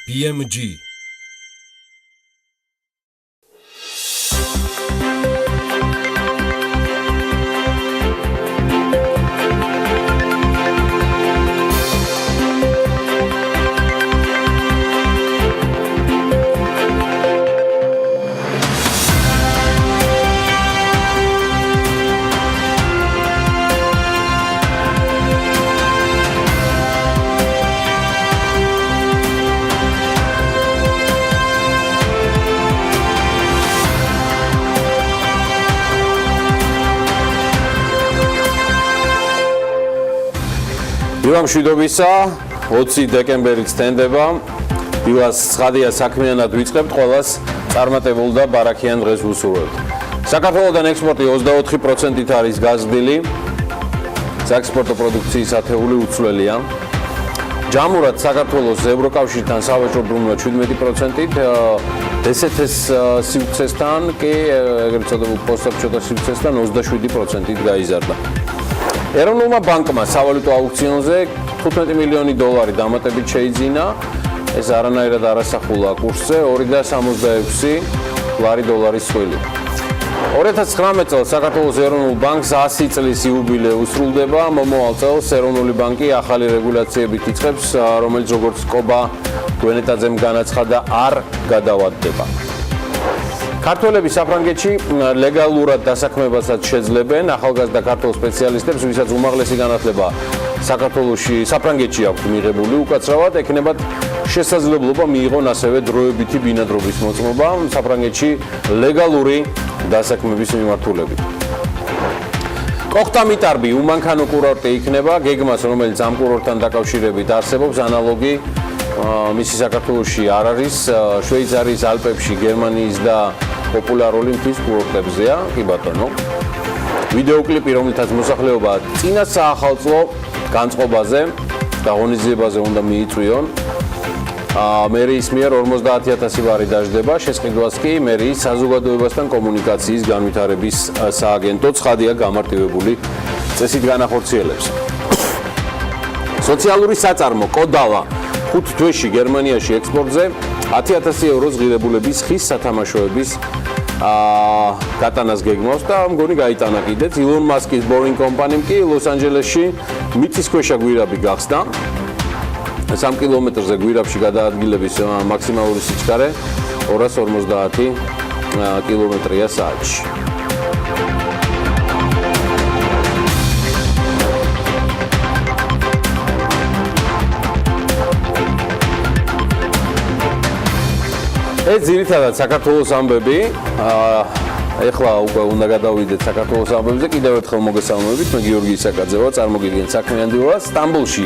BMG. დილა მშვიდობისა 20 დეკემბერით თენდება დილას ცხადია საქმიანად ვიწყებთ ყველას წარმატებულ და ბარაქიან დღეს ვუსურვებთ საქართველოდან ექსპორტი 24%-ით არის გაზრდილი საექსპორტო პროდუქციის ათეული უცვლელია ჯამურად საქართველოს ევროკავშირთან სავაჭრო ბრუნვა 17%-ით დსთ-ს სივრცესთან კი ეგრეთ წოდებულ პოსტსაბჭოთა სივრცესთან 27%-ით გაიზარდა ეროვნულმა ბანკმა სავალუტო აუქციონზე 15 მილიონი დოლარი დამატებით შეიძინა ეს არანაირად არასახულა კურსზე 2.66 ლარი დოლარის წვილი 2019 წელს საქართველოს ეროვნულ ბანკს 100 წლის იუბილეი უსრულდება მომავალ წელს ეროვნული ბანკი ახალი რეგულაციებით იწყებს რომელიც როგორც კობა გვენეტაძემ განაცხადა არ გადავადდება ქართველები საფრანგეთში ლეგალურად დასაქმებასაც შეძლებენ ახალგაზრდა ქართულ სპეციალისტებს ვისაც უმაღლესი განათლება საქართველოში საფრანგეთში აქვს მიღებული უკაცრავად ექნებათ შესაძლებლობა მიიღონ ასევე დროებითი ბინადრობის მოწმობა საფრანგეთში ლეგალური დასაქმების მიმართულებით კოხტამიტარბი უმანქანო კურორტი იქნება გეგმას რომელიც ამ კურორტთან დაკავშირებით არსებობს ანალოგი მისი საქართველოში არ არის შვეიცარიის ალპებში გერმანიის და პოპულარული მთის კურორტებზეა კი ბატონო ვიდეოკლიპი რომელთაც მოსახლეობა წინა საახალწლო განწყობაზე და ღონისძიებაზე უნდა მიიწვიონ მერიის მიერ 50000 ვარი დაждდება შესყიდვას კი მერიის საზოგადოებასთან კომუნიკაციის განვითარების სააგენტო ცხადია გამარტივებული წესით განახორციელებს სოციალური საწარმო კოდალა 5 თვეში გერმანიაში ექსპორტზე 10000 ევროს ღირებულების ხის სათამაშოების გატანას გეგმავს და მგონი გაიტანა კიდეც ილონ მასკის ბორინგ კომპანიამ კი ლოს-ანჯელესში მიწისქვეშა გვირაბი გახსნა 3 კილომეტრზე გვირაბში გადაადგილების მაქსიმალური სიჩქარე 250 კილომეტრია საათში ეს ძირითადად საქართველოს ამბები ეხლა უკვე უნდა გადავიდეთ საქართველოს ამბებზე კიდევ ერთხელ მოგესალმებით მე გიორგი ისაკაძე ვარ წარმოგიდგენთ საქმიანი დილას სტამბოლში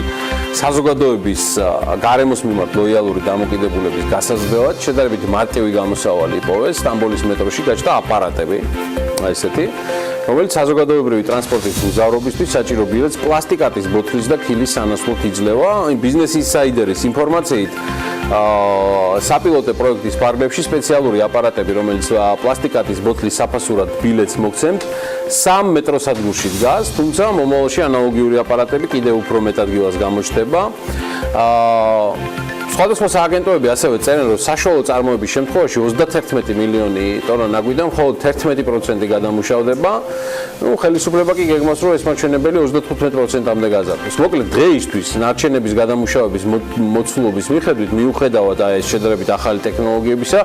საზოგადოების გარემოს მიმართ ლოიალური დამოკიდებულების გასაზრდელად შედარებით მარტივი გამოსავალი იპოვეს სტამბოლის მეტროში გაჩნდა აპარატები ესეთი რომელიც საზოგადოებრივი ტრანსპორტის მგზავრობისთვის საჭირო ბილეთს პლასტიკატის ბოთლის და ქილის სანაცვლოდ იძლევა ბიზნეს ინსაიდერის ინფორმაციით საპილოტო პროექტის ფარგლებში სპეციალური აპარატები რომელიც პლასტიკატის ბოთლის საფასურად ბილეთს მოგცემთ 3 მეტროს ადგილში დგას თუმცა მომავალში ანალოგიური აპარატები კიდევ უფრო მეტ ადგილას გამოჩნდება სხვადასხვა სააგენტოები ასევე წერენ რომ საშუალო წარმოების შემთხვევაში 31 მილიონი ტონა ნაგვიდან მხოლოდ 11% გადამუშავდება ხელისუფლება კი გეგმავს რომ ეს მაჩვენებელი 35%-ამდე გაზარდოს მოკლედ დღეისთვის ნარჩენების გადამუშავების მოცულობის მიხედვით მიუხედავად ეს შედარებით ახალი ტექნოლოგიებისა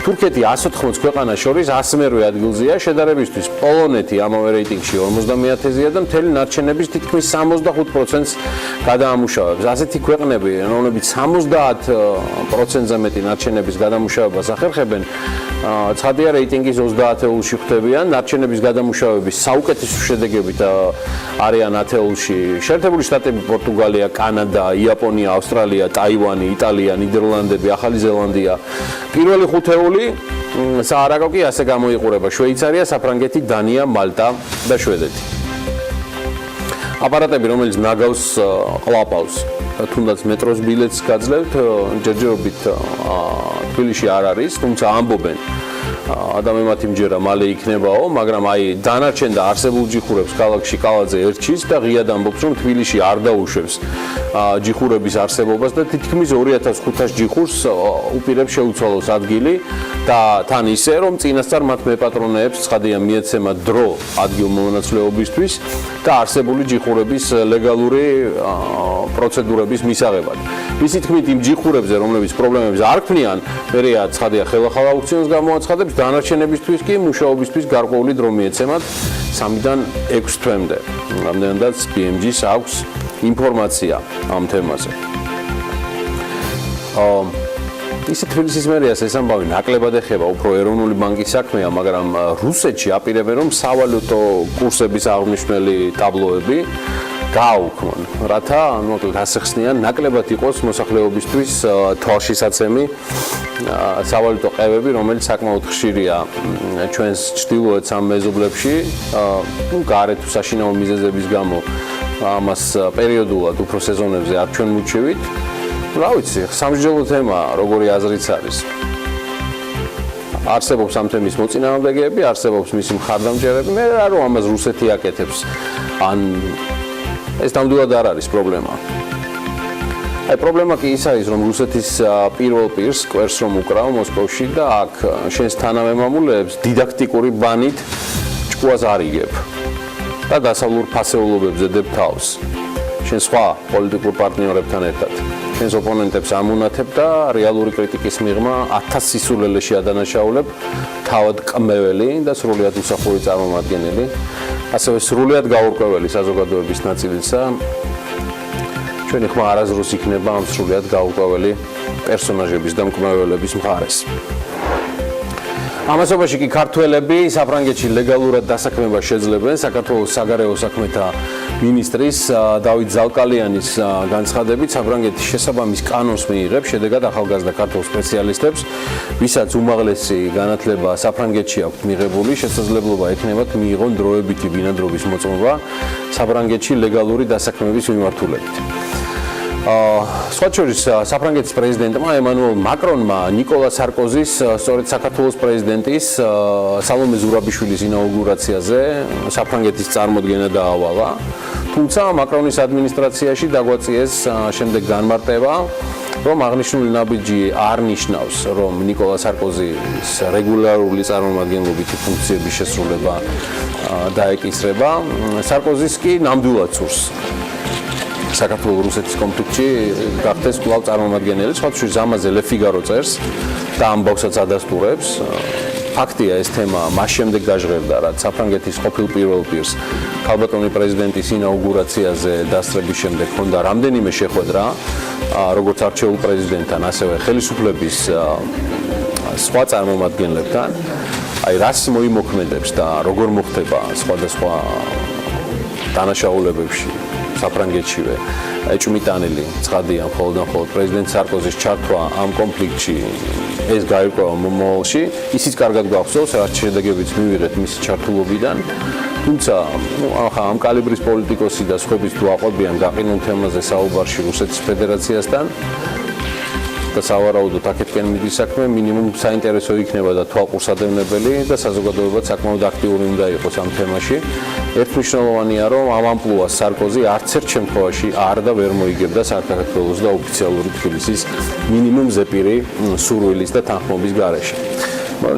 თურქეთი 180 ქვეყანას შორის 100-მერვე ადგილზეა შედარებისთვის პოლონეთი ამავე რეიტინგში 50-ეზეა და მთელი ნარჩენების თითქმის 65%-ს გადაამუშავებს ასეთი ქვეყნები რომლებიც 70%-ზე მეტი ნარჩენების გადამუშავებას ახერხებენ ცხადია რეიტინგის 30-ულში ხვდებიან ნარჩენების გადამუშავების საუკეთესო შედეგებით არიან 10-ულში შეერთებული შტატები პორტუგალია კანადა იაპონია ავსტრალია ტაივანი იტალია ნიდერლანდები ახალი ზელანდია პირველი 5-ეული საარაგო კი ასე გამოიყურება შვეიცარია საფრანგეთი დანია მალტა და შვედეთი აპარატები რომელიც ნაგავს ყლაპავს თუნდაც მეტროს ბილეთს გაძლევთ ჯერჯერობით თბილისში არ არის თუმცა ამბობენ ადამიანმა იმჯერა მალე იქნებაო, მაგრამ აი დანარჩენ და არსებულ ჯიხურებს ქალაქში კალაძე ერჩის და ღიად ამბობს, რომ თბილისში არ დაუშვებს ჯიხურების არსებობას და თითქმის 2500 ჯიხურს უპირებს შეუცვალოს ადგილი და თან ისე, რომ წინასწარ მათ მეპატრონეებს ცხადია მიეცემა დრო ადგილმონაცვლეობისთვის და არსებული ჯიხურების ლეგალური პროცედურების მისაღებად. მისი თქმით იმ ჯიხურებზე, რომლებიც პრობლემებს არ ქმნიან, მერეა ცხადია ხელახალ აუქციონს გამოაცხადებს, დანარჩენებისთვის კი მუშაობისთვის გარკვეული დრო მიეცემათ 3-დან 6 თვემდე. რამდენადაც BMG-ს აქვს ინფორმაცია ამ თემაზე. ისე თბილისის მერიას ეს ამბავი ნაკლებად ეხება უფრო ეროვნული ბანკის საქმეა, მაგრამ რუსეთში აპირებენ, რომ სავალუტო კურსების აღნიშნული ტაბლოები გააუქმონ, რათა მოკლედ ასახსნიან ნაკლებად იყოს მოსახლეობისთვის თვალშისაცემი სავალუტო ყევები, რომელიც საკმაოდ ხშირია ჩვენს ჩრდილოეთ სამეზობლებში, გარეთ თუ საშინაო მიზეზების გამო ამას პერიოდულად უფრო სეზონებზე არ ჩვენ მუჩევით. რა ვიცი, სამსჯელო თემა, როგორი აზრიც არის. არსებობს ამ თემის მოწინააღმდეგეები, არსებობს მისი მხარდამჭერები, მე რა რომ ამას რუსეთი აკეთებს, ან ეს ნამდვილად არ არის პრობლემა. აი პრობლემა კი ის არის, რომ რუსეთის პირველ პირს კვერს რომ უკრავ მოსკოვში და აქ შენს თანამემამულეებს დიდაქტიკური ბანით ჭკუას არ იგებ და დასავლურ ფასეულობებზე დებ თავს. შენ სხვა პოლიტიკურ პარტნიორებთან ერთად. შენს ოპონენტებს ამუნათებ და რეალური კრიტიკის მიღმა 1000 სისულელეში ადანაშაულებ, თავად კმეველი და სრულიად უსახური წარმომადგენელი, ასევე სრულიად გაურკვეველი საზოგადოების ნაწილისა. ჩვენი ხმა არასდროს იქნება ამ სრულიად გაურკვეველი პერსონაჟების და მკმეველების მხარეს. ამასობაში კი ქართველები საფრანგეთში ლეგალურად დასაქმებას შეძლებენ. საქართველოს საგარეო საქმეთა მინისტრის დავით ზალკალიანის განცხადებით, საფრანგეთის შესაბამის კანონს მიიღებს, შედეგად ახალგაზრდა ქართულ სპეციალისტებს, ვისაც უმაღლესი განათლება საფრანგეთში აქვთ მიღებული, შესაძლებლობა ექნებათ მიიღონ დროებითი ბინადრობის მოწმობა საფრანგეთში ლეგალური დასაქმების მიმართულებით. სხვა შორის საფრანგეთის პრეზიდენტმა ემანუელ მაკრონმა ნიკოლა სარკოზის, სწორედ საქართველოს პრეზიდენტის სალომე ზურაბიშვილის ინაუგურაციაზე საფრანგეთის წარმოდგენა დაავალა. თუმცა მაკრონის ადმინისტრაციაში დაგვაწიეს შემდეგ განმარტება, რომ აღნიშნული ნაბიჯი არ ნიშნავს, რომ ნიკოლა სარკოზის რეგულარული წარმომადგენლობითი ფუნქციების შესრულება დაეკისრება. სარკოზის კი ნამდვილად სურს საქართველოს-რუსეთის კონფლიქტში გახდეს კვლავ წარმომადგენელი, სხვა შორის ამაზე Le Figaro წერს და ამბავსაც ადასტურებს. ფაქტია, ეს თემა მას შემდეგ გაჟღერდა, რაც საფრანგეთის ყოფილ პირველ პირს ქალბატონი პრეზიდენტის ინაუგურაციაზე დასწრების შემდეგ ჰქონდა რამდენიმე შეხვედრა, როგორც არჩეულ პრეზიდენტთან, ასევე ხელისუფლების სხვა წარმომადგენლებთან. აი, რას მოიმოქმედებს და როგორ მოხდება სხვადასხვა დანაშაულებებში საფრანგეთშივე ეჭვმიტანილი ცხადია მხოლოდ პრეზიდენტ სარკოზის ჩართვა ამ კონფლიქტში ეს გაირკვევა მომავალში. ისიც კარგად გვახსოვს, რაც შედეგებიც მივიღეთ მისი ჩართულობიდან. თუმცა ამ კალიბრის პოლიტიკოსი და სხვაების თუ აყვებიან გაყინულ თემაზე საუბარში რუსეთის ფედერაციასთან და სავარაუდოდ აქეთკენ მიდის საქმე, მინიმუმ საინტერესო იქნება და თვალყურსადევნებელი და საზოგადოებაც საკმაოდ აქტიური უნდა იყოს ამ თემაში. ერთმნიშვნელოვანია, რომ ამ ამპლუას სარკოზი არც ერთ შემთხვევაში არ და ვერ მოიგებდა საქართველოს და ოფიციალური თბილისის მინიმუმ ზეპირი სურვილის და თანხმობის გარეშე.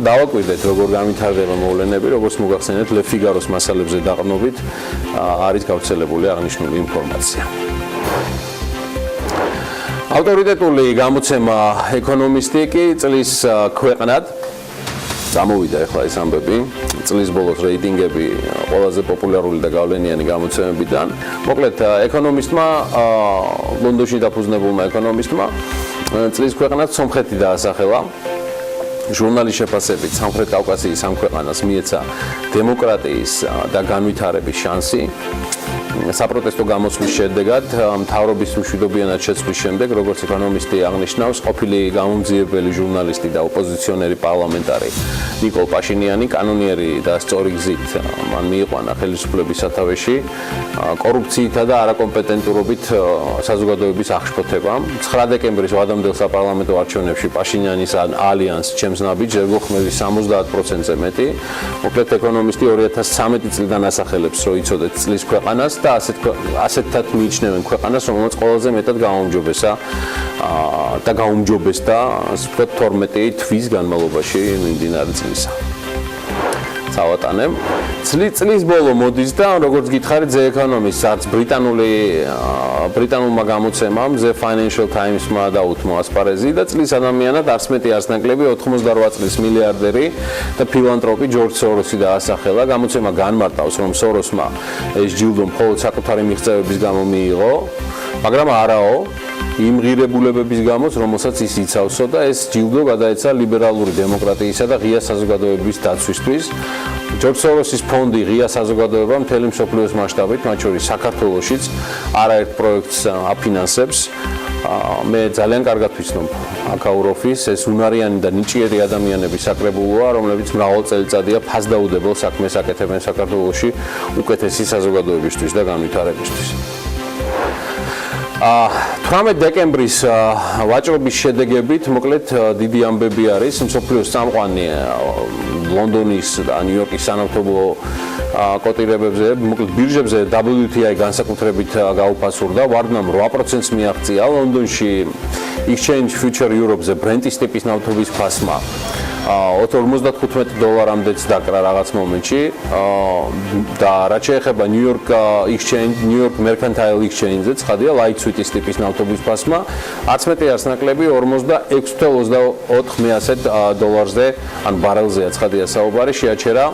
დავაკვირდეთ, როგორ განვითარდება მოვლენები, როგორც მოგახსენეთ, Le Figaro-ს მასალებზე დაყრდნობით არის გავრცელებული აღნიშნული ინფორმაცია. ავტორიტეტული გამოცემა ეკონომისტი კი წლის ქვეყნად წამოვიდა ახლა ეს ამბები, წლის ბოლოს რეიტინგები ყველაზე პოპულარული და გავლენიანი გამოცემებიდან. მოკლედ ეკონომისტმა, ლონდონში დაფუძნებულმა ეკონომისტმა წლის ქვეყნად სომხეთი დაასახელა. ჟურნალის შეფასებით სამხრეთ კავკასიის ამ ქვეყანას მიეცა დემოკრატიის და განვითარების შანსი. საპროტესტო გამოსვლის შედეგად მთავრობის მშვიდობიანად შეცვლის შემდეგ, როგორც ეკონომისტი აღნიშნავს, ყოფილი გამომძიებელი ჟურნალისტი და ოპოზიციონერი პარლამენტარი ნიკოლ პაშინიანი კანონიერი და სწორი გზით მან მიიყვანა ხელისუფლების სათავეში კორუფციითა და არაკომპეტენტურობით საზოგადოების აღშფოთებამ. 9 დეკემბრის ვადამდელ საპარლამენტო არჩევნებში პაშინიანის ალიანს ჩემს ნაბიჯს ერგო ხმების 70%-ზე მეტი. მოკლედ ეკონომისტი 2013 წლიდან ასახელებს, რომ იცოდეთ წლის ქვეყანას და ასეთად მიიჩნევენ ქვეყანას, რომელსაც ყველაზე მეტად გაუმჯობესა და გაუმჯობესდა, ასე ვთქვათ, 12 თვის განმავლობაში მიმდინარე წლისა. ავატანებ. წლის ბოლო მოდის და როგორც გითხარით, The Economist არც ბრიტანულმა გამოცემამ The Financial Times-მა დაუთმო ასპარეზი და წლის ადამიანად არც მეტი არც ნაკლები 88 წლის მილიარდერი და ფილანტროპი ჯორჯ სოროსი დაასახელა. გამოცემა განმარტავს, რომ სოროსმა ეს ჯილდო მხოლოდ საკუთარი მიღწევების გამო მიიღო, მაგრამ არაო იმ ღირებულებების გამოც, რომელსაც ის იცავსო და ეს ჯილდო გადაეცა ლიბერალური დემოკრატიისა და ღია საზოგადოების დაცვისთვის. ჯორჯ სოროსის ფონდი ღია საზოგადოება მთელი მსოფლიოს მასშტაბით, მათ შორის საქართველოშიც არაერთ პროექტს აფინანსებს. მე ძალიან კარგად ვიცნობ აკაუროფის, ეს უნარიანი და ნიჭიერი ადამიანების საკრებულოა, რომლებიც მრავალ წელიწადია ფასდაუდებელ საქმეს აკეთებენ საქართველოში უკეთესი საზოგადოებისთვის და განვითარებისთვის. 18 დეკემბრის ვაჭრობის შედეგებით, მოკლედ დიდი ამბები არის, მსოფლიოს წამყვანი ლონდონის და ნიუ-იორკის სანავთობლო კოტირებებზე, მოკლედ ბირჟებზე WTI განსაკუთრებით გაუფასურდა, ვარდნამ 8%-ს მიაღწია. ლონდონში Exchange Future Europe-ზე ბრენტის ტიპის ნავთობის ფასმა $55-მდეც დაკრა რაღაც მომენტში და რაც შეეხება New York Mercantile Exchange-ზე, ცხადია light sweet-ის ტიპის ნავთობის ფასმა 11 არც ნაკლები 46.24 ან ბარელზეა ცხადია საუბარი, შეაჩერა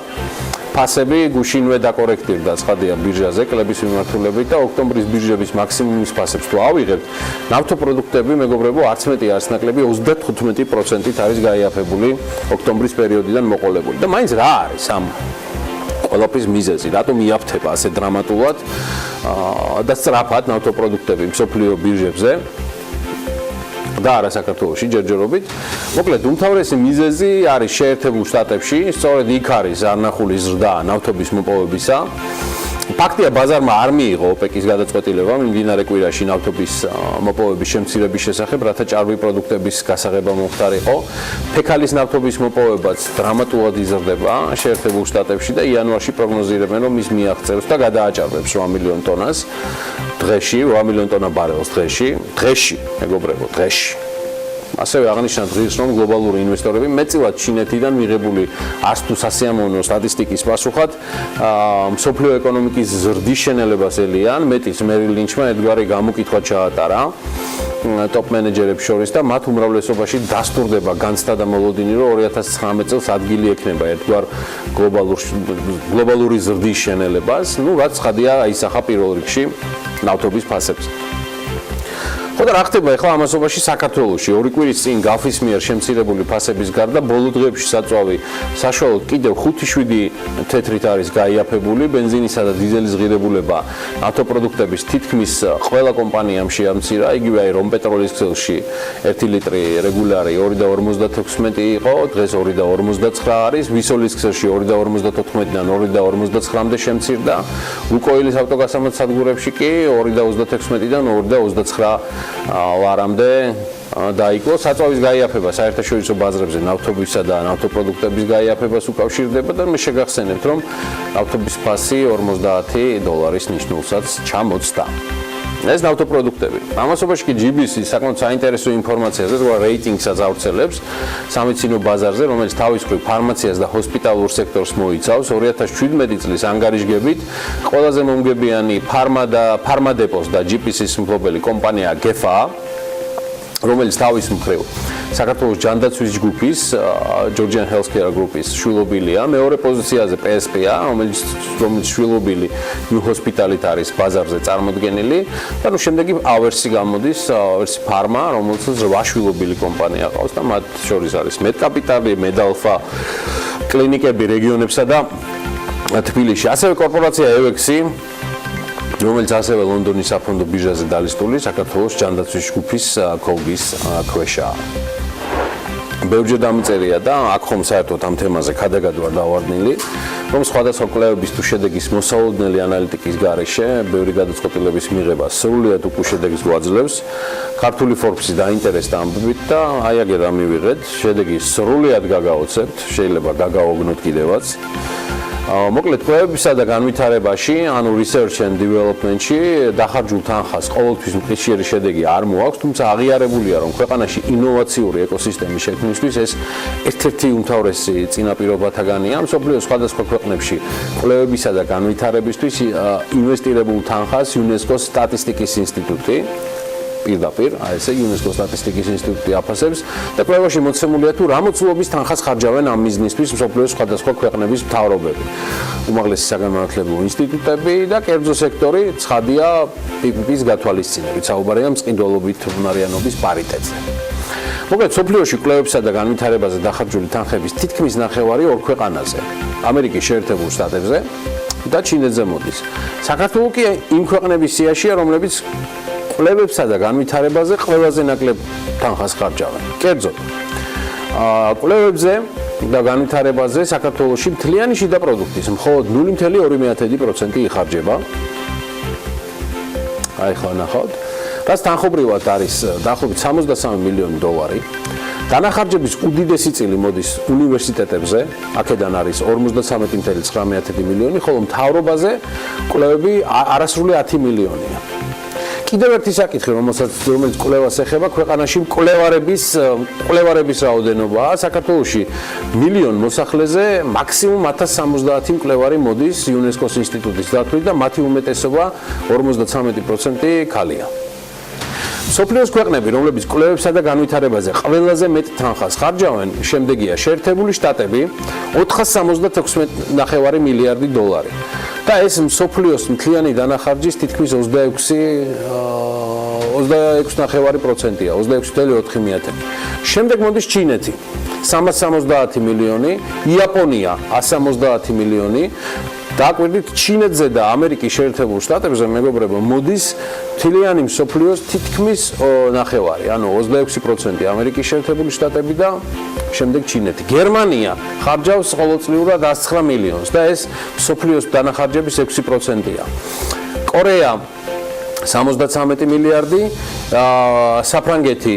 ფასები გუშინვე დაკორექტირდა ცხადია ბირჟაზე კლების მიმართულებით და ოქტომბრის ბირჟების მაქსიმუმის ფასებს თუ ავიღებთ, ნავთობპროდუქტები, მეგობრებო, არც მეტი არც ნაკლები 35%-ით არის გაიაფებული ოქტომბრის პერიოდიდან მოყოლებული. და მაინც რა არის ამ ყველაფრის მიზეზი, რატომ იაფთება ასე დრამატულად და სწრაფად ნავთობპროდუქტები მსოფლიო ბირჟებზე? და არა საქართველოში ჯერჯერობით. მოკლედ, უმთავრესი მიზეზი არის შეერთებულ შტატებში, სწორედ იქ არის არნახული ზრდა ნავთობის მოპოვებისა. ფაქტია, ბაზარმა არ მიიღო ოპეკის გადაწყვეტილება მიმდინარე კვირაში ნავთობის მოპოვების შემცირების შესახებ, რათა ჭარბი პროდუქტების გასაღება მომხდარიყო. ფექალის ნავთობის მოპოვებაც დრამატულად იზრდება შეერთებულ შტატებში და იანვარში პროგნოზირებენ, რომ ის მიაღწევს და გადააჭარბებს 8 მილიონ ტონას დღეში, 8 მილიონ ტონა ბარელს დღეში, მეგობრებო, დღეში. ასევე აღნიშნა დღეს, რომ გლობალური ინვესტორები მეტწილად ჩინეთიდან მიღებული არც თუ სასიამოვნო სტატისტიკის პასუხად მსოფლიო ეკონომიკის ზრდის შენელებას ელიან. მეტიც მერილ ლინჩმა ერთგვარი გამოკითხვა ჩაატარა ტოპ მენეჯერებს შორის და მათ უმრავლესობაში დასტურდება განცდა და მოლოდინი, რომ 2019 წელს ადგილი ექნება ერთგვარ გლობალური ზრდის შენელებას, რაც ცხადია აისახა პირველ რიგში ნავთობის ფასებს. ხო და რა ხდება ახლა ამასობაში საქართველოში? 2 კვირის წინ გაფის მიერ შემცირებული ფასების გარდა ბოლო დღეებში საწვავი საშუალოდ კიდევ 5-7 თეთრით არის გაიაფებული. ბენზინისა და დიზელის ღირებულება ნავთობპროდუქტების თითქმის ყველა კომპანიამ შეამცირა. იგივე აი რომ პეტროლის ქსელში 1 ლიტრი რეგულარი 2.56 იყო, დღეს 2.59 არის. ვისოლის ქსელში 2.54-დან 2.59-მდე შემცირდა. ლუკოილის ავტოგასამართ სადგურებში კი 2.36-დან 2.29 ლარამდე დაიკლო. საწვავის გაიაფება საერთაშორისო ბაზრებზე ნავთობისა და ნავთობპროდუქტების გაიაფებას უკავშირდება და მე შეგახსენებთ, რომ ნავთობის ფასი $50 ნიშნულსაც ჩამოწდა. ეს ნავთობპროდუქტები. ამასობაში კი GBC საკმაოდ საინტერესო ინფორმაციაზე, ზოგადად რეიტინგსაც ავრცელებს სამედიცინო ბაზარზე, რომელიც თავის მხრივ ფარმაციას და ჰოსპიტალურ სექტორს მოიცავს. 2017 წლის ანგარიშგებით ყველაზე მომგებიანი ფარმადეპოს და GPC-ის მფლობელი კომპანია GEFA, რომელიც თავის მხრივ საქართველოს ჯანდაცვის ჯგუფის Georgian Healthcare Group-ის შვილობილია. მეორე პოზიციაზე PSP-ა, რომელიც შვილობილი New Hospital-ით არის ბაზარზე წარმოდგენილი. და შემდეგი Aversi გამოდის, Aversi Pharma, რომელსაც 8 შვილობილი კომპანია ყავს და მათ შორის არის Medcapital, Medalpha კლინიკები რეგიონებსა და თბილისში. ასევე კორპორაცია EVEX რომელიც ასევე ლონდონის საფონდო ბირჟაზე დალისტული საქართველოს ჯანდაცვის ჯგუფის კოლგის ქვეშაა. ბევრჯერ დამწერია და აქ ხომ საერთოდ ამ თემაზე ქადაგად ვარ დავარდნილი, რომ სხვადასხვა კვლევების თუ შედეგის მოსალოდნელი ანალიტიკის გარეშე ბევრი გადაწყვეტილების მიღება სრულად უკვე შედეგს გვაძლევს. ქართული Forbes-ი დაინტერესდა ამბებით და აი აგერ ამივიღეთ, შედეგი სრულად გაგაოცებთ, შეიძლება გაგაოგნოთ კიდევაც. მოკლედ კვლევებისა და განვითარებაში, ანუ research and development-ში დახარჯულ თანხას ყოველთვის მყისიერი შედეგი არ მოაქვს, თუმცა აღიარებულია, რომ ქვეყანაში ინოვაციური ეკოსისტემის შექმნისთვის ეს ერთ-ერთი უმთავრესი წინაპირობათაგანია. მსოფლიოს სხვადასხვა ქვეყნებში კვლევებისა და განვითარებისთვის ინვესტირებულ თანხას UNESCO-ს სტატისტიკის ინსტიტუტი პირდაპირ, ესე UNESCO-ს სტატისტიკის ინსტიტუტი აფასებს და კვლევაში მოცემულია თუ რა მოცულობის თანხას ხარჯავენ ამ მიზნისთვის მსოფლიოს სხვადასხვა ქვეყნების მთავრობები, უმაღლესი საგანმანათლებლო ინსტიტუტები და კერძო სექტორი, ცხადია PPP-ის გათვალისწინებით, საუბარია მწყიდველობით უნარიანობის პარიტეტზე. მოკლედ, მსოფლიოში კვლევებსა და განვითარებაზე დახარჯული თანხების თითქმის ნახევარი ორ ქვეყანაზე, ამერიკის შეერთებულ შტატებზე და ჩინეთზე მოდის. საქართველო კი იმ ქვეყნების სიაშია, რომლებიც კვლევებსა და განვითარებაზე ყველაზე ნაკლებ თანხას ხარჯავენ. კერძოდ, კვლევებზე და განვითარებაზე საქართველოში მთლიანი შიდა პროდუქტის მხოლოდ 0.2% იხარჯება. აი ხო ნახავთ, რაც თანხობრივად არის დაახლოებით $63 მილიონი. დანახარჯების უდიდესი წილი მოდის უნივერსიტეტებზე, აქედან არის 53.9 მილიონი, ხოლო მთავრობაზე კვლევები არასრული 10 მილიონია. კიდევ ერთი საკითხი, რომელიც კვლევას ეხება, ქვეყანაში მკვლევარების რაოდენობაა. საქართველოში მილიონ მოსახლეზე მაქსიმუმ 1070 მკვლევარი მოდის UNESCO-ს ინსტიტუტის დათვლით და მათი უმეტესობა 53% ქალია. მსოფლიოს ქვეყნები, რომლებიც კვლევებსა და განვითარებაზე ყველაზე მეტ თანხას ხარჯავენ, შემდეგია შეერთებული შტატები, $476.5 მილიარდი. და ეს მსოფლიოს მთლიანი დანახარჯის თითქმის 26.9%-ია, 26.4%. შემდეგ მოდის ჩინეთი, 370 მილიონი, იაპონია 170 მილიონი. დააკვირდით, ჩინეთზე და ამერიკის შეერთებულ შტატებზე, მეგობრებო, მოდის მთლიანი მსოფლიოს თითქმის ნახევარი, ანუ 26% ამერიკის შეერთებული შტატები და შემდეგ ჩინეთი. გერმანია ხარჯავს ყოველწლიურად 109 მილიონს და ეს მსოფლიოს დანახარჯების 6%-ია. კორეა 73 მილიარდი, საფრანგეთი,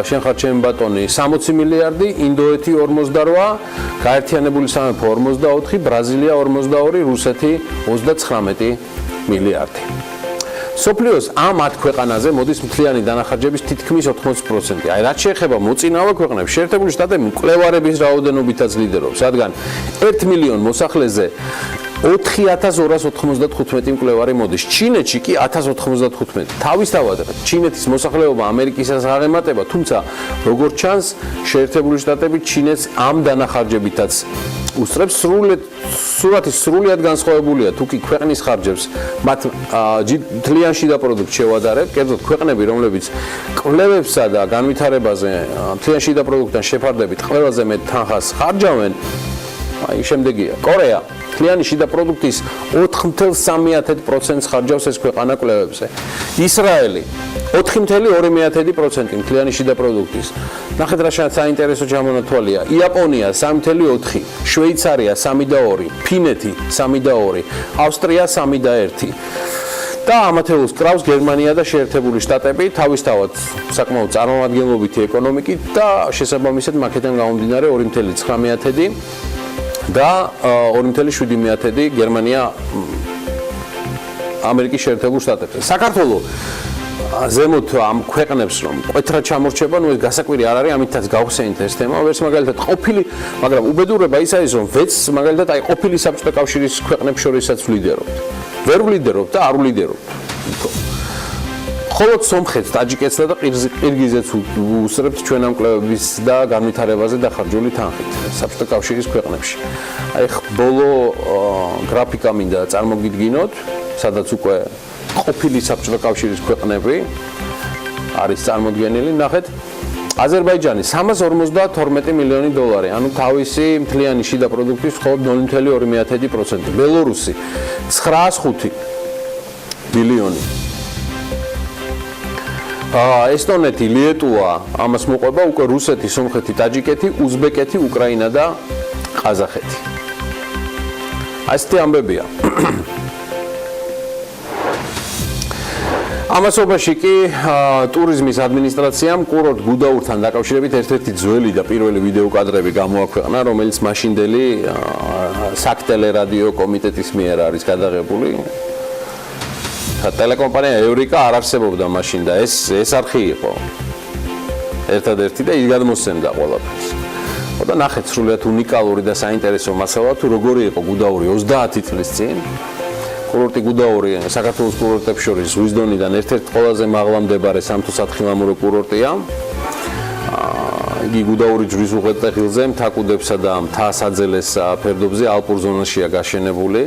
შენ ხარ ჩემი ბატონი, 60 მილიარდი, ინდოეთი 48, გაერთიანებული სამეფო 44, ბრაზილია 42, რუსეთი 39 მილიარდი. მსოფლიოს ამ 10 ქვეყანაზე მოდის მთლიანი დანახარჯების თითქმის 80%. აი, რაც შეეხება მოწინავე ქვეყნებს, შეერთებული შტატები მკვლევარების რაოდენობითაც ლიდერობს, რადგან 1 მილიონ მოსახლეზე 4295 მკვლევარი მოდის. ჩინეთში კი 1095. თავისთავად ჩინეთის მოსახლეობა ამერიკისას აღემატება, თუმცა როგორც ჩანს, შეერთებული შტატები ჩინეთს ამ დანახარჯებითაც უსწრებს. სურათი სრულიად განსხვავებულია, თუ კი ქვეყნის ხარჯებს მათ მთლიან შიდა პროდუქტს შევადარებთ, კერძოდ ქვეყნები, რომლებიც კვლევებსა და განვითარებაზე მთლიან შიდა პროდუქტთან შეფარდებით ყველაზე მეტ თანხას ხარჯავენ, აი შემდეგია კორეა მთლიანი შიდა პროდუქტის 4.3% ხარჯავს ეს ქვეყანა კვლევებზე. ისრაელი 4.2% მთლიანი შიდა პროდუქტის. ნახეთ რა საინტერესო ჩამონათვალია. იაპონია 3.4, შვეიცარია 3.2, ფინეთი 3.2, ავსტრია 3.1. და ამათელოს კრავს გერმანია და შეერთებული შტატები, თავისთავად საკმაოდ წარმომადგენლობითი ეკონომიკით და შესაბამისად მაქედან გამომდინარე 2.9 და 2.7 გერმანია ამერიკის შეერთებულ შტატებზე. საქართველოს ზემოთ ამ ქვეყნებს რომ კვეთრად ჩამორჩება, ნუ ეს გასაკვირი არ არის, ამითაც გავხსენით ეს თემა. ვერც მაგალითად ყოფილი, მაგრამ უბედურება ის არის, რომ ვეც მაგალითად აი ყოფილი საბჭოთა კავშირის ქვეყნებს შორისაც ვლიდერობთ. ვერ ვლიდერობთ და არ ვლიდერობთ. მხოლოდ სომხეთს, ტაჯიკეთსა და ყირგიზეთს უსწრებთ ჩვენ ამ კვლევების და განვითარებაზე დახარჯული თანხით საბჭოთა კავშირის ქვეყნებში. აი ბოლო გრაფიკა მინდა წარმოგიდგინოთ, სადაც უკვე ყოფილი საბჭოთა კავშირის ქვეყნები არის წარმოდგენილი. ნახეთ, აზერბაიჯანი 352 მილიონი დოლარი, ანუ თავისი მთლიანი შიდა პროდუქტის მხოლოდ 0.2%. ბელორუსი 905, ბილიონი. ესტონეთი, ლიეტუვა, ამას მოყვება უკვე რუსეთი, სომხეთი, ტაჯიკეთი, უზბეკეთი, უკრაინა და ყაზახეთი. ასეთი ამბებია. ამასობაში კი ტურიზმის ადმინისტრაციამ კურორტ გუდაურთან დაკავშირებით ერთ-ერთი ძველი და პირველი ვიდეო კადრები გამოაქვეყნა, რომელიც მაშინდელი საქმიანი კომიტეტის მიერ არის გადაღებული. ტელეკომპანია ევრიკა არ არსებობდა მაშინ და ეს არხი იყო. ერთადერთი და ის გადმოსცემდა ყველაფერს. და ნახეთ სრულიად უნიკალური და საინტერესო მასალა თუ როგორი იყო გუდაური 30 წლის წინ. კურორტი გუდაური საქართველოს კურორტებს შორის ზღვის დონიდან ერთ-ერთი ყველაზე მაღლა მდებარე სამთო-სათხილამურო კურორტია. იგი გუდაური ჯვრის უღელტეხილზე, მთაკუდებსა და მთა-საძელეს ფერდობზე ალპურ ზონაშია გაშენებული.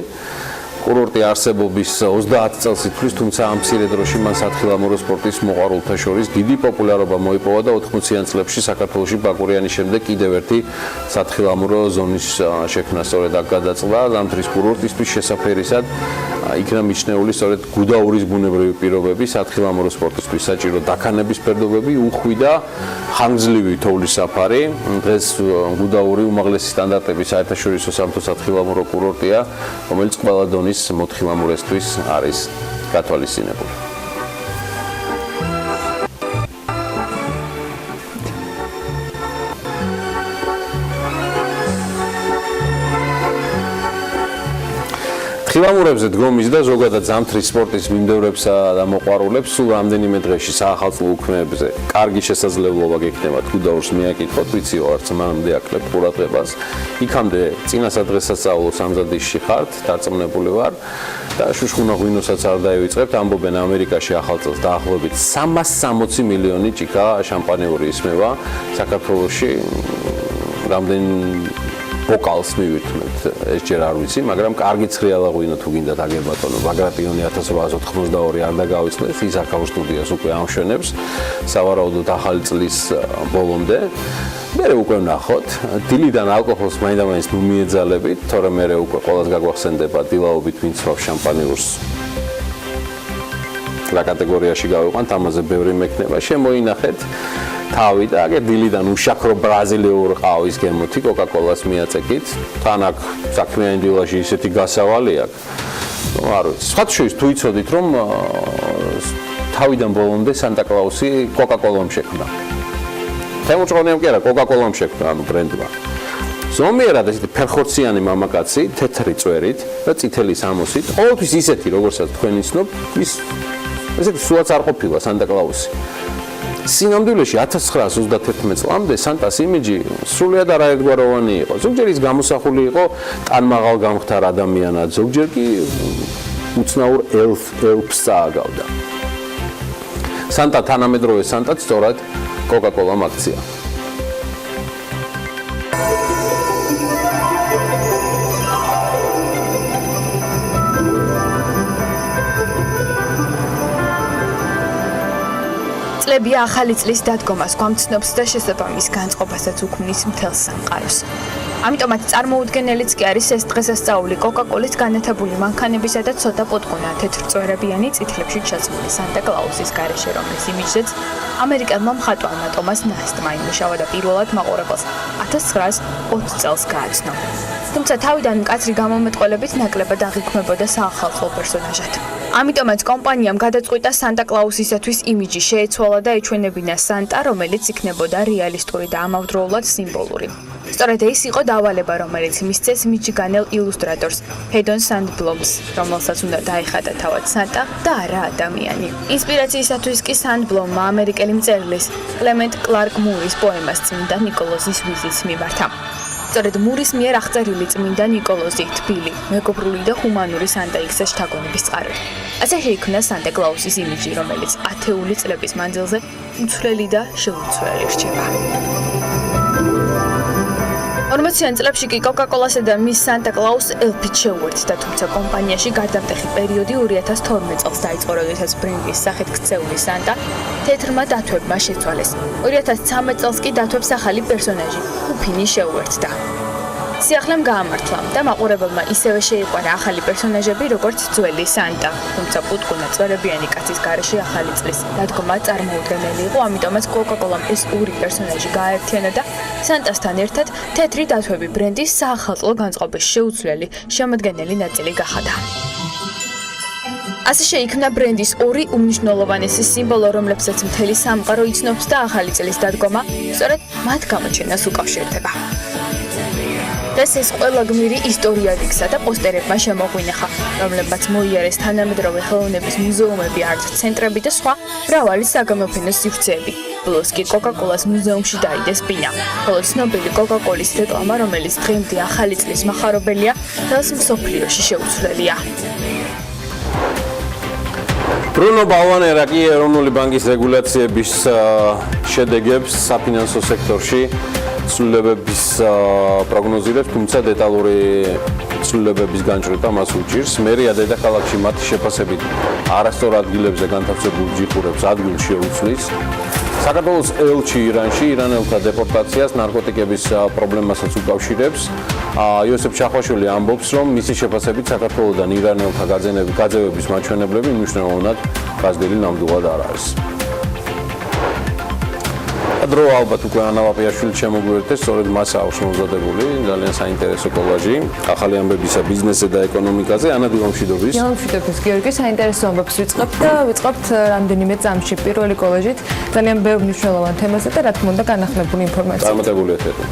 კურორტი არსებობის 30 წელს ითვლის, თუმცა ამ მცირე დროში მან სათხილამურო სპორტის მოყვარულთა შორის დიდი პოპულარობა მოიპოვა და 80-იან წლებში საქართველოში ბაკურიანის შემდეგ კიდევ ერთი სათხილამურო ზონის შექმნა სწორედ აქ გადაწყდა. ზამთრის კურორტისთვის შესაფერისად იქნა მიჩნეული სწორედ გუდაურის ბუნებრივი პირობები, სათხილამურო სპორტისთვის საჭირო დაქანების ფერდობები, უხვი და ხანგრძლივი თოვლის საფარი. დღეს გუდაური უმაღლესი სტანდარტების საერთაშორისო სამთო-სათხილამურო კურორტია, რომელიც ყველა დონის მოთხილამურესთვის არის გათვალისწინებული. თხილამურებზე დგომის და ზოგადად ზამთრის სპორტის მიმდევრებსა და მოყვარულებს სულ რამდენიმე დღეში საახალწლო უქმეებზე კარგი შესაძლებლობა გექნებათ გუდაურს მიაკითხოთ, ვიციო არც მანამდე აკლებ ყურადღებას. იქამდე წინასა დღესასწაულო სამზადისში ხართ, დარწმუნებული ვარ და შუშხუნა ღვინოსაც არ დაივიწყებთ. ამბობენ ამერიკაში ახალ წელს დაახლოებით 360 მილიონი ჭიქა შამპანიური ისმევა. საქართველოში რამდენი ვოკალს მივირთმევთ, ეს ჯერ არ ვიცი, მაგრამ კარგი ცხრიალა ღვინო თუ გინდათ აგერ ბატონო, ბაგრატიონი 1882 არ დაგავიწყდეს, ის აქაურ სტუდიას უკვე ამშვენებს, სავარაუდოდ ახალი წლის ბოლომდე. მერე უკვე ვნახოთ, დილიდან ალკოჰოლს მაინდა-მაინც ნუ მიეძალებით, თორემ მერე უკვე ყველას გაგვახსენდება დილაობით ვინც ვავს შამპანიურს. რა კატეგორიაში გავიყვანთ, ამაზე ბევრი მექნება, შემოინახეთ. თავი და აგერ დილიდან უშაქრო ბრაზილიურ ყავის გემოთი კოკა-კოლას მიაწეკით. თან აქ საქმიანი დილაში ისეთი გასავალი აქვს. არ ვიცი. სხვათაშორის თუ იცოდით რომ თავიდან ბოლომდე სანტა-კლაუსი კოკა-კოლამ შექმნა. თემურჭყონიამ კი არა, კოკა-კოლამ შექმნა ანუ ბრენდმა. ზომიერად ესეთი ფერხორციანი მამაკაცი, თეთრი წვერით და წითელი სამოსით, ყოველთვის ისეთი როგორცაც თქვენ იცნობ, ის ესეთი სულაც არ ყოფილა სანტა-კლაუსი. სინამდვილეში 1931 წლამდე სანტას იმიჯი სრულიად არაერთგვაროვანი იყო. ზოგჯერ ის გამოსახული იყო ტანმაღალ გამხდარ ადამიანად, ზოგჯერ კი უცნაურ ელფს წააგავდა. სანტა თანამედროვე სანტაც სწორად კოკა-კოლამ აქცია. წლებია ახალი წლის დადგომას გვამცნობს და შესაბამის განწყობასაც უქმნის მთელ სამყაროს. ამიტომაც წარმოუდგენელიც კი არის ეს დღესასწაული კოკა-კოლის განათებული მანქანებისა და ცოტა პოტკუნა თეთრწვერებიანი წითლებში ჩაცმული სანტა-კლაუსის გარეშე, რომლის იმიჯზეც ამერიკელმა მხატვარმა ტომას ნასტმა იმუშავა და პირველად მაყურებელს 1920 წელს გააცნო. თუმცა თავიდან მკაცრი გამომეტყველებით ნაკლებად აღიქმებოდა საახალწლო პერსონაჟად. ამიტომაც კომპანიამ გადაწყვიტა სანტა-კლაუსისათვის იმიჯი შეეცვალა და ეჩვენებინა სანტა, რომელიც იქნებოდა რეალისტური და ამავდროულად სიმბოლური. სწორედ ეს იყო დავალება, რომელიც მისცეს მიჩიგანელ ილუსტრატორს ჰედონ სანდბლომს, რომელსაც უნდა დაეხადა თავად სანტა და არა ადამიანი. ინსპირაციისათვის კი სანდბლომმა ამერიკელი მწერლის კლემენტ კლარკ მურის პოემას წმინდა ნიკოლოზის ვიზიტს მიმართა. სწორედ მურის მიერ აღწერილი წმინდა ნიკოლოზი თბილი, მეგობრული და ჰუმანური სანტა იქცა შთაგონების წყაროდ. ასე შეიქმნა სანტა-კლაუსის იმიჯი, რომელიც ათეული წლების მანძილზე უცვლელი და შეუცვლელი რჩება. 40-იან წლებში კი კოკა-კოლასა და მის სანტა-კლაუსს ელფით შეუერთდა, თუმცა კომპანიაში გარდამტეხი პერიოდი 2012 წელს დაიწყო, როდესაც ბრენდის სახით ქცეული სანტა თეთრმა დათვებმა შეცვალეს. 2013 წელს კი დათვებს ახალი პერსონაჟი, უფინი შეუერთდა. სიახლემ გაამართლა და მაყურებელმა ისევე შეიყვარა ახალი პერსონაჟები, როგორც ძველი სანტა. თუმცა პუტკუნა წვერებიანი კაცის გარეშე ახალი წლის დადგომა წარმოუდგენელი იყო, ამიტომაც კოკა-კოლამ ეს ორი პერსონაჟი გააერთიანა და სანტასთან ერთად თეთრი დათვები ბრენდის საახალწლო განწყობის შეუცვლელი შემადგენელი ნაწილი გახადა. ასე შეიქმნა ბრენდის ორი უმნიშვნელოვანესი სიმბოლო, რომლებსაც მთელი სამყარო იცნობს და ახალი წლის დადგომა სწორედ მათ გამოჩენას უკავშირდება. ეს ყველა გმირი ისტორია რიგსა და პოსტერებმა შემოგვინახა, რომლებმაც მოიარეს თანამედროვე ხელოვნების მუზეუმები, არტ-ცენტრები და სხვა მრავალი საგამოფენო სივრცეები. ბოლოს კი კოკა-კოლას მუზეუმში დაიდეს ბინა. ხოლო ცნობილი კოკა-კოლის რეკლამა, რომელიც დღემდე ახალი წლის מחარობელია, თელს მსოფლიოში შეუცვლელია. ბრუნო ბალვანერა კი ეროვნული ბანკის რეგულაციების შედეგებს საფინანსო სექტორში ცვლილებების პროგნოზირებს, თუმცა დეტალური ცვლილებების განჭრედა მას უჭირს. მერია დედაქალაქში მათი შეფასებით არასწორ ადგილებზე განთავსებულ ჯიხურებს ადგილ შეუცვლის. საქართველოს ელჩი ირანში ირანელთა დეპორტაციას ნარკოტიკების პრობლემასაც უკავშირებს. იოსებ ჩახვაშვილი ამბობს, რომ მისი შეფასებით საქართველოსთან ირანელთა გაძევების მაჩვენებლები მნიშვნელოვნად გაზრდილი ნამდვილად არ არის. დრო ალბათ უკვე ანა ვაპიაშვილი შემოგვიერთეს, სწორედ მას აქვს მომზადებული ძალიან საინტერესო კოლაჟი ახალი ამბებისა ბიზნესზე და ეკონომიკაზე. ანა დილამშვიდობის. დილამშვიდობის გიორგი, საინტერესო ამბებს ვიწყებთ რამდენიმე წამში პირველი კოლაჟით ძალიან ბევრ მნიშვნელოვან თემაზე და რა თქმა უნდა განახლებული ინფორმაცია. წარმატებული ეთერი.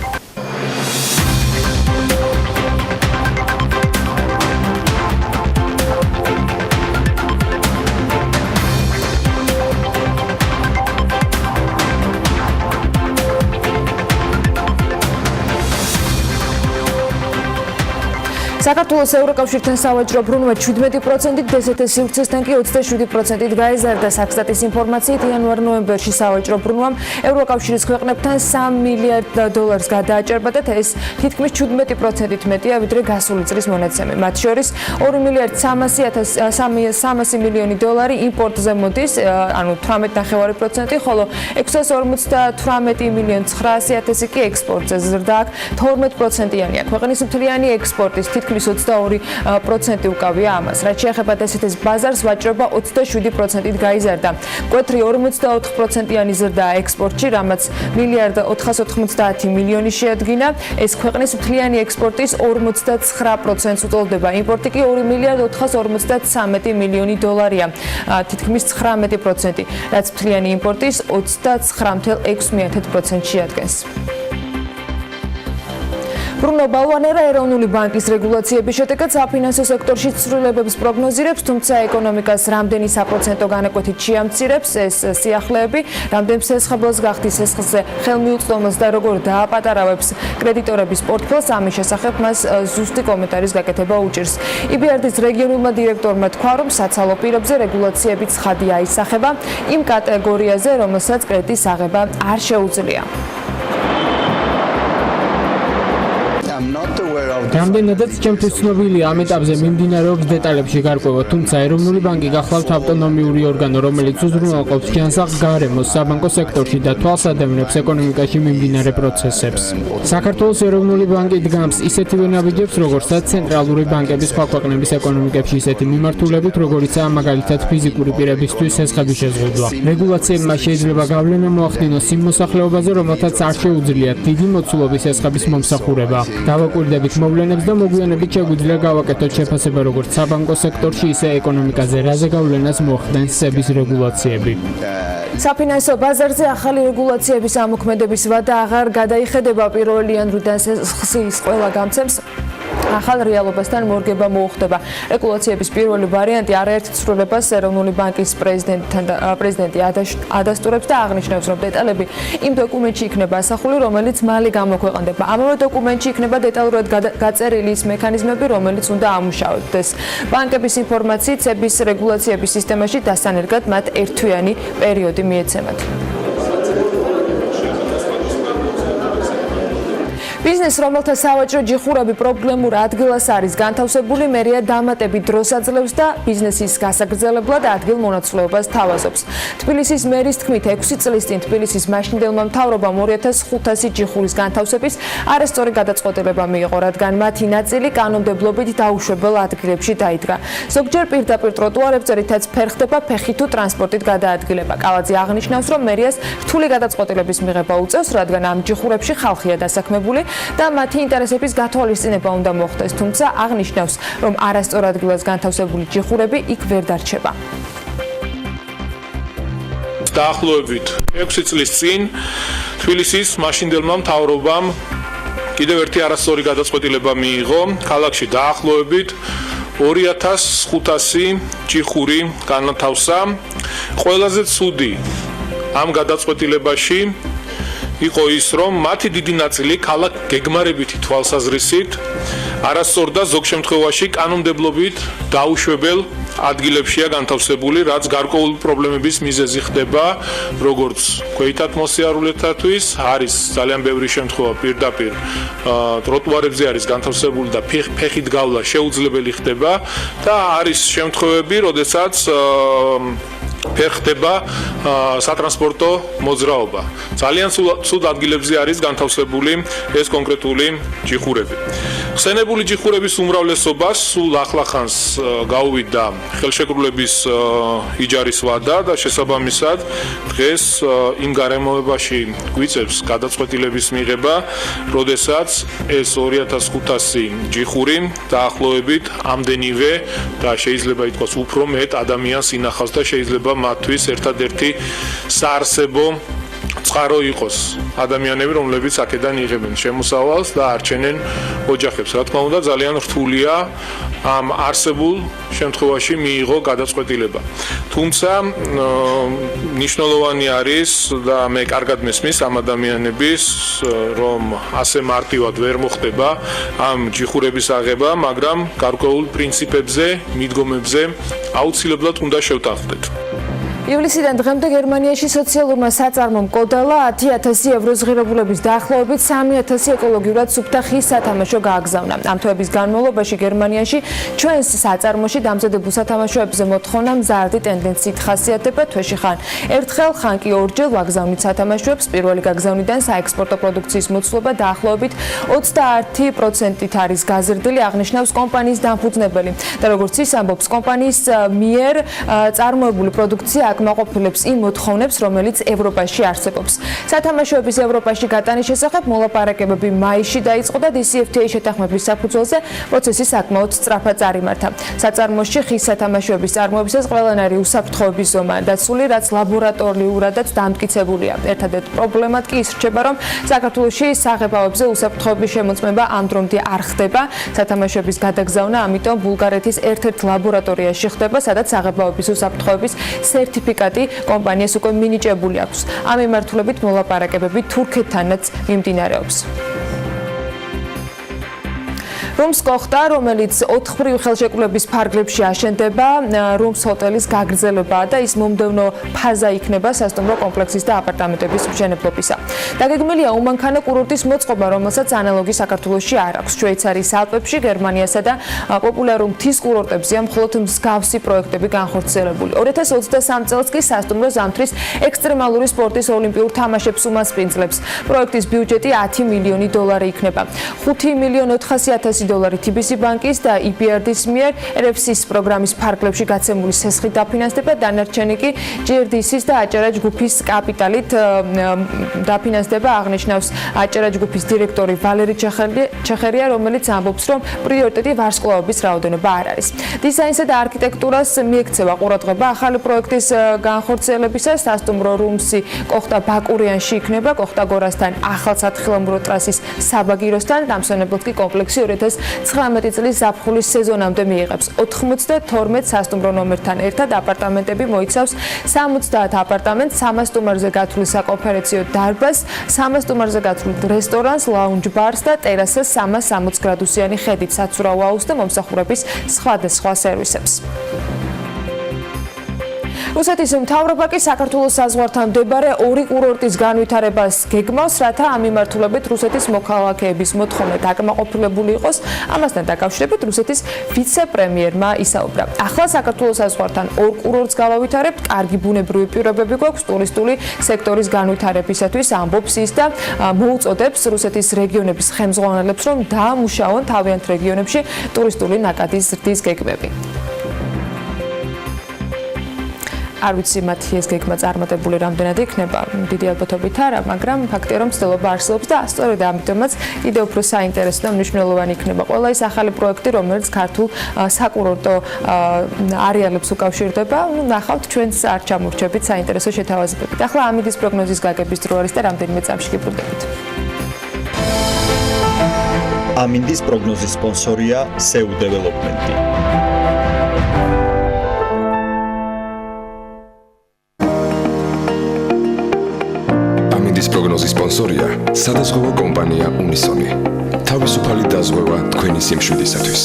საქართველოს ევროკავშირთან სავაჭრო ბრუნვა 17%-ით, დსთ-ის სივრცესთან კი 27%-ით გაიზარდა. საქსტატის ინფორმაციით, იანვარ-ნოემბერში სავაჭრო ბრუნვამ ევროკავშირის ქვეყნებთან $3 მილიარდ გადააჭერბა და ეს თითქმის 17%-ით მეტია, ვიდრე გასული წლის მონაცემი. მათ შორის $2 მილიარდ 300 მილიონი იმპორტზე მოდის, ანუ 18.5%, ხოლო $658 მილიონი 900.000 კი ექსპორტზე ზრდა აქ 12%-იანია. ქვეყნის მთლიანი ექსპორტის თითქმის 22% უკავია ამას. რაც შეეხება დსთ-ის ბაზარს, ვაჭრობა 27%-ით გაიზარდა. მკვეთრი 44%-იანი ზრდაა ექსპორტში, რამაც $1.490 მილიონი შეადგინა. ეს ქვეყნის მთლიანი ექსპორტის 49%-ს უტოლდება. იმპორტი კი $2.453 მილიონი, თითქმის 19%, რაც მთლიანი იმპორტის 29.6%-ს შეადგენს. ბრუნო ბალვანერა ეროვნული ბანკის რეგულაციების შედეგად საფინანსო სექტორში ცვლილებებს პროგნოზირებს, თუმცა ეკონომიკას რამდენი საპროცენტო განაკვეთით შეამცირებს ეს სიახლეები, რამდენ სესხებელს გახდის სესხლზე ხელმიუწვდომელს და როგორ დააპატარავებს კრედიტორების პორტფელს, ამის შესახებ მას ზუსტი კომენტარის გაკეთება უჭირს. EBRD-ის რეგიონულმა დირექტორმა თქვა, რომ საცალო პირებზე რეგულაციები ცხადი აისახება იმ კატეგორიაზე, რომელსაც კრედიტის აღება არ შეუძლია. რამდენადაც ჩემთვის ცნობილია ამ ეტაპზე მიმდინარეობს დეტალებში გარკვევა, თუმცა ეროვნული ბანკი გახლავთ ავტონომიური ორგანო, რომელიც უზრუნველყოფს ჯანსაღ გარემოს საბანკო სექტორში და თვალს ადევნებს ეკონომიკაში მიმდინარე პროცესებს. საქართველოს ეროვნული ბანკი დგამს ისეთივე ნაბიჯებს, როგორცაც ცენტრალური ბანკების სხვა ქვეყნების ეკონომიკებში ისეთი მიმართულებით, როგორიცაა მაგალითად ფიზიკური პირებისთვის სესხების შეზღუდვა. რეგულაციებმა შეიძლება გავლენა მოახდინოს იმ მოსახლეობაზე, რომელთაც არ შეუძლიათ დიდი მოცულობის სესხების მომსახურება. დავაკვირდებით მოვლენებს და მოგვიანებით შეგვიძლია გავაკეთოთ შეფასება როგორც საბანკო სექტორში, ისე ეკონომიკაზე, რაზე გავლენას მოახდენს სების რეგულაციები. საფინანსო ბაზარზე ახალი რეგულაციების ამოქმედების ვადა აღარ გადაიხედება. პირველი იანვრიდან სესხლის ყველა გამცემს ახალ რეალობასთან მორგება მოუხდება. რეგულაციების პირველი ვარიანტი არაერთ ცვლილებას ეროვნული ბანკის პრეზიდენტი ადასტურებს და აღნიშნავს, რომ დეტალები იმ დოკუმენტში იქნება ასახული, რომელიც მალე გამოქვეყნდება. ამავე დოკუმენტში იქნება დეტალურად გაწერილი ის მექანიზმები, რომელიც უნდა ამუშავებდეს. ბანკების ინფორმაციით, სების რეგულაციების სისტემაში დასანერგად მათ ერთთვიანი პერიოდი მიეცემათ. ბიზნეს, რომელთა სავაჭრო ჯიხურები პრობლემურ ადგილას არის განთავსებული, მერია დამატებით დროს აძლევს და ბიზნესის გასაგრძელებლად ადგილ-მონაცვლეობას თავაზობს. თბილისის მერის თქმით, 6 წლის წინ თბილისის მაშინდელმა მთავრობამ 2500 ჯიხურის განთავსების არასწორი გადაწყვეტილება მიიღო, რადგან მათი ნაწილი კანონმდებლობით დაუშვებელ ადგილებში დაიდგა. ზოგჯერ პირდაპირ ტროტუარებზე, რითაც ფერხდება ფეხით თუ ტრანსპორტით გადაადგილება. კალაძე აღნიშნავს, რომ მერიას რთული გადაწყვეტილების მიღება უწევს, რადგან ამ ჯიხურებში ხალხია დასაქმებული და მათი ინტერესების გათვალისწინება უნდა მოხდეს, თუმცა აღნიშნავს, რომ არასწორ ადგილას განთავსებული ჯიხურები იქ ვერ დარჩება. დაახლოებით 6 წლის წინ თბილისის მაშინდელმა მთავრობამ კიდევ ერთი არასწორი გადაწყვეტილება მიიღო, ქალაქში დაახლოებით 2500 ჯიხური განათავსა. ყველაზე ცუდი ამ გადაწყვეტილებაში იყო ის, რომ მათი დიდი ნაწილი ქალაქ გეგმარებითი თვალსაზრისით არასწორ და ზოგ შემთხვევაში კანონმდებლობით დაუშვებელ ადგილებშია განთავსებული, რაც გარკვეული პრობლემების მიზეზი ხდება, როგორც ქვეითად მოსიარულეთათვის, არის ძალიან ბევრი შემთხვევა პირდაპირ ტროტუარებზე არის განთავსებული და ფეხით გავლა შეუძლებელი ხდება და არის შემთხვევები, როდესაც ფერხდება სატრანსპორტო მოძრაობა. ძალიან ცუდ ადგილებზე არის განთავსებული ეს კონკრეტული ჯიხურები. ხსენებული ჯიხურების უმრავლესობას სულ ახლახანს გაუვიდა ხელშეკრულების იჯარის ვადა და შესაბამისად დღეს იმ გარემოებაში გვიწევს გადაწყვეტილების მიღება, როდესაც ეს 2500 ჯიხური დაახლოებით ამდენივე და შეიძლება ითქვას უფრო მეტ ადამიანს ინახავს და შეიძლება მათთვის ერთადერთი საარსებო წყარო იყოს ადამიანები, რომლებიც აქედან იღებენ შემოსავალს და არჩენენ ოჯახებს. რა თქმა უნდა, ძალიან რთულია ამ არსებულ შემთხვევაში მიიღო გადაწყვეტილება. თუმცა მნიშვნელოვანი არის და მე კარგად მესმის ამ ადამიანების, რომ ასე მარტივად ვერ მოხდება ამ ჯიხურების აღება, მაგრამ გარკვეულ პრინციპებზე, მიდგომებზე აუცილებლად უნდა შევთანხმდეთ. ივლისიდან დღემდე გერმანიაში სოციალურმა საწარმომ კოდალა 10,000 ევროს ღირებულების დაახლოებით 3,000 ეკოლოგიურად სუფთა ხის სათამაშო გააგზავნა. ამ თვეების განმავლობაში გერმანიაში ჩვენს საწარმოში დამზადებულ სათამაშოებზე მოთხოვნა მზარდი ტენდენციით ხასიათდება, თვეში ხან ერთხელ, ხან კი ორჯერ ვაგზავნით სათამაშოებს. პირველი გაგზავნიდან საექსპორტო პროდუქციის მოცულობა დაახლოებით 21%-ით არის გაზრდილი, აღნიშნავს კომპანიის დამფუძნებელი. და როგორც ის ამბობს, კომპანიის მიერ წარმოებული პროდუქცია აკმაყოფილებს იმ მოთხოვნებს, რომელიც ევროპაში არსებობს. სათამაშოების ევროპაში გატანის შესახებ მოლაპარაკებები მაისში დაიწყო და DCFTA შეთანხმების საფუძველზე პროცესი საკმაოდ სწრაფად წარიმართა. საწარმოში ხის სათამაშოების წარმოებისას ყველანაირი უსაფრთხოების ზომაა დაცული, რაც ლაბორატორიულადაც დამტკიცებულია. ერთადერთ პრობლემად კი ის რჩება, რომ საქართველოში საღებავებზე უსაფრთხოების შემოწმება ამ დრომდე არ ხდება. სათამაშოების გადაგზავნა ამიტომ ბულგარეთის ერთ-ერთ ლაბორატორიაში ხდება, სადაც საღებავების უსაფრთხოების სერტიფიკატი კომპანიას უკვე მინიჭებული აქვს. ამ მიმართულებით მოლაპარაკებები თურქეთთანაც მიმდინარეობს. რუმს კოხტა, რომელიც 4 ხელშეკრულების ფარგლებში აშენდება, რუმს ჰოტელის გაგრძელებაა და ის მომდევნო ფაზა იქნება სასტუმრო კომპლექსის და აპარტამენტების მშენებლობისა. დაგეგმილია უმანქანო კურორტის მოწყობა, რომელსაც ანალოგი საქართველოში არ აქვს. შვეიცარიის ალპებში, გერმანიასა და პოპულარულ მთის კურორტებზეა მხოლოდ მსგავსი პროექტები განხორციელებული. 2023 წელს კი სასტუმრო ზამთრის ექსტრემალური სპორტის ოლიმპიურ თამაშებს უმასპინძლებს. პროექტის ბიუჯეტი 10 მილიონი დოლარი იქნება. 5,400,000 დოლარი TBC ბანკის და EBRD-ის მიერ RFC-ის პროგრამის ფარგლებში გაცემული სესხით დაფინანსდება, დანარჩენი კი GRDC-ის და აჭარა ჯგუფის კაპიტალით დაფინანსდება, აღნიშნავს აჭარა ჯგუფის დირექტორი ვალერი ჩეხერია, რომელიც ამბობს, რომ პრიორიტეტი ვარსკვლავების რაოდენობა არ არის. დიზაინსა და არქიტექტურას მიექცევა ყურადღება ახალი პროექტის განხორციელებისას. სასტუმრო რუმსი კოხტა ბაკურიანში იქნება, კოხტა გორასთან ახალ სათხილამურო ტრასის საბაგიროსთან, დამსვენებლად კი კომპლექსი 2019 წლის ზაფხულის სეზონამდე მიიღებს. 92 სასტუმრო ნომერთან ერთად აპარტამენტები მოიცავს 70 აპარტამენტს, 300 სტუმარზე გათვლილ საკონფერენციო დარბაზს, 300 სტუმარზე გათვლილ რესტორანს, ლაუნჯ ბარს და ტერასას 360 გრადუსიანი ხედით, საცურაო აუზს და მომსახურების სხვადასხვა სერვისებს. რუსეთის მთავრობა კი საქართველოს საზღვართან მდებარე ორი კურორტის განვითარებას გეგმავს, რათა ამ მიმართულებით რუსეთის მოქალაქეების მოთხოვნა დაკმაყოფილებული იყოს. ამასთან დაკავშირებით რუსეთის ვიცე-პრემიერმა ისაუბრა. ახლა საქართველოს საზღვართან ორ კურორტს გავავითარებთ, კარგი ბუნებრივი პირობები გვაქვს ტურისტული სექტორის განვითარებისათვის, ამბობს ის და მოუწოდებს რუსეთის რეგიონების ხელმძღვანელებს, რომ დაამუშავონ თავიანთ რეგიონებში ტურისტული ნაკადის ზრდის გეგმები. არ ვიცი მათი ეს გეგმა წარმატებული რამდენად იქნება, დიდი ალბათობით არა, მაგრამ ფაქტია რომ ცდილობა არსებობს და სწორედ ამიტომაც კიდევ უფრო საინტერესო და მნიშვნელოვანი იქნება ყველა ის ახალი პროექტი, რომელიც ქართულ საკურორტო არეალებს უკავშირდება. ნახავთ ჩვენს არ ჩამორჩებით საინტერესო შეთავაზებებით. ახლა ამინდის პროგნოზის გაგების დრო არის და რამდენიმე წამში გიბრუნდებით. ამინდის პროგნოზის სპონსორია SEU Development. ამინდის პროგნოზის სპონსორია სადაზღვევო კომპანია უნისონი. თავისუფალი დაზღვევა თქვენი სიმშვიდისათვის.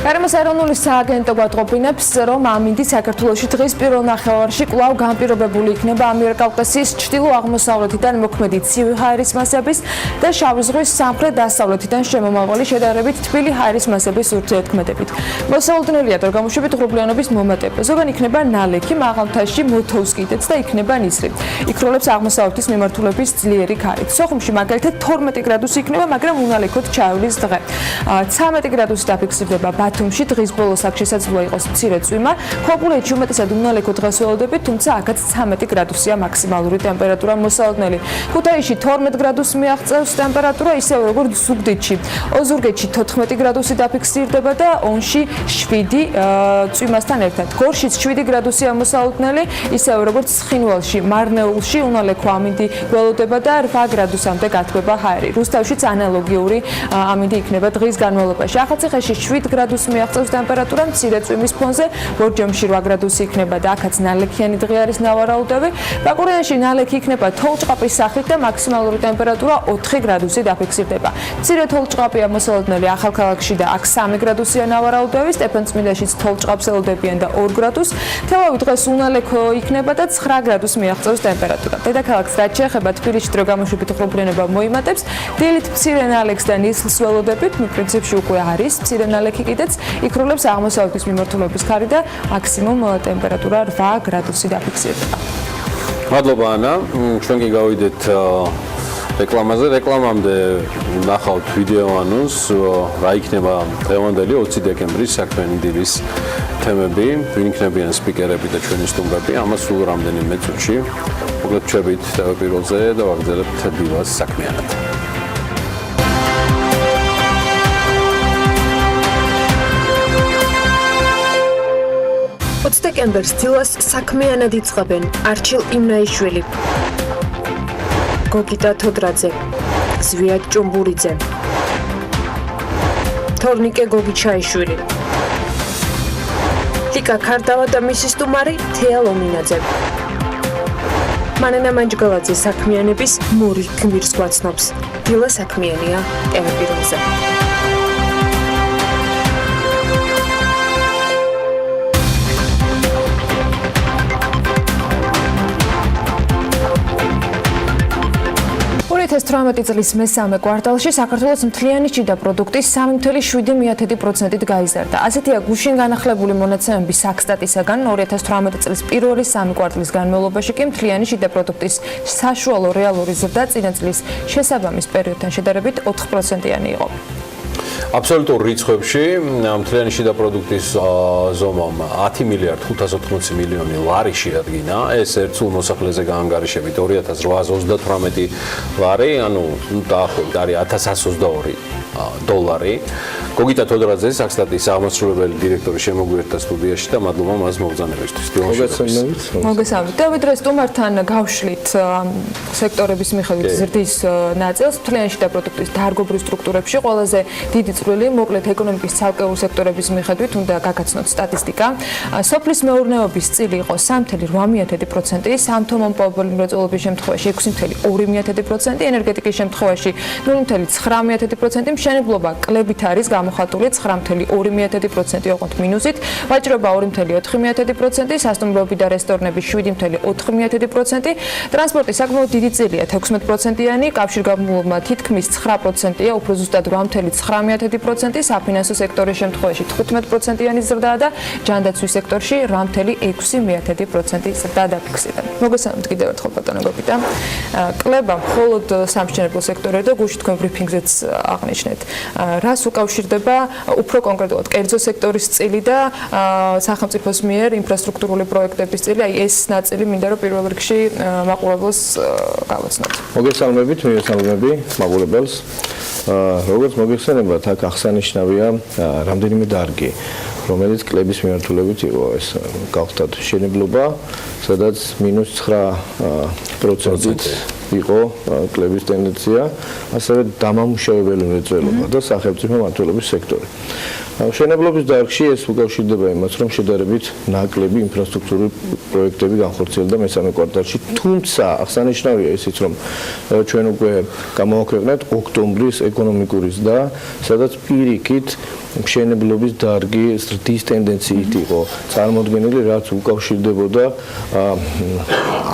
გარემოს ეროვნული სააგენტო გვატყობინებს, რომ ამინდი საქართველოში დღის პირველ ნახევარში კვლავ განპირობებული იქნება ამიერკავკასიის ჩრდილო-აღმოსავლეთიდან მოქმედი ცივი ჰაერის მასების და შავი ზღვის სამხრეთ-დასავლეთიდან შემომავალი შედარებით თბილი ჰაერის მასების ურთიერთქმედებით. მოსავალდნელია დრო გამოშვებით ღრუბლიანობის მომატება. ზოგან იქნება ნალექი, მაღალ მთაში მოთოვს კიდეც და იქნება ნისლი. იქროლებს აღმოსავლეთის მიმართულების ძლიერი ქარით. სოხუმში მაგალითად 12 გრადუსი იქნება, მაგრამ უნალექოდ ჩაივლის დღე. 13 გრადუსი დაფიქსირდება ბათუმში დღის ბოლოს აქ შესაძლოა იყოს მცირე წვიმა. ქობულეთში უმეტესად უნალექო დღეს ველოდებით, თუმცა აქაც 13 გრადუსია მაქსიმალური ტემპერატურა მოსალოდნელი. ქუთაისში 12 გრადუსს მიაღწევს ტემპერატურა, ისევე როგორც ზუგდიდში. ოზურგეთში 14 გრადუსი დაფიქსირდება და ონში 7 წვიმასთან ერთად. გორშიც 7 გრადუსია მოსალოდნელი, ისევე როგორც ცხინვალში, მარნეულში უნალექო ამინდი ველოდება და 8 გრადუსამდე გათბება ჰაერი. რუსთავშიც ანალოგიური ამინდი იქნება დღის განმავლობაში. ახალციხეში 7 გრადუსს მიაღწევს ტემპერატურა, მცირე წვიმის ფონზე, ბორჯომში 8 გრადუსი იქნება და აქაც ნალექიანი დღე არის ნავარაუდები. ბაკურიანში ნალექი იქნება თოვლჭყაპის სახით და მაქსიმალური ტემპერატურა 4 გრადუსი დაფიქსირდება. მცირე თოვლჭყაპია მოსალოდნელი ახალქალაქში და აქ 3 გრადუსია ნავარაუდები, სტეფანწმინდაშიც თოვლჭყაპს ელოდებიან და 2 გრადუსს. თელავი დღეს უნალექო იქნება და 9 გრადუსს მიაღწევს ტემპერატურა. დედაქალაქს რაც შეეხება თბილისში დრო გამოშვებით ღრუბლიანობა მოიმატებს, დილით მცირე ნალექს და ნისლს ველოდებით, პრინციპში უკვე არის მცირე ნალექი კიდეც იქროლებს აღმოსავლეთის მიმართულების ქარი და მაქსიმუმ ტემპერატურა 8 გრადუსი დაფიქსირდება. მადლობა ანა, ჩვენ კი გავიდეთ რეკლამაზე. რეკლამამდე ნახავთ ვიდეო ანონს, რა იქნება დღევანდელი 20 დეკემბრის საქმიანი დილის თემები, ვინ იქნებიან სპიკერები და ჩვენი სტუმრები, ამას სულ რამდენიმე წუთში. მოკლედ ჩებით პირველზე და ვაგრძელებთ დილას საქმიანად. 20 დეკემბერს დილას საქმიანად იწყებენ არჩილ იმნაიშვილი, გოგიტა თოდრაძე, ზვიად ჭუმბურიძე, თორნიკე გოგიჩაიშვილი, ლიკა ქარდავა და მისი სტუმარი თეა ლომინაძე. მანენა მანჯგალაძე საქმიანების მორი გმირს გვაცნობს. დილა საქმიანია ტელეპირონზე. ეს 18 წლის მესამე კვარტალში საქართველოს მთლიანი შიდა პროდუქტი 3.7%-ით გაიზარდა. ასეთია გუშინ განახლებული მონაცემები საქსტატისაგან 2018 წლის პირველი 3 კვარტლის განმავლობაში კი მთლიანი შიდა პროდუქტის საშუალო რეალური ზრდა წინა წლის შესაბამის პერიოდთან შედარებით 4%-იანი იყო. აბსოლუტურ რიცხვებში მთლიანი შიდა პროდუქტის ზომამ 10 მილიარდ 580 მილიონი ლარი შეადგინა. ეს ერთსულ მოსახლეზე გაანგარიშებით 2838 ლარი, ანუ დაახლოებით არის 1122 დოლარი. გოგიტა თოდრაძე, საქსტატის აღმასრულებელი დირექტორი შემოგვიერთდა სტუდიაში და მადლობა მას მოგზაურობისთვის. მოგესალმებით. დავიდრე სტუმართან გავშლით სექტორების მიხედვით ზრდის ნაწილს მთლიანი შიდა პროდუქტის დარგობრივ სტრუქტურებში ყველაზე დიდი წვლილი მოკლედ ეკონომიკის ცალკეული სექტორების მიხედვით უნდა გაგაცნოთ სტატისტიკა. სოფლის მეურნეობის წილი იყო 3.8%, სამთო-მომპოვებელი მრეწველობის შემთხვევაში 6.2%, ენერგეტიკის შემთხვევაში 0.9%, მშენებლობა კლებით არის გამოხატული 9.2%, ოღონდ მინუსით, ვაჭრობა 2.4%, სასტუმროები და რესტორნები 7.4%, ტრანსპორტი საკმაოდ დიდი წილია 16%-იანი, კავშირგაბმულობა თითქმის 9%-ია, უფრო ზუსტად 8.9%, საფინანსო სექტორის შემთხვევაში 15%-იანი ზრდაა და ჯანდაცვის სექტორში 8.6% ზრდა დაფიქსირდა. მოგესალმებით კიდევ ერთხელ ბატონო გოგიტა. კლება მხოლოდ სამშენებლო სექტორი და გუშინ თქვენ ბრიფინგზეც აღნიშნეთ. რას უკავშირდება უფრო კონკრეტულად კერძო სექტორის წილი და სახელმწიფოს მიერ ინფრასტრუქტურული პროექტების წილი, აი ეს ნაწილი მინდა რომ პირველ რიგში მაყურებელს გავაცნოთ. მოგესალმებით, მივესალმები მაყურებელს. როგორც მოგეხსენებათ, აქ აღსანიშნავია რამდენიმე დარგი, რომელიც კლების მიმართულებით იყო ეს გავხდათ შენებლობა, სადაც -9%-ით იყო კლების ტენდენცია, ასევე დამამუშავებელი მრეწველობა და სახელმწიფო მმართველობის სექტორი. მშენებლობის დარგში ეს უკავშირდება იმას, რომ შედარებით ნაკლები ინფრასტრუქტურული პროექტები განხორციელდა მესამე კვარტალში, თუმცა აღსანიშნავია ისიც, რომ ჩვენ უკვე გამოვაქვეყნეთ ოქტომბრის ეკონომიკური ზრდა, სადაც პირიქით მშენებლობის დარგი ზრდის ტენდენციით იყო წარმოდგენილი, რაც უკავშირდებოდა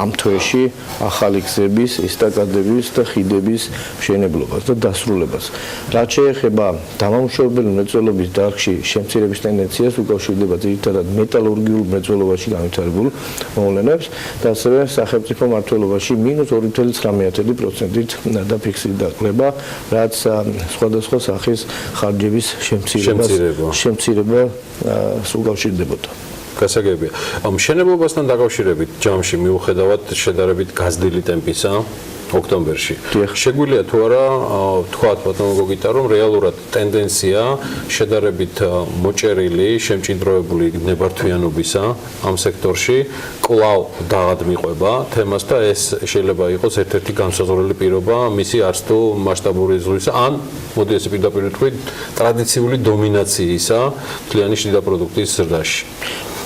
ამ თვეში ახალი გზების, ესტაკადების და ხიდების მშენებლობას და დასრულებას. რაც შეეხება დამამუშავებელი მრეწველობის დარგში შემცირების ტენდენციას, უკავშირდება ძირითადად მეტალურგიულ მრეწველობაში განვითარებულ მოვლენებს და ასევე სახელმწიფო მმართველობაში -2.9%-ით დაფიქსირდა კლება, რაც სხვადასხვა სახის ხარჯების შემცირება უკავშირდებოდა. გასაგებია. მშენებლობასთან დაკავშირებით ჯამში მიუხედავად შედარებით გაზრდილი ტემპისა ოქტომბერში. შეგვიძლია თუ არა თქვათ ბატონო გოგიტა, რომ რეალურად ტენდენცია შედარებით მოჭერილი, შემჭიდროებული ნებართვიანობისა ამ სექტორში კვლავ დაღადმიყვება თემას და ეს შეიძლება იყოს ერთ-ერთი განსაზღვრელი პირობა მისი არც თუ მასშტაბური ზღვის ან მოდი ესე პირდაპირ ვთქვი ტრადიციული დომინაციისა მთლიანი შიდა პროდუქტის ზრდაში.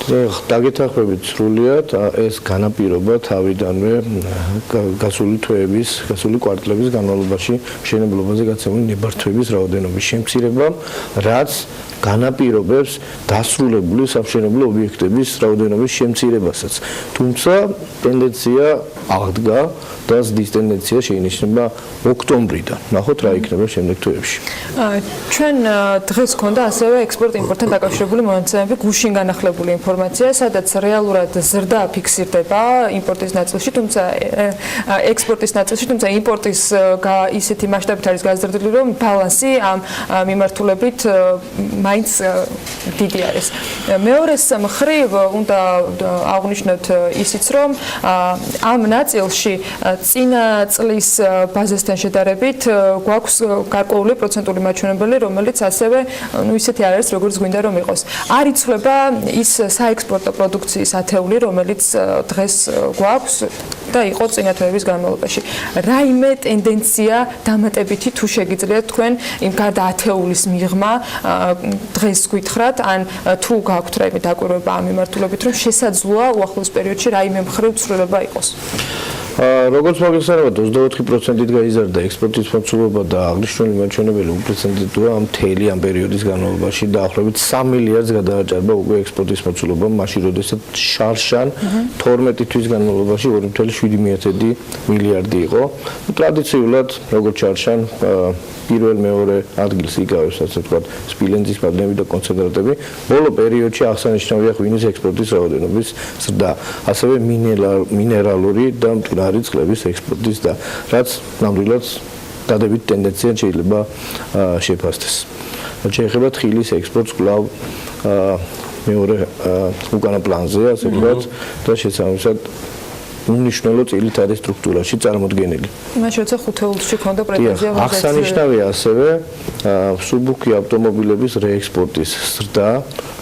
დაგეთანხმებით სრულიად ეს განაპირობა თავიდანვე გასული თვეების, გასული კვარტლების განმავლობაში მშენებლობაზე გაცემული ნებართვების რაოდენობის შემცირებამ, რაც განაპირობებს დასრულებული სამშენებლო ობიექტების რაოდენობის შემცირებასაც. თუმცა ტენდენცია აღდგა და ზრდის ტენდენცია შეინიშნება ოქტომბრიდან. ნახოთ რა იქნება შემდეგ თვეებში. ჩვენ დღეს გქონდა ასევე ექსპორტ-იმპორტთან დაკავშირებული მონაცემები, გუშინ განახლებული ინფორმაცია, სადაც რეალურად ზრდა ფიქსირდება იმპორტის ნაწილში, თუმცა ექსპორტის ნაწილში, თუმცა იმპორტის ისეთი მასშტაბით არის გაზრდილი, რომ ბალანსი ამ მიმართულებით მაინც დიდი არის. მეორეს მხრივ უნდა აღვნიშნოთ ისიც, რომ ამ ნაწილში წინა წლის ბაზასთან შედარებით გვაქვს გარკვეული პროცენტული მაჩვენებელი, რომელიც ასევე ისეთი არ არის, როგორც გვინდა რომ იყოს. არ იცვლება ის საექსპორტო პროდუქციის ათეული, რომელიც დღეს გვაქვს და იყო წინა თვეების განმავლობაში. რაიმე ტენდენცია დამატებითი თუ შეგიძლიათ თქვენ იმ გარდა ათეულის მიღმა დღეს გითხრათ, ან თუ გაქვთ რაიმე დაკვირვება ამ მიმართულებით, რომ შესაძლოა უახლოეს პერიოდში რაიმე მხრივ ცვლილება იყოს. როგორც მოგეხსენებათ, 24%-ით გაიზარდა ექსპორტის მოცულობა და აღნიშნული მაჩვენებელი უპრეცედენტურია ამ მთელი ამ პერიოდის განმავლობაში დაახლოებით 3 მილიარდს გადააჭარბა უკვე ექსპორტის მოცულობა, მაშინ როდესაც შარშან 12 თვის განმავლობაში 2.7 მილიარდი იყო. ტრადიციულად, როგორც შარშან პირველ მეორე ადგილს იკავებს, ასე ვთქვათ, სპილენძის მადნები და კონცენტრატები. ბოლო პერიოდში აღსანიშნავია ღვინის ექსპორტის რაოდენობის ზრდა, ასევე მინერალური და მტკნარი წყლების ექსპორტის და რაც ნამდვილად დადებით ტენდენცია შეიძლება შეფასდეს. შეეხება თხილის ექსპორტს კვლავ მეორე უკანა პლანზეა, ასე ვთქვათ, და შესაბამისად უნიშნელო წილით არის სტრუქტურაში წარმოდგენილი. მაშინ როცა ხუთეულში ქონდა პრეტენზია ვაზეც. აღსანიშნავია ასევე სუბუქი ავტომობილების რეექსპორტის ზრდა,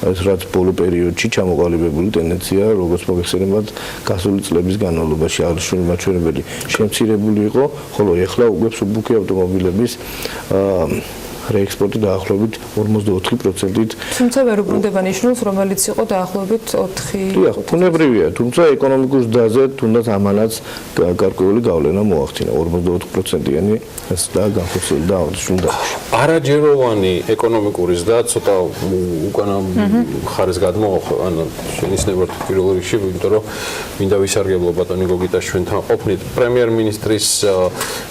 რაც ბოლო პერიოდში ჩამოყალიბებული ტენდენცია, როგორც მოგეხსენებათ, გასული წლების განმავლობაში აღნიშნული მაჩვენებელი შემცირებული იყო, ხოლო ეხლა უკვე სუბუქი ავტომობილების რეექსპორტი დაახლოებით 44%-ით. თუმცა ვერ უბრუნდება ნიშნულს, რომელიც იყო დაახლოებით 4. დიახ, ბუნებრივია, თუმცა ეკონომიკურ ზრდაზე თუნდაც ამანაც გარკვეული გავლენა მოახდინა 44%-იანი და განხორციელდა აღნიშნულ დარგში. არაჯეროვანი ეკონომიკური ზრდა ცოტა უკანა ხარეს გადმოახვევ, ან შენიშნებათ პირველ რიგში, იმიტომ რომ მინდა ვისარგებლო ბატონი გოგიტას ჩვენთან ყოფნით. პრემიერ-მინისტრის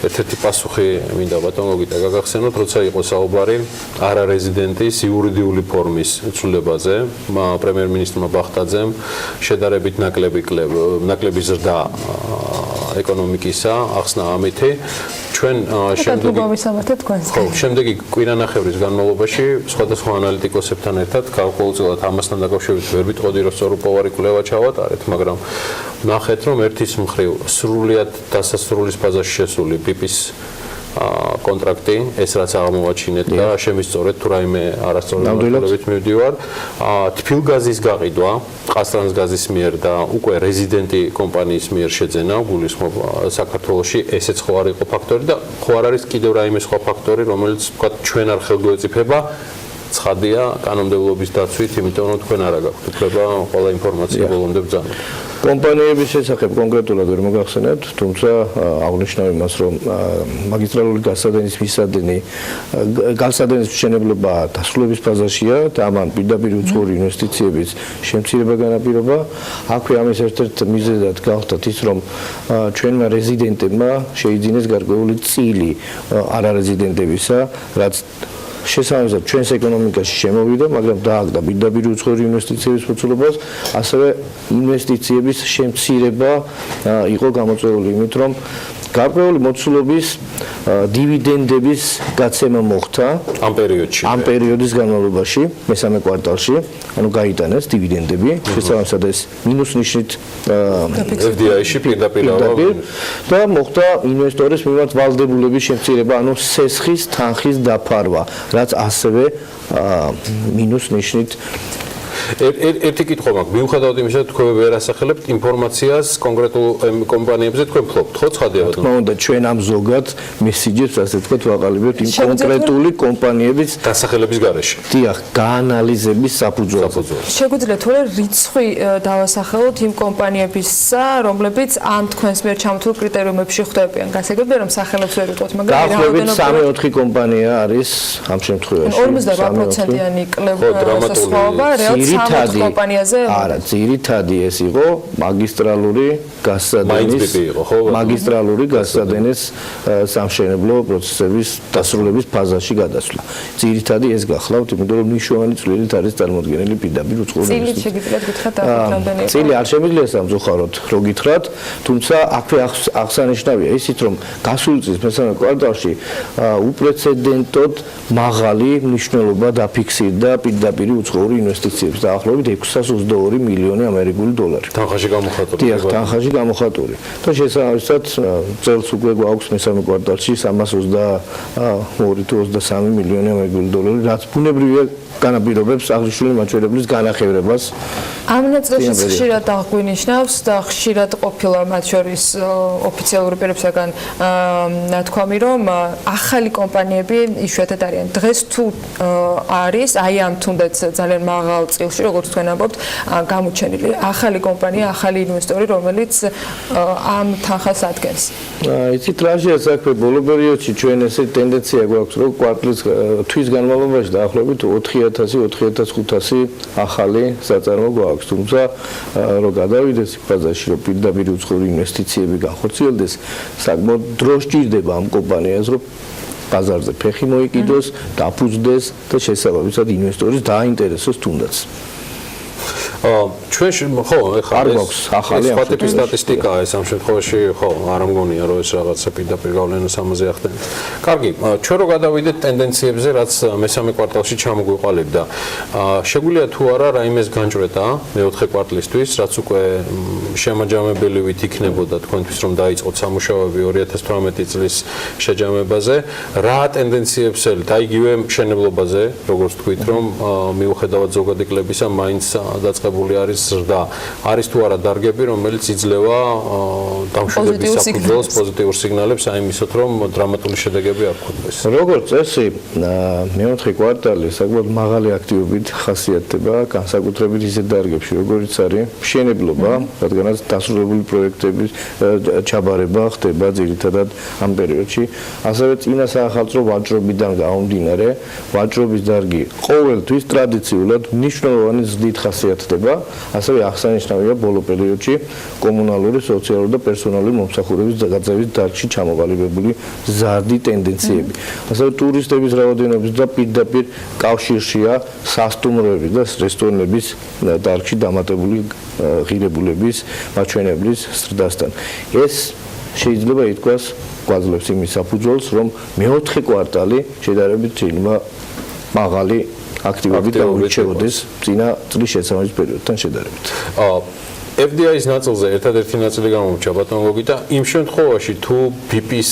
ერთ-ერთი პასუხი მინდა ბატონ გოგიტა გაგახსენოთ, როცა იყო საუბარი არარეზიდენტის იურიდიული ფორმის ცვლილებაზე, პრემიერ-მინისტრმა ბახტაძემ შედარებით ნაკლები ზრდა ეკონომიკისა ახსნა ამითი. ჩვენ შემდეგი კვირანახევრის განმავლობაში სხვადასხვა ანალიტიკოსებთან ერთად გარკვეულწილად ამასთან დაკავშირებით ვერ ვიტყოდი რომ სწორუპოვარი კვლევა ჩავატარეთ, მაგრამ ნახეთ რომ ერთის მხრივ სრულიად დასასრულის ფაზაში შესული პიპის კონტრაქტი, ეს რაც აღმოვაჩინეთ და შემისწორეთ თუ რაიმე არასწორებით მივდივარ, თბილგაზის გაყიდვა, ყაზტრანსგაზის მიერ და უკვე რეზიდენტი კომპანიის მიერ შეძენა, გულისხმობ საქართველოში, ესეც ხო არ იყო ფაქტორი და ხო არ არის კიდევ რაიმე სხვა ფაქტორი, რომელიც თქვა ჩვენ არ ხელგვეწიფება, ცხადია კანონმდებლობის დაცვით, იმიტომ რომ თქვენ არ აგაქვთ უფლება ყველა ინფორმაცია ბოლომდე ბრძანოთ. კომპანიების შესახებ კონკრეტულად ვერ მოგახსენებთ, თუმცა აღნიშნავ იმას, რომ მაგისტრალური გასადენის მისადენი გასადენის მშენებლობა დასრულების ფაზაშია და ამან პირდაპირ უცხოური ინვესტიციების შემცირება განაპირობა. აქვე ამის ერთ-ერთ მიზეზად გახდათ ის, რომ ჩვენმა რეზიდენტებმა შეიძინეს გარკვეული წილი არარეზიდენტებისა, რაც შესაბამისად ჩვენს ეკონომიკაში შემოვიდა, მაგრამ დააგდა პირდაპირ უცხოური ინვესტიციების მოცულობას, ასევე ინვესტიციების შემცირება იყო გამოწვეული იმით, რომ გარკვეული მოცულობის დივიდენდების გაცემა მოხდა ამ პერიოდში. ამ პერიოდის განმავლობაში, მესამე კვარტალში, ანუ გაიტანეს დივიდენდები, შესაბამისად ეს მინუს ნიშნით FDI-ში პირდაპირ და მოხდა ინვესტორის მიმართ ვალდებულების შემცირება, ანუ სესხის თანხის დაფარვა, რაც ასევე მინუს ნიშნით ერთი კითხვა მაქვს, მიუხედავად იმისა, რომ თქვენ ვერ ასახელებთ ინფორმაციას კონკრეტულ კომპანიებზე, თქვენ ფლობთ, ხო, ცხადია ბატონო? თქმა უნდა, ჩვენ ამ ზოგად მესიჯებს, ასე ვთქვათ, ვაყალიბებთ იმ კონკრეტული კომპანიების დასახელების გარეშე. დიახ, გაანალიზების საფუძველზე. შეგვიძლია თუ არა რიცხვი დავასახელოთ იმ კომპანიებისა, რომლებიც ამ თქვენს მიერ ჩამოთვლილ კრიტერიუმებში ხვდებიან. გასაგებია, რომ სახელებს ვერ ვიტყოთ, მაგრამ დაახლოებით 3-4 კომპანია არის ამ შემთხვევაში. 48%-იანი სხვაობა რეალურად არა, ძირითადი ეს იყო მაგისტრალური გასადენის სამშენებლო პროცესების დასრულების ფაზაში გადასვლა. ძირითადი ეს გახლავთ, იმიტომ რომ მნიშვნელოვანი წვლილით არის წარმოდგენილი პირდაპირ უცხოური წილი შეგიძლიათ გითხრათ რამდენი? წილი არ შემიძლია სამწუხაროდ რო გითხრათ, თუმცა აქვე აღსანიშნავია ისიც, რომ გასული წლის მესამე კვარტალში უპრეცედენტოდ მაღალი მნიშვნელობა დაფიქსირდა პირდაპირ უცხოური ინვესტიციებს. დაახლოებით 622 მილიონი ამერიკული დოლარი. თანხაში გამოხატული. დიახ, თანხაში გამოხატული. და შესაბამისად წელს უკვე გვაქვს მესამე კვარტალში 322 თუ 23 მილიონი ამერიკული დოლარი, რაც ბუნებრივია განაპირობებს აღნიშნული მაჩვენებლის განახევრებას. ამ ნაწილშიც ხშირად აღგვინიშნავს და ხშირად ყოფილა მათ შორის ოფიციალური პირებისგან ნათქვამი, რომ ახალი კომპანიები იშვიათად არიან. დღეს თუ არის აი ამ თუნდაც ძალიან მაღალ წილში, როგორც თქვენ ამბობთ, გამოჩენილი ახალი კომპანია, ახალი ინვესტორი, რომელიც ამ თანხას ადგენს. იცით რაშია საქმე, ბოლო პერიოდში ჩვენ ესე ტენდენცია გვაქვს, რომ თვის განმავლობაში დაახლოებით 4500 ახალი საწარმო გვაქვს. თუმცა რომ გადავიდეს ფაზაში, რომ პირდაპირ უცხოური ინვესტიციები განხორციელდეს, საკმაოდ დრო სჭირდება ამ კომპანიას, რომ ბაზარზე ფეხი მოიკიდოს, დაფუძდეს და შესაბამისად ინვესტორის დააინტერესოს თუნდაც. ჩვენ ხო, ეხლა ეს ახალი ტიპის სტატისტიკაა ეს ამ შემთხვევაში, ხო, არ ამგონია რომ ეს რაღაცა პირდაპირ გავლენას ამაზე ახდენს. კარგი, ჩვენ რო გადავიდეთ ტენდენციებზე, რაც მესამე კვარტალში ჩამოგვიყალიბდა. შეგვიძლია თუ არა რაიმეს განჭრედა მეოთხე კვარტლისთვის, რაც უკვე შემაჯამებელივით იქნებოდა თქვენთვის, რომ დაიწყოთ სამუშაოები 2018 წლის შეჯამებაზე, რა ტენდენციებს ელთ, აიგივე მშენებლობაზე, როგორც თქვით, რომ მიუხედავად ზოგადი კლებისა, მაინც დაწყებული მიღებული არის ზრდა. არის თუ არა დარგები, რომელიც იძლევა დამშვიდების საფუძველს პოზიტიურ სიგნალებს, აი მისოთ რომ დრამატული შედეგები არ გვქონდეს. როგორც წესი, მეოთხე კვარტალი საკმაოდ მაღალი აქტივობით ხასიათდება, განსაკუთრებით ისეთ დარგებში, როგორიც არის მშენებლობა, რადგანაც დასრულებული პროექტების ჩაბარება ხდება ძირითადად ამ პერიოდში. ასევე წინა საახალწლო ვაჭრობიდან გამომდინარე, ვაჭრობის დარგი ყოველთვის ტრადიციულად მნიშვნელოვანი ზრდით ხასიათდება, ასევე აღსანიშნავია ბოლო პერიოდში კომუნალური, სოციალური და პერსონალური მომსახურების გაწევის დარგში ჩამოყალიბებული ზარდი ტენდენციები. ასევე ტურისტების რაოდენობის და პირდაპირ კავშირშია სასტუმროების და რესტორნების დარგში დამატებული ღირებულების მაჩვენებლის ზრდასთან. ეს შეიძლება ითქვას გვაძლევს იმის საფუძველს, რომ მეოთხე კვარტალი შედარებით შეიძლება მაღალი აქტივობით დაურჩევოდეს წინა წლის შესაბამის პერიოდთან შედარებით. FDI-ის ნაწილზე ერთადერთი ნაწილი გამომრჩა ბატონ გოგიტა, იმ შემთხვევაში თუ BIP-ის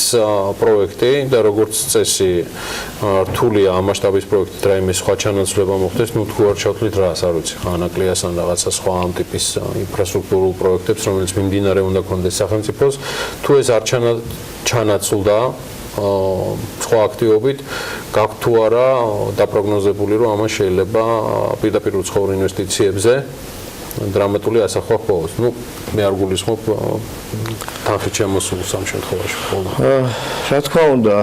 პროექტი და როგორც წესი რთულია ამ მასშტაბის პროექტით რაიმე სხვა ჩანაცვლება მოხდეს, ნუ თუ არ ჩავთვლით რას, არ ვიცი, ანაკლიას ან რაღაცა სხვა ამ ტიპის ინფრასტრუქტურულ პროექტებს, რომელიც მიმდინარე უნდა ქონდეს სახელმწიფოს, თუ ეს არ ჩანაცვლდა სხვა აქტივობით, გაქვთ თუ არა დაპროგნოზებული, რომ ამას შეიძლება პირდაპირ უცხოურ ინვესტიციებზე დრამატული ასახვა ჰპოვოს. ნუ მე არ გულისხმობ თანხით შემოსულს ამ შემთხვევაში. რა თქმა უნდა,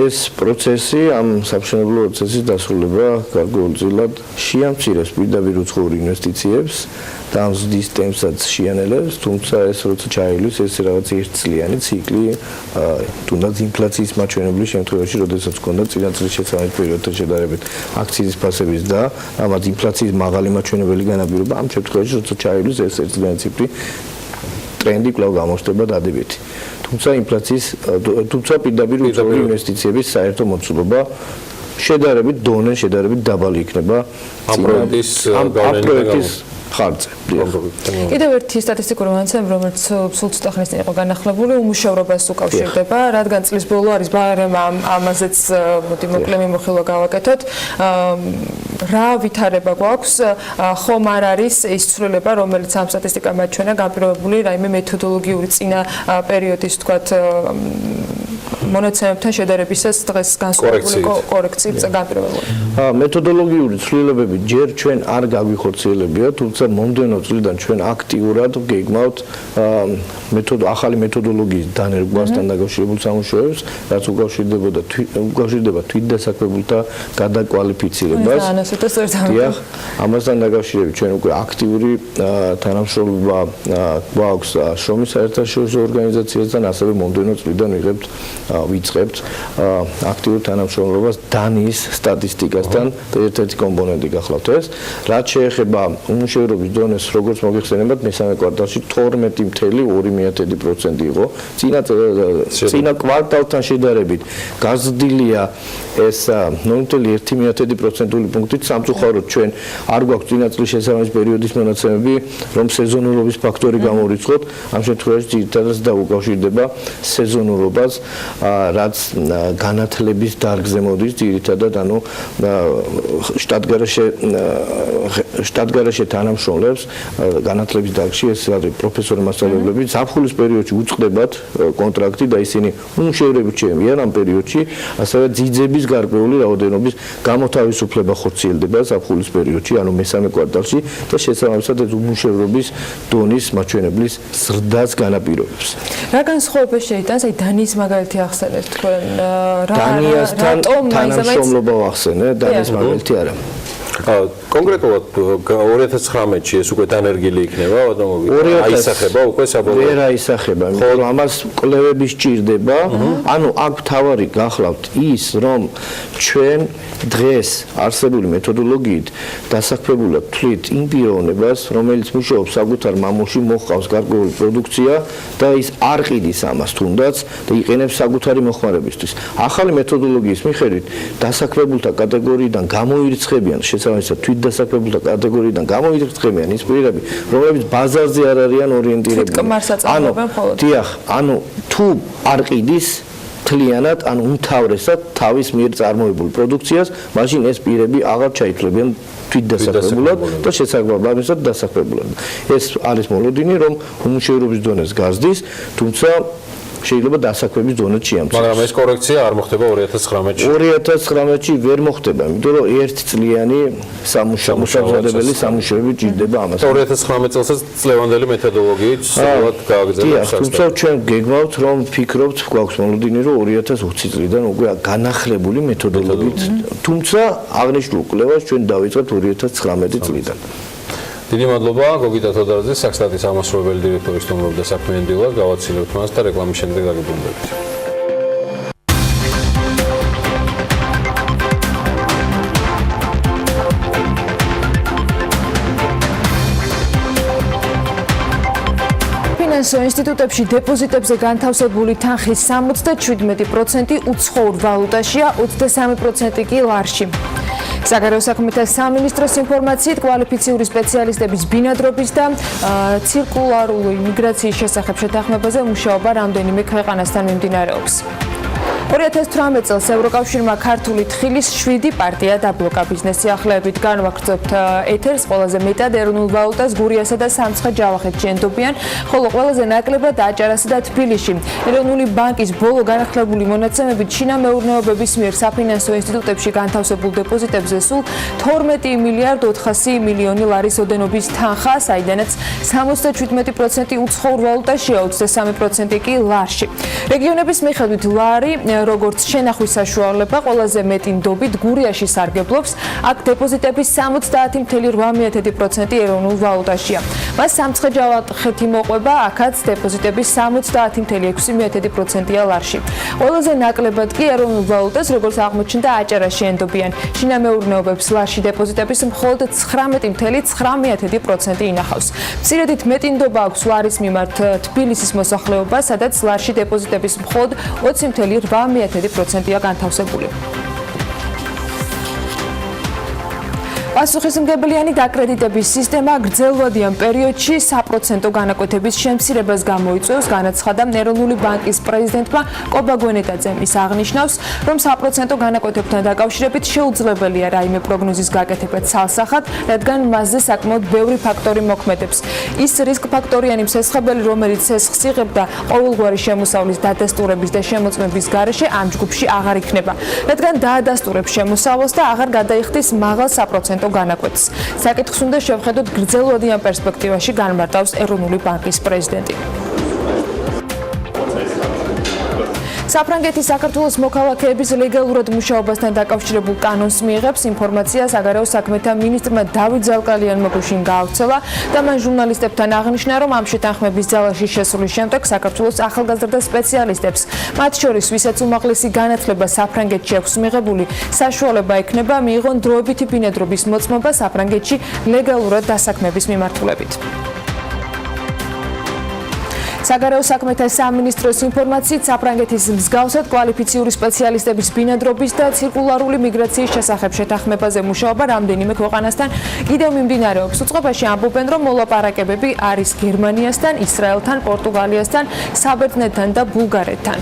ეს პროცესი, ამ სამშენებლო პროცესის დასრულება გარკვეულწილად შეამცირებს პირდაპირ უცხოურ ინვესტიციებს და ამ ზრდის ტემპსაც შეანელებს, თუმცა ეს როცა ჩაივლის, ეს რაღაც ერთწლიანი ციკლი, თუნდაც ინფლაციის მაჩვენებლის შემთხვევაში, როდესაც ჰქონდა წინა წლის შესაბამის პერიოდთან შედარებით აქციის ფასების და ამათ ინფლაციის მაღალი მაჩვენებელი განაპირობა, ამ შემთხვევაში, როცა ჩაივლის ეს ერთწლიანი ციკლი ტრენდი კვლავ გამოჩნდება დადებითი. თუმცა პირდაპირ უცხოური ინვესტიციების საერთო მოცულობა შედარებით დაბალი იქნება ამ პროექტის ხარჯზე. კიდევ ერთი სტატისტიკური მონაცემი, რომელიც სულ ცოტა ხნის წინ იყო განახლებული, უმუშევრობას უკავშირდება, რადგან წლის ბოლო არის ბარემ ამაზეც მოდი მოკლე მიმოხილვა გავაკეთოთ. რა ვითარება გვაქვს, ხომ არ არის ის ცვლილება, რომელიც ამ სტატისტიკამ აჩვენა, განპირობებული რაიმე მეთოდოლოგიური წინა პერიოდის თქვათ მონაცემებთან შედარებისას დღეს განსხვავებული კორექციებს განპირობებული. მეთოდოლოგიური ცვლილებები ჯერ ჩვენ არ გაგვიხორციელებია, თუმცა მომდევნო წლიდან ჩვენ აქტიურად გეგმავთ ახალი მეთოდოლოგიის დანერგვასთან დაკავშირებულ სამუშაოებს, რაც უკავშირდება თვითდასაქმებულთა გადაკვალიფიცირებას. დიახ, ამასთან დაკავშირებით ჩვენ უკვე აქტიური თანამშრომლობა გვაქვს შრომის საერთაშორისო ორგანიზაციასთან, ასევე მომდევნო წლიდან ვიწყებთ აქტიურ თანამშრომლობას დანიის სტატისტიკასთან და ერთ-ერთი კომპონენტი გახლავთ ეს. რაც შეეხება უმუშევრობის დონეს, როგორც მოგეხსენებათ, მესამე კვარტალში 12.2% იყო. წინა კვარტალთან შედარებით გაზრდილია ეს 0.1% პუნქტით. სამწუხაროდ ჩვენ არ გვაქვს წინა წლის შესაბამის პერიოდის მონაცემები, რომ სეზონურობის ფაქტორი გამორიცხოთ. ამ შემთხვევაში ძირითადად დაუკავშირდება სეზონურობას, რაც განათლების დარგზე მოდის, ძირითადად ანუ შტატგარეშე თანამშრომლებს განათლების დარგში, ეს არის პროფესორი მასწავლებლები, ზაფხულის პერიოდში უწყდებათ კონტრაქტი და ისინი უმუშევრები ჩემიან ამ პერიოდში, ასევე ძიძების გარკვეული რაოდენობის გამოთავისუფლება ხორციელდება ზაფხულის პერიოდში, ანუ მესამე კვარტალში და შესაბამისად ეს უმუშევრობის დონის მაჩვენებლის ზრდას განაპირობებს. რა განსხვავება შეიტანს, აი დანიის მაგალითი ახსენეთ თქვენ, დანიასთან თანამშრომლობა ვახსენე, დანიის მაგალითი არა. კონკრეტულად 2019-ში ეს უკვე დანერგილი იქნება, აისახება უკვე საბოლოო. ვერ აისახება, იმიტომ რომ ამას კვლევები სჭირდება. ანუ აქ თავარი გახლავთ ის, რომ ჩვენ დღეს არსებული მეთოდოლოგიით დასაქმებულად თვლით იმ პიროვნებას, რომელიც მუშაობს საკუთარ მამულში, მოჰყავს გარკვეული პროდუქცია და ის არ ყიდის ამას თუნდაც და იყენებს საკუთარი მოხმარებისთვის. ახალი მეთოდოლოგიის მიხედვით დასაქმებულთა კატეგორიიდან გამოირიცხებიან შესაბამისად თვითდასაქმებულთა კატეგორიიდან გამოირიცხებიან ის პირები, რომლებიც ბაზარზე არ არიან ორიენტირებულნი. ანუ თუ არ ყიდის თლიანად, ანუ უმთავრესად თავის მიერ წარმოებულ პროდუქციას, მაშინ ეს პირები აღარ ჩაითვლებიან თვითდასაქმებულად და შესაძლებლობებისად დასაქმებულად. ეს არის მოლოდინი, რომ უმუშევრობის დონეს გაზრდის, თუმცა შეიძლება დასაქმების დონეც შეამცირდეს. მაგრამ ეს კორექცია არ მოხდება 2019-ში. 2019-ში ვერ მოხდება, იმიტომ რომ ერთწლიანი სამუშაოებელი სამუშაოები ჭირდება ამას. 2019 წელსაც წლევანდელი მეთოდოლოგიით სწორად გააგრძელებთ საქმეს. თუმცა ჩვენ გეგმავთ, რომ ფიქრობთ, გვაქვს მოლოდინი, რომ 2020 წლიდან უკვე განახლებული მეთოდოლოგიით, თუმცა აღნიშნულ კვლევას ჩვენ დავიწყებთ 2019 წლიდან. დიდი მადლობა გოგიტა თოდარაძე, საქსტატის აღმასრულებელი დირექტორის სტუმრობდა საქმიანი დილას, გავაცილებთ მას და რეკლამის შემდეგ დაგიბრუნდებით. ფინანსო ინსტიტუტებში დეპოზიტებზე განთავსებული თანხის 77% უცხოურ ვალუტაშია, 23% კი ლარში. საგარეო საქმეთა სამინისტროს ინფორმაციით კვალიფიციური სპეციალისტების ბინადრობის და ცირკულარული მიგრაციის შესახებ შეთანხმებაზე მუშაობა რამდენიმე ქვეყანასთან მიმდინარეობს. 2018 წელს ევროკავშირმა ქართული თხილის 7 პარტია დაბლოკა. ბიზნეს სიახლეებით განვაგრძობთ ეთერს, ყველაზე მეტად ეროვნულ ვალუტას გურიასა და სამცხე-ჯავახეთში ენდობიან, ხოლო ყველაზე ნაკლებად აჭარასა და თბილისში. ეროვნული ბანკის ბოლო განახლებული მონაცემებით ჩინამეურნეობების მიერ საფინანსო ინსტიტუტებში განთავსებულ დეპოზიტებზე სულ 12 მილიარდ 400 მილიონი ლარის ოდენობის თანხა, საიდანაც 77% უცხოურ ვალუტაშია, 23% კი ლარში. რეგიონების მიხედვით ლარი როგორც შენახვის საშუალება ყველაზე მეტი ნდობით გურიაში სარგებლობს, აქ დეპოზიტების 70.8% ეროვნულ ვალუტაშია. მას სამცხე-ჯავახეთი მოყვება, აქაც დეპოზიტების 70.6%-ია ლარში. ყველაზე ნაკლებად კი ეროვნულ ვალუტას, როგორც აღმოჩნდა, აჭარაში ენდობიან. ჩინამეურნეობებს ლარში დეპოზიტების მხოლოდ 19.9% ინახავს. მცირედით მეტი ნდობა აქვს ლარის მიმართ თბილისის მოსახლეობა, სადაც ლარში დეპოზიტების მხოლოდ 20.8%-ია განთავსებული. პასუხისმგებლიანი დაკრედიტების სისტემა გრძელვადიან პერიოდში 100% განაკვეთების შემცირებას გამოიწვევს, განაცხადა ეროვნული ბანკის პრეზიდენტმა კობა გვენეტაძემ. ის აღნიშნავს, რომ 100% განაკვეთებთან დაკავშირებით შეუძლებელია რაიმე პროგნოზის გაკეთება ცალსახად, რადგან მასზე საკმაოდ ბევრი ფაქტორი მოქმედებს. ის რისკფაქტორიანი მსესხებელი, რომელიც სესხს იღებდა ყოველგვარი შემოსავლის დადასტურების და შემოწმების გარეშე, ამ ჯგუფში აღარ იქნება, რადგან დაადასტურებს შემოსავალს და აღარ გადაიხდის მაღალ 100% განაკვეთს. საკითხს უნდა შევხედოთ გრძელვადიან პერსპექტივაში, განმარტავს ეროვნული ბანკის პრეზიდენტი. საფრანგეთი საქართველოს მოქალაქეების ლეგალურად მუშაობასთან დაკავშირებულ კანონს მიიღებს. ინფორმაცია საგარეო საქმეთა მინისტრმა დავით ზალკალიანმა გუშინ გაავრცელა და მან ჟურნალისტებთან აღნიშნა, რომ ამ შეთანხმების ძალაში შესრულის შემდეგ საქართველოს ახალგაზრდა სპეციალისტებს, მათ შორის ვისაც უმაღლესი განათლება საფრანგეთში აქვს მიღებული, საშუალება ექნება მიიღონ დროებითი ბინადრობის მოწმობა საფრანგეთში ლეგალურად დასაქმების მიმართულებით. საგარეო საქმეთა სამინისტროს ინფორმაციით საფრანგეთის მსგავსად კვალიფიციური სპეციალისტების ბინადრობის და ცირკულარული მიგრაციის შესახებ შეთანხმებაზე მუშაობა რამდენიმე ქვეყანასთან კიდევ მიმდინარეობს. უწყებაში ამბობენ, რომ მოლაპარაკებები არის გერმანიასთან, ისრაელთან, პორტუგალიასთან, საბერძნეთთან და ბულგარეთთან.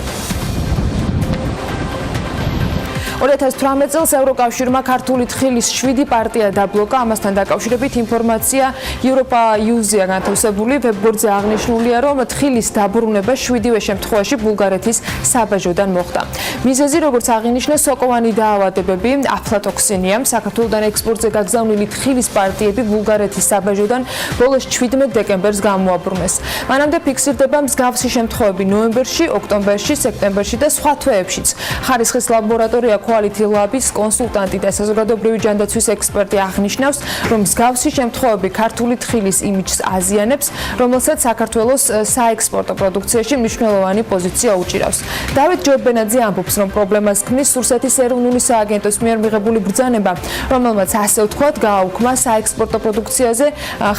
2018 წელს ევროკავშირმა ქართული თხილის 7 პარტია დაბლოკა. ამასთან დაკავშირებით ინფორმაცია Europa News-ია განთავსებული. ვებგვერდზე აღნიშნულია, რომ თხილის დაბრუნება 7-ვე შემთხვევაში ბულგარეთის საბაჟოდან მოხდა. მიზეზი, როგორც აღინიშნა, სოკოვანი დაავადებები, აფლატოქსინია. საქართველოსთან ექსპორტზე გაგზავნილი თხილის პარტიები ბულგარეთის საბაჟოდან ბოლოს 17 დეკემბერს გამოაბრუნეს. მანამდე ფიქსირდება მსგავსი შემთხვევები ნოემბერში, ოქტომბერში, სექტემბერში და სხვა თვეებშიც. ხარისხის ლაბორატორია Quality Labs კონსულტანტი და საზოგადოებრივი ჯანდაცვის ექსპერტი აღნიშნავს, რომ მსგავსი შემთხვევები ქართული თხილის იმიჯს აზიანებს, რომელსაც საქართველოს საექსპორტო პროდუქციაში მნიშვნელოვანი პოზიცია უჭირავს. დავით ჯორბენაძე ამბობს, რომ პრობლემას ქმნის რუსეთის ეროვნული სააგენტოს მიერ მიღებული ბრძანება, რომელმაც ასე ვთქვათ, გააუქმა საექსპორტო პროდუქციაზე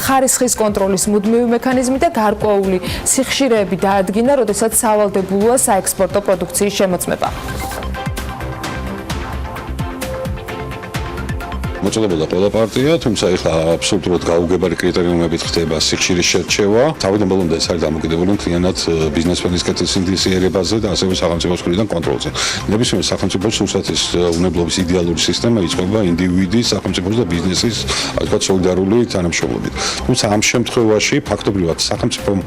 ხარისხის კონტროლის მუდმივი მექანიზმი და გარკვეული სიხშირეები დაადგინა, როდესაც სავალდებულოა საექსპორტო პროდუქციის შემოწმება. მოწოდებოდა ყველა პარტია, თუმცა ეხლა აბსოლუტურად გაუგებარი კრიტერიუმებით ხდება სიხშირის შერჩევა. თავიდან ბოლომდე ეს არის დამოკიდებული მთლიანად ბიზნესმენის კეთილსინდისიერებაზე და ასევე სახელმწიფოს მხრიდან კონტროლზე. ნებისმიერ სახელმწიფოს სულსათის უნებლობის იდეალური სისტემა იწყება ინდივიდის, სახელმწიფოს და ბიზნესის, ასე სოლიდარული თანამშრომლობით. თუმცა ამ შემთხვევაში ფაქტობრივად სახელმწიფომ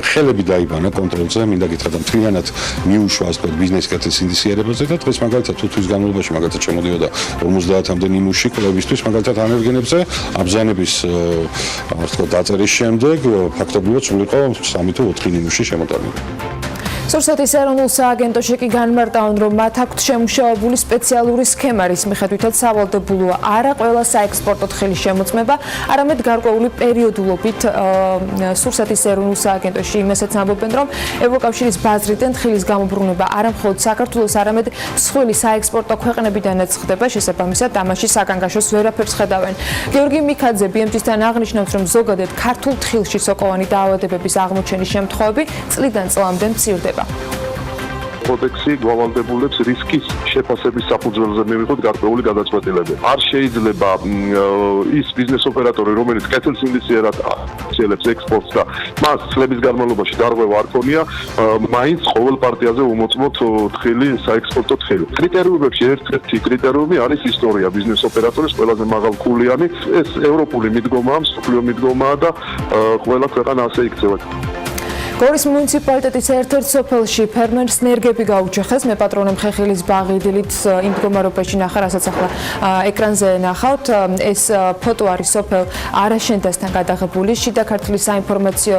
ხელები დაიბანა კონტროლზე, მინდა გითხრათ და მთლიანად მიუშვა ასე ბიზნესის კეთილსინდისიერებაზე და დღეს მაგალითად თუ თვის განმავლობაში მაგალითად შემოდიოდა 50-მდე ნიმუში კვლევისთვის მაგალითად ანერგენებზე აბზანების დაწერის შემდეგ ფაქტობრივად სულიყო 3 თუ 4 ნიმუში შემოტანილი. სურსათის ეროვნულ სააგენტოში კი განმარტავენ, რომ მათ აქვთ შემუშავებული სპეციალური სქემა, რის მიხედვითაც სავალდებულოა არა ყველა საექსპორტო თხილის შემოწმება, არამედ გარკვეული პერიოდულობით სურსათის ეროვნულ სააგენტოში იმასაც ამბობენ, რომ ევროკავშირის ბაზრიდან თხილის გამობრუნება არა მხოლოდ საქართველოს, არამედ მსხვილი საექსპორტო ქვეყნებიდანაც ხდება, შესაბამისად ამაში საგანგაშოს ვერაფერს ხედავენ. გიორგი მიქაძე BMJ-თან აღნიშნავს, რომ ზოგადად ქართულ თხილში სოკოვანი დაავადებების აღმოჩენის შემთხვევები წლიდან წლამდე მცირდება. კოდექსი გვალდებულებს რისკის შეფასების საფუძველზე მივიღოთ გარკვეული გადაწყვეტილებები. არ შეიძლება ის ბიზნეს ოპერატორი, რომელიც კეთილსინდისიერად ახორციელებს ექსპორტს და მას წლების განმავლობაში დარღვევა არ ქონია, მაინც ყოველ პარტიაზე უმოწმოთ თხილი, საექსპორტო თხილი. კრიტერიუმებში ერთ-ერთი კრიტერიუმი არის ისტორია ბიზნეს ოპერატორის ყველაზე მაღალქულიანი. ეს ევროპული მიდგომაა, მსოფლიო მიდგომაა და ყველა ქვეყანა ასე იქცევა. გორის მუნიციპალიტეტის ერთ-ერთ სოფელში ფერმერს ნერგები გაუჩეხეს. მე პატრონემ ხეხილის ბაღი დილით იმ მდგომარეობაში ნახა, რასაც ახლა ეკრანზე ნახავთ. ეს ფოტო არის სოფელ არაშენდასთან გადაღებული. შიდა ქართლის საინფორმაციო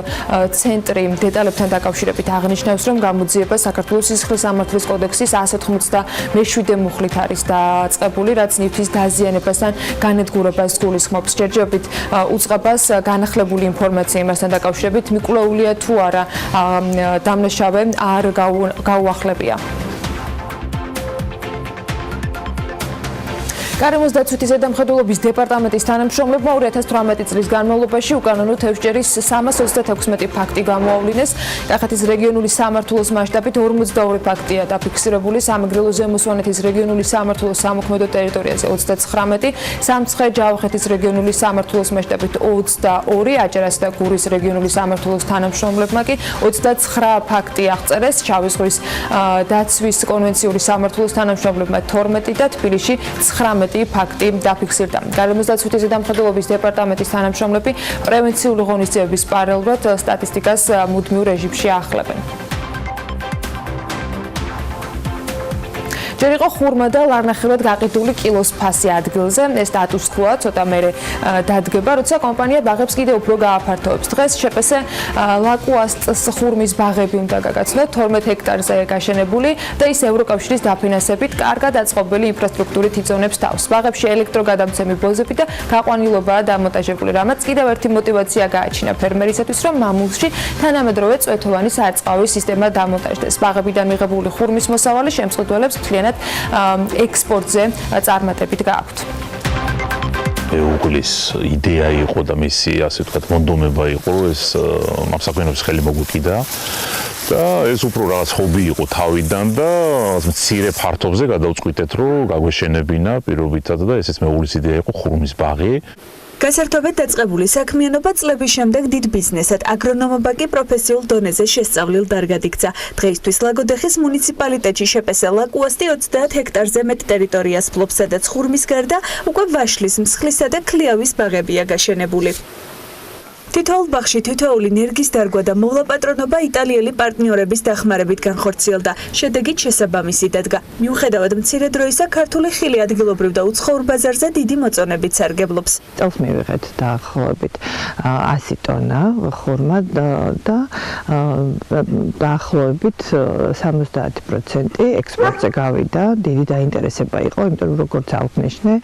ცენტრი დეტალებთან დაკავშირებით აღნიშნავს, რომ გამოძიება საქართველოს სისხლის სამართლის კოდექსის 197 მუხლით არის დაწყებული, რაც ნივთის დაზიანებასთან განადგურებას გულისხმობს. ჯერჯერობით უწყებას განახლებული ინფორმაცია იმასთან დაკავშირებით მიკვლეულია თუ არა დამნაშავე არ გაუახლებია. გარემოს დაცვითი ზედამხედველობის დეპარტამენტის თანამშრომლებმა 2018 წლის განმავლობაში უკანონო თევზჭერის 336 ფაქტი გამოავლინეს. კახეთის რეგიონული სამმართველოს მასშტაბით 42 ფაქტია დაფიქსირებული, სამეგრელო ზემო სვანეთის რეგიონული სამმართველოს სამოქმედო ტერიტორიაზე 39, სამცხე-ჯავახეთის რეგიონული სამმართველოს მასშტაბით 22, აჭარას და გურის რეგიონული სამმართველოს თანამშრომლებმა კი 29 ფაქტი აღწერეს. შავი ზღვის დაცვის კონვენციური სამმართველოს თანამშრომლებმა 12 და თბილისში 19 ფაქტი დაფიქსირდა. გარემოს დაცვითი ზედამხედველობის დეპარტამენტის თანამშრომლები პრევენციული ღონისძიებების პარალელურად სტატისტიკას მუდმივ რეჟიმში აახლებენ. ჯერ იყო ხურმა და ლარნახევრად გაყიდული კილოს ფასი ადგილზე. ეს სტატუს quo ცოტა მერე დადგება, როცა კომპანია ბაღებს კიდევ უფრო გააფართოვებს. დღეს შეპესე ლაკუასტს ხურმის ბაღები უნდა გაგაცნოთ 12 ჰექტარზე გაშენებული და ის ევროკავშირის დაფინანსებით კარგად აწყობილი ინფრასტრუქტურით იწონებს თავს. ბაღებში ელექტროგადამცემი ბოზები და გაყვანილობაა დამონტაჟებული, რამაც კიდევ ერთი мотиваცია გააჩინა ფერმერისათვის, რომ მამულში თანამედროვე წვეთოვანი სარწყავი სისტემა დამონტაჟდეს. ბაღებიდან მიღებული ხურმის მოსავალი შემსხდელებს მთლიანად ექსპორტზე წარმატებით გააქვთ. უგლის იდეა იყო და მისი ასე ვთქვათ მონდომება იყო, რომ ეს ამ საქმიანობის ხელი მოგვიკიდა და ეს უფრო რაღაც ჰობი იყო თავიდან და მცირე ფართობზე გადავწყვიტეთ, რომ გაგვეშენებინა პირობითად და ესეც მეუღლის იდეა იყო ხურმის ბაღი. გასართობად დაწყებული საქმიანობა წლების შემდეგ დიდ ბიზნესად, აგრონომობა კი პროფესიულ დონეზე შესწავლილ დარგად იქცა. დღეისთვის ლაგოდეხის მუნიციპალიტეტში შეპესე ლაკუასტი 30 ჰექტარზე მეტ ტერიტორიას ფლობს, სადაც ხურმის გარდა უკვე ვაშლის, მსხლისა და ქლიავის ბაღებია გაშენებული. თითოეულ ბაღში თითოეული ნერგის დარგვა და მოვლაპატრონობა იტალიელი პარტნიორების დახმარებით განხორციელდა. შედეგით შესაბამისი დადგა. მიუხედავად მცირე დროისა, ქართული ხილი ადგილობრივ და უცხოურ ბაზარზე დიდი მოწონებით სარგებლობს. წელს მივიღეთ დაახლოებით 100 ტონა ხურმა და დაახლოებით 70% ექსპორტზე გავიდა. დიდი დაინტერესება იყო, იმიტომ რომ როგორც აღნიშნე,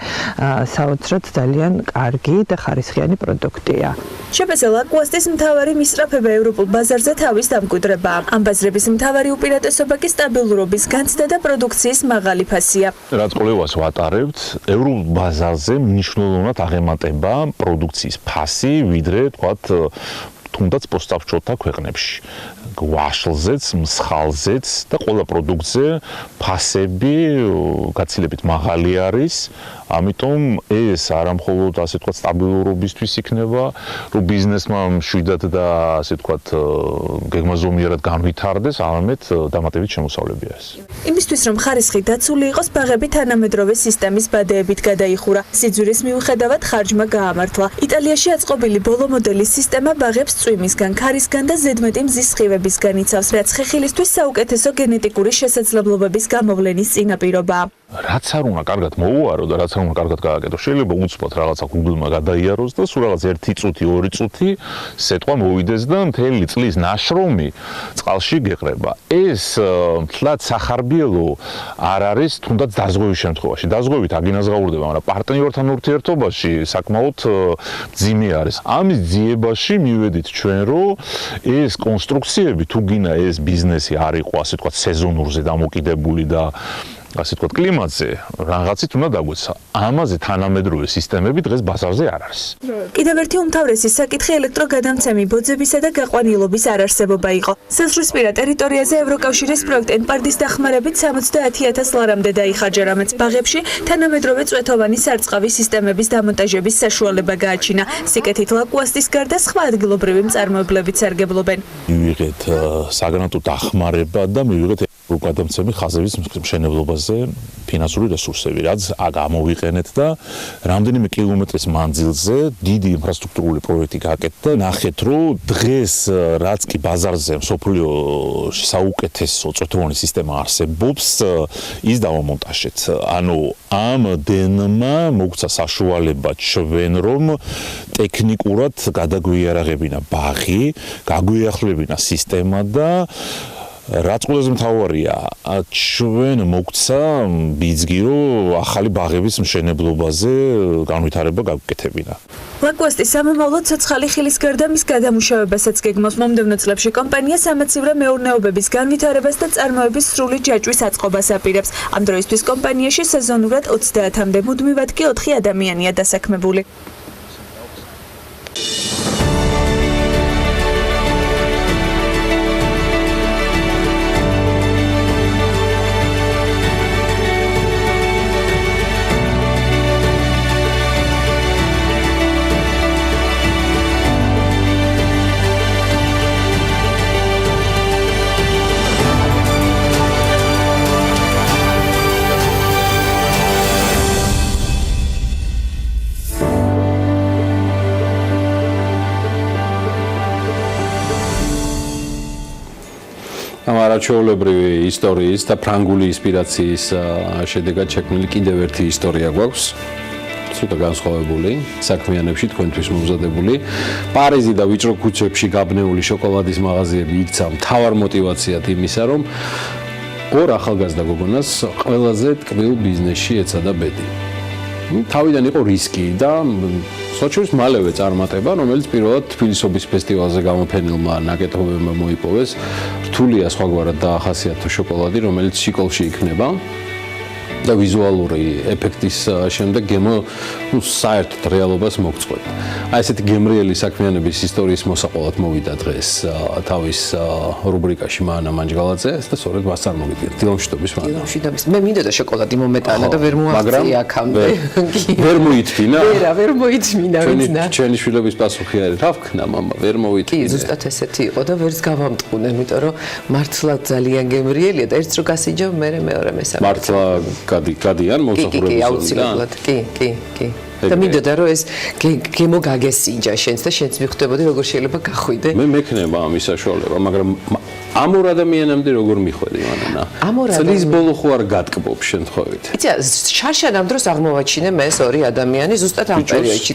საოცრად ძალიან კარგი და ხარისხიანი პროდუქტია. შეპესე ლაკუასტის მთავარი მისწრაფება ევროპულ ბაზარზე თავის დამკვიდრებაა. ამ ბაზრების მთავარი უპირატესობა კი სტაბილურობის განცდა და პროდუქციის მაღალი ფასია. რაც კვლევას ვატარებთ, ევროპულ ბაზარზე მნიშვნელოვნად აღემატება პროდუქციის ფასი, ვიდრე თქვათ თუნდაც პოსტავჭოთა ქვეყნებში. ვაშლზეც, მსხალზეც და ყველა პროდუქტზე ფასები გაცილებით მაღალი არის. ამიტომ ეს არა მხოლოდ ასე ვთქვათ სტაბილურობისთვის იქნება, რომ ბიზნესმა მშვიდად და ასე ვთქვათ გეგმაზომიერად განვითარდეს, არამედ დამატებით შემოსავლებია ეს. იმისთვის რომ ხარისხი დაცული იყოს, ბაღები თანამედროვე სისტემის ბადეებით გადაიხურა. სიძვირის მიუხედავად ხარჯმა გაამართლა. იტალიაში აწყობილი ბოლო მოდელის სისტემა ბაღებს წვიმისგან, ქარისგან და ზედმეტი მზის სხივებისგან იცავს, რაც ხეხილისთვის საუკეთესო გენეტიკური შესაძლებლობების გამოვლენის წინაპირობაა. რაც არ უნდა კარგად მოუარო და რაც არ უნდა კარგად გააკეთო, შეიძლება უცბად რაღაცა Google-მა გადაიაროს და სულ რაღაც 1 წუთი, 2 წუთი სიტყვა მოვიდეს და მთელი წლის ნაშრომი წყალში გეყრება. ეს თლად სახარბიელო არ არის თუნდაც დაზღვევის შემთხვევაში. დაზღვევით აგინაზღაურდება, მაგრამ პარტნიორთან ურთიერთობაში საკმაოდ ძიმე არის. ამის ძიებაში მივედით ჩვენ, რომ ეს კონსტრუქციები თუ გინა ეს ბიზნესი არ იყო, ასე ვთქვათ, სეზონურზე დამოკიდებული და ასე ვთქვათ, კლიმატზე რაღაცით უნდა დაგვეცა. ამაზე თანამედროვე სისტემები დღეს ბაზარზე არ არის. კიდევ ერთი უმთავრესი საკითხი ელექტროგადამცემი ბოძებისა და გაყვანილობის არარსებობა იყო. საზღვრისპირა ტერიტორიაზე ევროკავშირის პროექტ ენპარდის დახმარებით 70,000 ლარამდე დაიხარჯა, რამაც ბაღებში თანამედროვე წვეთოვანი სარწყავი სისტემების დამონტაჟების საშუალება გააჩინა. სიკეთით ლაკუასტის გარდა სხვა ადგილობრივი მწარმოებლებიც სარგებლობენ. მივიღეთ საგრანტო დახმარება და მივიღეთ gadamcemi ხაზების მშენებლობაზე ფინანსური რესურსები, რაც გამოვიყენეთ და რამდენიმე კილომეტრის მანძილზე დიდი ინფრასტრუქტურული პროექტი გააკეთდა. ნახეთ, რომ დღეს რაც კი ბაზარზე მსოფლიოში საუკეთესო წვეთოვანი სისტემა არსებობს, ის დავამონტაჟეთ. ანუ ამდენმა მოგცა საშუალება ჩვენ, რომ ტექნიკურად გადაგვიარაღებინა ბაღი, გაგვიახლებინა სისტემა და რაც ყველაზე მთავარია, ჩვენ მოგცა ბიძგი, რომ ახალი ბაღების მშენებლობაზე განვითარება გავკეთებინა. ლაკუასტის სამომავლო ცოცხალი ხილის გარდა მის გადამუშავებასაც გეგმავს. მომდევნო წლებში კომპანია სამაცივრო მეურნეობების განვითარებას და წარმოების სრული ჯაჭვის აწყობას აპირებს. ამ დროისთვის კომპანიაში სეზონურად 30-მდე, მუდმივად კი 4 ადამიანია დასაქმებული. არაჩვეულებრივი ისტორიის და ფრანგული ინსპირაციის შედეგად შექმნილი კიდევ ერთი ისტორია გვაქვს. ცოტა განსხვავებული, საქმიანებში თქვენთვის მომზადებული. პარიზი და ვიჭრო ქუჩებში გაბნეული შოკოლადის მაღაზიები იქცა მთავარ მოტივაციად იმისა, რომ ორ ახალგაზრდა გოგონას ყველაზე ტკბილ ბიზნესში ეცადა ბედი. თავიდან იყო რისკი და სოჭურის მალევე წარმატება, რომელიც პირველად თბილისობის ფესტივალზე გამოფენილმა ნაკეთობებმა მოიპოვეს. რთულია სხვაგვარად დაახასიათო შოკოლადი, რომელიც შიკოლში იქნება და ვიზუალური ეფექტის შემდეგ გემო საერთოდ რეალობას მოგწყვეტ. აი ესეთი გემრიელი საქმიანობის ისტორიის მოსაყოლად მოვიდა დღეს თავის რუბრიკაში მანა მანჯგალაძე და სწორედ მას წარმოგიდგენთ. დილომშვიდობის მანა. მე მინდოდა შოკოლადი მომეტანა და ვერ მოაღწია აქამდე. ვერ მოითმინა? ვერ მოითმინა, ვიცნა. ჩვენი შვილების პასუხი არის, რა ვქნა მამა, ვერ მოითმინა. კი, ზუსტად ესეთი იყო და ვერც გავამტყუნე, იმიტომ რომ მართლა ძალიან გემრიელია და ერთს რო გასინჯო, მე მეორე მესამე. მართლა გადიან მოსახურების კი, აუცილებლად, კი. და მინდოდა რომ ეს გემო გაგესინჯა შენს და შენც მიხვდებოდი როგორ შეიძლება გახვიდე. მე მექნება ამის საშუალება, მაგრამ ამ ორ ადამიანამდე როგორ მიხვედი მანანა? წლის ბოლო ხო არ გატკბობ შემთხვევით. იცი, შარშან ამ დროს აღმოვაჩინე მე ეს ორი ადამიანი ზუსტად ამ პერიოდში,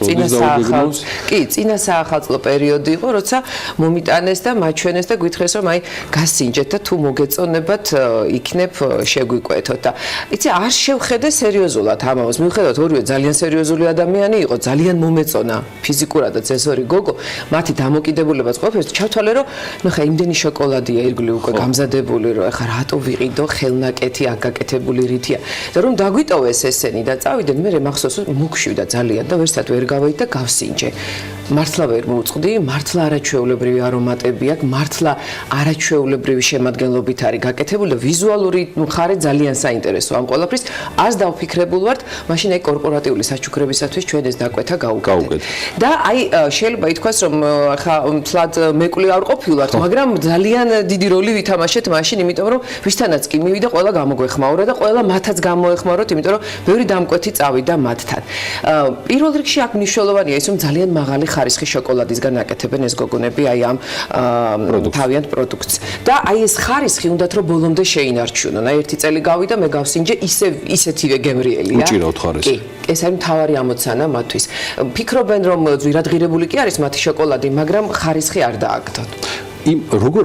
წინა საახალწლო პერიოდი იყო, როცა მომიტანეს და მაჩვენეს და გითხრეს რომ აი გასინჯეთ და თუ მოგეწონებათ იქნებ შეგვიკვეთოთ და იცი, არ შევხედე სერიოზულად ამას. მიუხედავად ორივე ძალიან სერიოზული ადამიანი იყო, ძალიან მომეწონა ფიზიკურადაც ეს ორი გოგო, მათი დამოკიდებულებაც ყოფილს, ჩავთვალე რომ ნუ ხა იმდენი შოკოლადია ირგვლივ უკვე გამზადებული, რომ ეხა რატო ვიყიდო ხელნაკეთი აკაკეთებული რითია. და რომ დაგვიტოვეს ესენი და წავიდნენ, მე მახსოვს რომ მოგშვიდა ძალიან და ვერსად ვერ გავეით და გავსინჯე. მართლა ვერ მოვწყდი, მართლა არაჩვეულებრივი არომატები აქვს, მართლა არაჩვეულებრივი შემადგენლობით არის გაკეთებული და ვიზუალური მხარე ძალიან საინტერესოა ამ ყველაფრის. ას დავფიქრებულ ვართ, მაშინ აი კორპორატიული საჩუქრებისათვის ჩვენ ეს დაკვეთა გავუკეთეთ. და აი შეიძლება ითქვას, რომ ხა თლად მეკვლიე არ ყოფილვართ, მაგრამ ძალიან დიდი როლი ვითამაშეთ მაშინ, იმიტომ რომ ვისთანაც კი მივიდა, ყველა გამოგვეხმაურა და ყველა მათაც გამოეხმაუროთ, იმიტომ რომ ბევრი დამკვეთი წავიდა მათთან. პირველ რიგში აქ მნიშვნელოვანია ის, რომ ძალიან მაღალი ხარისხის შოკოლადისგან აკეთებენ ეს გოგონები აი ამ თავიანთ პროდუქტს. და აი ეს ხარისხი უნდათ რომ ბოლომდე შეინარჩუნონ. აი ერთი წელი გავიდა, მე გავსინჯე ისეთივე გემრიელია. უჭირავთ ხარისხი. კი, ეს არის მთავარი ამოცანა მათთვის. ფიქრობენ რომ ძვირადღირებული კი არის მათი შოკოლადი, მაგრამ ხარისხი არ დააგდონ. როგორ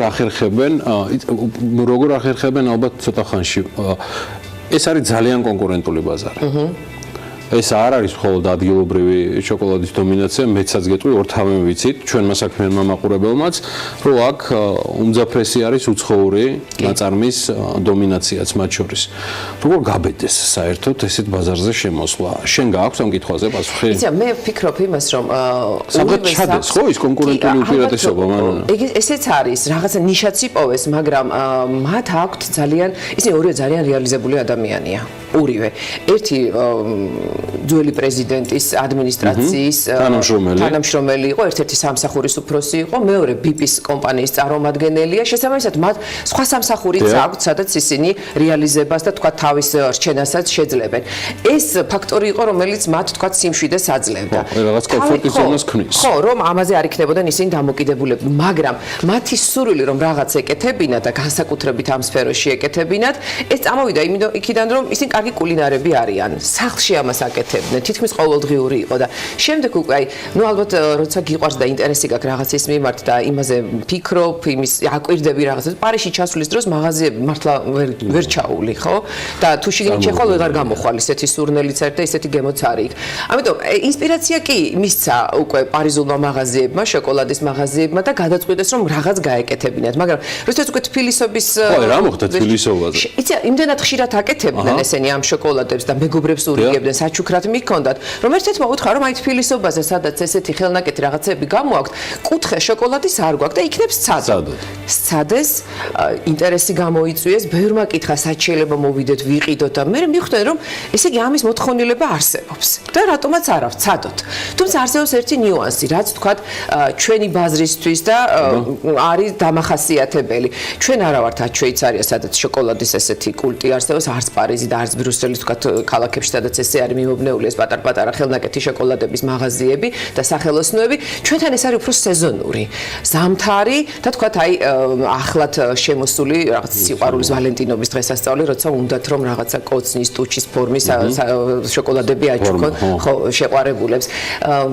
ახერხებენ ალბათ ცოტა ხანში. ეს არის ძალიან კონკურენტული ბაზარი. ეს არ არის მხოლოდ ადგილობრივი შოკოლადის დომინაცია, მეცაც გეტყვი, ორთავე ვიცით, ჩვენმა საქმიანმა მაყურებელმაც, რომ აქ უმძაფრესი არის უცხოური ნაწარმის დომინაციაც მათ შორის. როგორ გაბედეს საერთოდ ესეთ ბაზარზე შემოსვლა? შენ გააქვს ამ კითხვაზე პასუხი? იცი, მე ვფიქრობ იმას, რომ საერთოდ ჩადეს ხო ის კონკურენტული უპირატესობა, მაგრამ ესეც არის, რაღაცა ნიშაც იპოვეს, მაგრამ მათ აქვთ ძალიან, ისინი ორივე ძალიან რეალიზებული ადამიანია. ორივე. ერთი ძველი პრეზიდენტის ადმინისტრაციის თანამშრომელი იყო, ერთ-ერთი სამსახურის უფროსი იყო, მეორე ბიპის კომპანიის წარმომადგენელია, შესაბამისად მათ სხვა სამსახურიც აქვთ, სადაც ისინი რეალიზებას და თქვა თავის რჩენასაც შეძლებენ. ეს ფაქტორი იყო, რომელიც მათ თქვა სიმშვიდეს აძლევდა. რაღაც კომფორტის ზონას ქმნის. ხო, რომ ამაზე არ იქნებოდნენ ისინი დამოკიდებულები, მაგრამ მათი სურვილი რომ რაღაც ეკეთებინათ და განსაკუთრებით ამ სფეროში ეკეთებინათ, ეს წამოვიდა იქიდან რომ ისინი კარგი კულინარები არიან. სახლში ამას აკეთებდნენ, თითქმის ყოველდღიური იყო და შემდეგ უკვე აი, ნუ ალბათ როცა გიყვარს და ინტერესი გაქვს რაღაცის მიმართ და იმაზე ფიქრობ, იმის აკვირდები რაღაცას, პარიზში ჩასვლის დროს მაღაზიები მართლა ვერ ჩაული, ხო? და თუ შიგნით შეხვალ ვეღარ გამოხვალ ისეთი სურნელიც არის და ისეთი გემოც არის იქ. ამიტომ ინსპირაცია კი მისცა უკვე პარიზულმა მაღაზიებმა, შოკოლადის მაღაზიებმა და გადაწყვიტეს რომ რაღაც გაეკეთებინათ, მაგრამ როდესაც უკვე თბილისობის რა მოხდა თბილისობაზე? იცი, იმდენად ხშირად აკეთებდნენ ესენი ამ შოკოლადებს და მეგობრებს ურიგებდნენ საჩუქრად მიქონდათ, რომ ერთ-ერთ მოუთხა რომ აი თბილისობაზე სადაც ესეთი ხელნაკეთი რაღაცები გამოაქვთ, კუთხე შოკოლადის არ გვაქვს და იქნებ სცადოთ. სცადეს, ინტერესი გამოიწვიეს, ბევრმა კითხა სად შეიძლება მოვიდეთ, ვიყიდოთ და მე მივხვდნენ რომ ესე იგი ამის მოთხოვნილება არსებობს და რატომაც არა ვცადოთ. თუმცა არსებობს ერთი ნიუანსი, რაც თქვათ ჩვენი ბაზრისთვის და არის დამახასიათებელი. ჩვენ არა ვართ აქ შვეიცარია, სადაც შოკოლადის ესეთი კულტი არსებობს, არც პარიზი და არც ბრიუსელი თქვათ ქალაქებში, სადაც ესე არის მიმობნეული ეს პატარ-პატარა ხელნაკეთი შოკოლადების მაღაზიები და სახელოსნოები. ჩვენთან ეს არის უფრო სეზონური, ზამთარი და თქვათ აი ახლად შემოსული რაღაც სიყვარულის ვალენტინობის დღესასწაული, როცა უნდათ რომ რაღაცა კოცნის, ტუჩის ფორმის შოკოლადები აჩუქონ ხო შეყვარებულებს.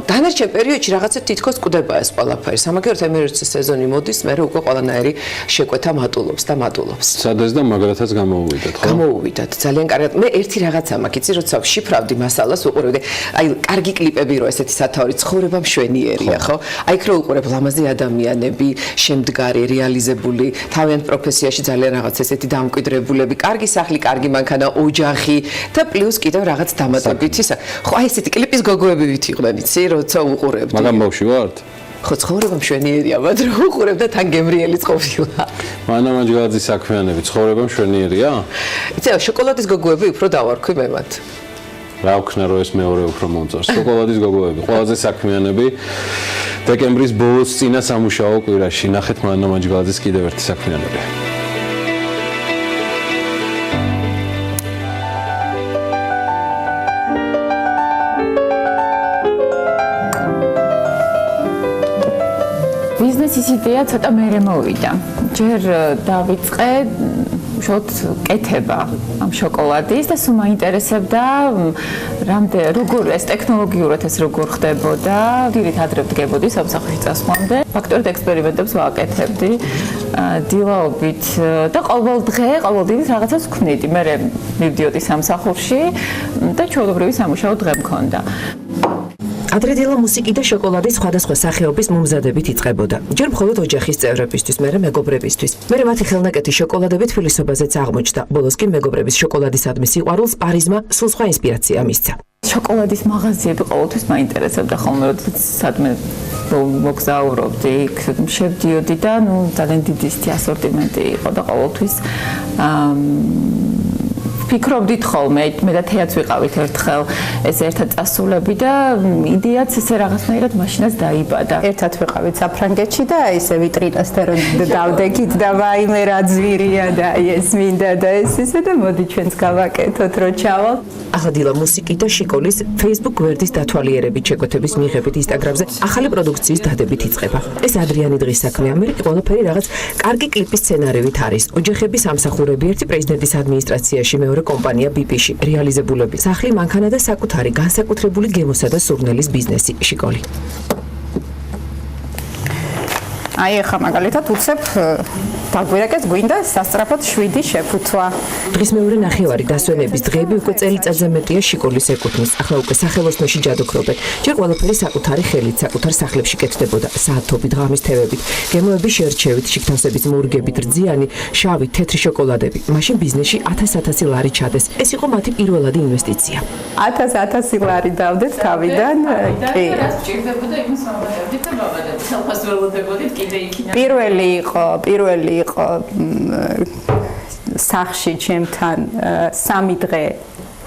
დანარჩენ პერიოდში რაღაცა თითქოს კვდება ეს ყველაფერი. სამაგეროთ ემერიცის სეზონი მოდის, მე უკვე ყველანაირი შეკვეთა მატულობს და მატულობს. სადეს და მაგრათაც გამოუვიდათ, ხო? გამოუვიდათ. ძალიან კარგად. მე ერთი რაღაცა მაქვს, იცი, როცა ვშიფრავდი მასალას, უყურებდი. აი, კარგი კლიპები რო ესეთი სათაური ცხოვრება მშვენიერია, ხო? აი, რო უყურებ ლამაზი ადამიანები, შემდგარი, რეალიზებული, თავიანთ პროფესიაში ძალიან რაღაც ესეთი დამკვიდრებულები, კარგი სახლი, კარგი მანქანა, ოჯახი და პლუს კიდევ რაღაც დამატებით ისა. ხო, აი ესეთი კლიპის გოგოები ვითიყვნენ, იცი, როცა უყურებდი. მაგრამ ბავშვი ვართ? ხო, ცხოვრება მშვენიერია, მაგრამ რო უყურებ და თან გემრიელიც ყოფილა. მანამ ანჯელაძის საქმიანები, ცხოვრება მშვენიერია? იცი, შოკოლადის გოგოები უფრო დავარქვი მე მათ. რა ვქნა რომ ეს მეორე უფრო მომწონს. შოკოლადის გოგოები, ყველაზე საქმიანები დეკემბრის ბოლოს წინა სამუშაო კვირაში. ნახეთ მანამ ანჯელაძის კიდევ ერთი საქმიანები. ბიზნესის იდეა ცოტა მერე მოვიდა. ჯერ დავიწყე უშუალოდ კეთება ამ შოკოლადის და სულ მაინტერესებდა როგორ ეს ტექნოლოგიურად ეს როგორ ხდებოდა. დილით ადრე ვდგებოდი სამსახურში წასვლამდე. ფაქტობრივად ექსპერიმენტებს ვაკეთებდი დილაობით და ყოველ დილით რაღაცას ვქმნიდი. მე მივდიოდი სამსახურში და ჩვეულებრივი სამუშაო დღე მქონდა. ადრე დილა მუსიკი და შოკოლადის სხვადასხვა სახეობის მომზადებით იწყებოდა. ჯერ მხოლოდ ოჯახის წევრებისთვის, მერე მეგობრებისთვის. მერე მათი ხელნაკეთი შოკოლადები თბილისობაზეც აღმოჩნდა. ბოლოს კი მეგობრების შოკოლადისადმი სიყვარულს პარიზმა სულ სხვა ინსპირაცია მისცა. შოკოლადის მაღაზიები ყოველთვის მაინტერესებდა ხოლმე, როდესაც სადმე მოგზაურობდი, იქ შევდიოდი და ძალიან დიდი ასორტიმენტი იყო და ყოველთვის ფიქრობდით ხოლმე, მე და თეაც ვიყავით ერთხელ ეს ერთად წასულები და იდეაც ესე რაღაცნაირად მაშინაც დაიბადა. ერთად ვიყავით საფრანგეთში და ესე ვიტრინასთან რომ დავდეგით და ვაიმე რა ძვირია და ეს მინდა და ეს ისე და მოდი ჩვენც გავაკეთოთ რომ ჩავალ. ახლა დილა მუსიკით და შიკოლის Facebook გვერდის დათვალიერებით შეკვეთების მიიღებით Instagram-ზე ახალი პროდუქციის დადებით იწყება. ეს ადრიანი დღის საქმეა, მე ყველაფერი რაღაც კარგი კლიპის სცენარივით არის. ოჯახების სამსახურები ერთი პრეზიდენტის ადმინისტრაციაში, მეორე კომპანია BP-ში, რეალიზებულები. სახლი, მანქანა და საკუთარი განსაკუთრებული გემოსა და სურნელის ბიზნესი შიკოლი. აი ახლა მაგალითად უცებ დაგვირეკეს გვინდა სასწრაფოდ 7 შეფუთვა. დღის მეორე ნახევარი დასვენების დღეები უკვე წელიწადზე მეტია შიკოლის ეკუთვნის. ახლა უკვე სახელოსნოში ჯადოქრობენ. ჯერ ყველაფერი საკუთარი ხელით, საკუთარ სახლებში კეთდებოდა, საათობით, ღამის თევებით, გემოების შერჩევით, შიგთავსების მორგებით, რძიანი, შავი, თეთრი შოკოლადები. მაშინ ბიზნესში 1000 ლარი ჩადეს. ეს იყო მათი პირველადი ინვესტიცია. 1000 ლარი დავდეთ თავიდან. კი. სჭირდებოდა იმას მომატებდით და მომატებდით. ხელფას ველოდებოდით კიდე იქიდან. პირველი იყო სახში ჩემთან 3 დღე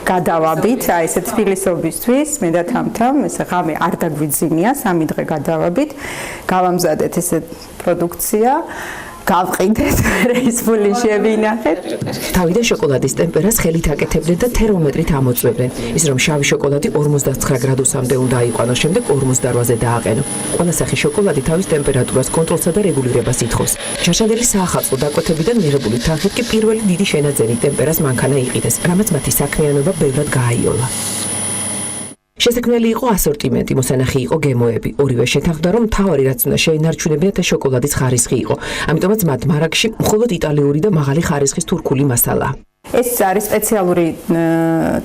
გადავაბით, აი ესე თბილისობისთვის, მე და თამთამ, ესე ღამე არ დაგვიძინია, 3 დღე გადავაბით, გავამზადეთ ესე პროდუქცია, გავყიდეთ, ეს ფული შევინახეთ. თავიდან შოკოლადის ტემპერას ხელით აკეთებდნენ და თერმომეტრით ამოწმებდნენ. ის რომ შავი შოკოლადი 59 გრადუსამდე უნდა აიყვანოს, შემდეგ 48-ზე დააყენო. ყველა სახის შოკოლადი თავის ტემპერატურას, კონტროლსა და რეგულირებას ითხოვს. ჩაშადელი საახალწლო დაკვეთებიდან მიღებული თანხით კი პირველი დიდი შენაძენი ტემპერას მანქანა იყიდეს, რამაც მათი საქმიანობა ბევრად გააიოლა. შესაქმნელი იყო ასორტიმენტი, მოსანახი იყო გემოები. ორივე შეთანხმდა, რომ მთავარი რაც უნდა შეენარჩუნებინათ შოკოლადის ხარისხი იყო. ამიტომაც მათ მარაგში მხოლოდ იტალიური და მაღალი ხარისხის თურქული მასალა. ეს არის სპეციალური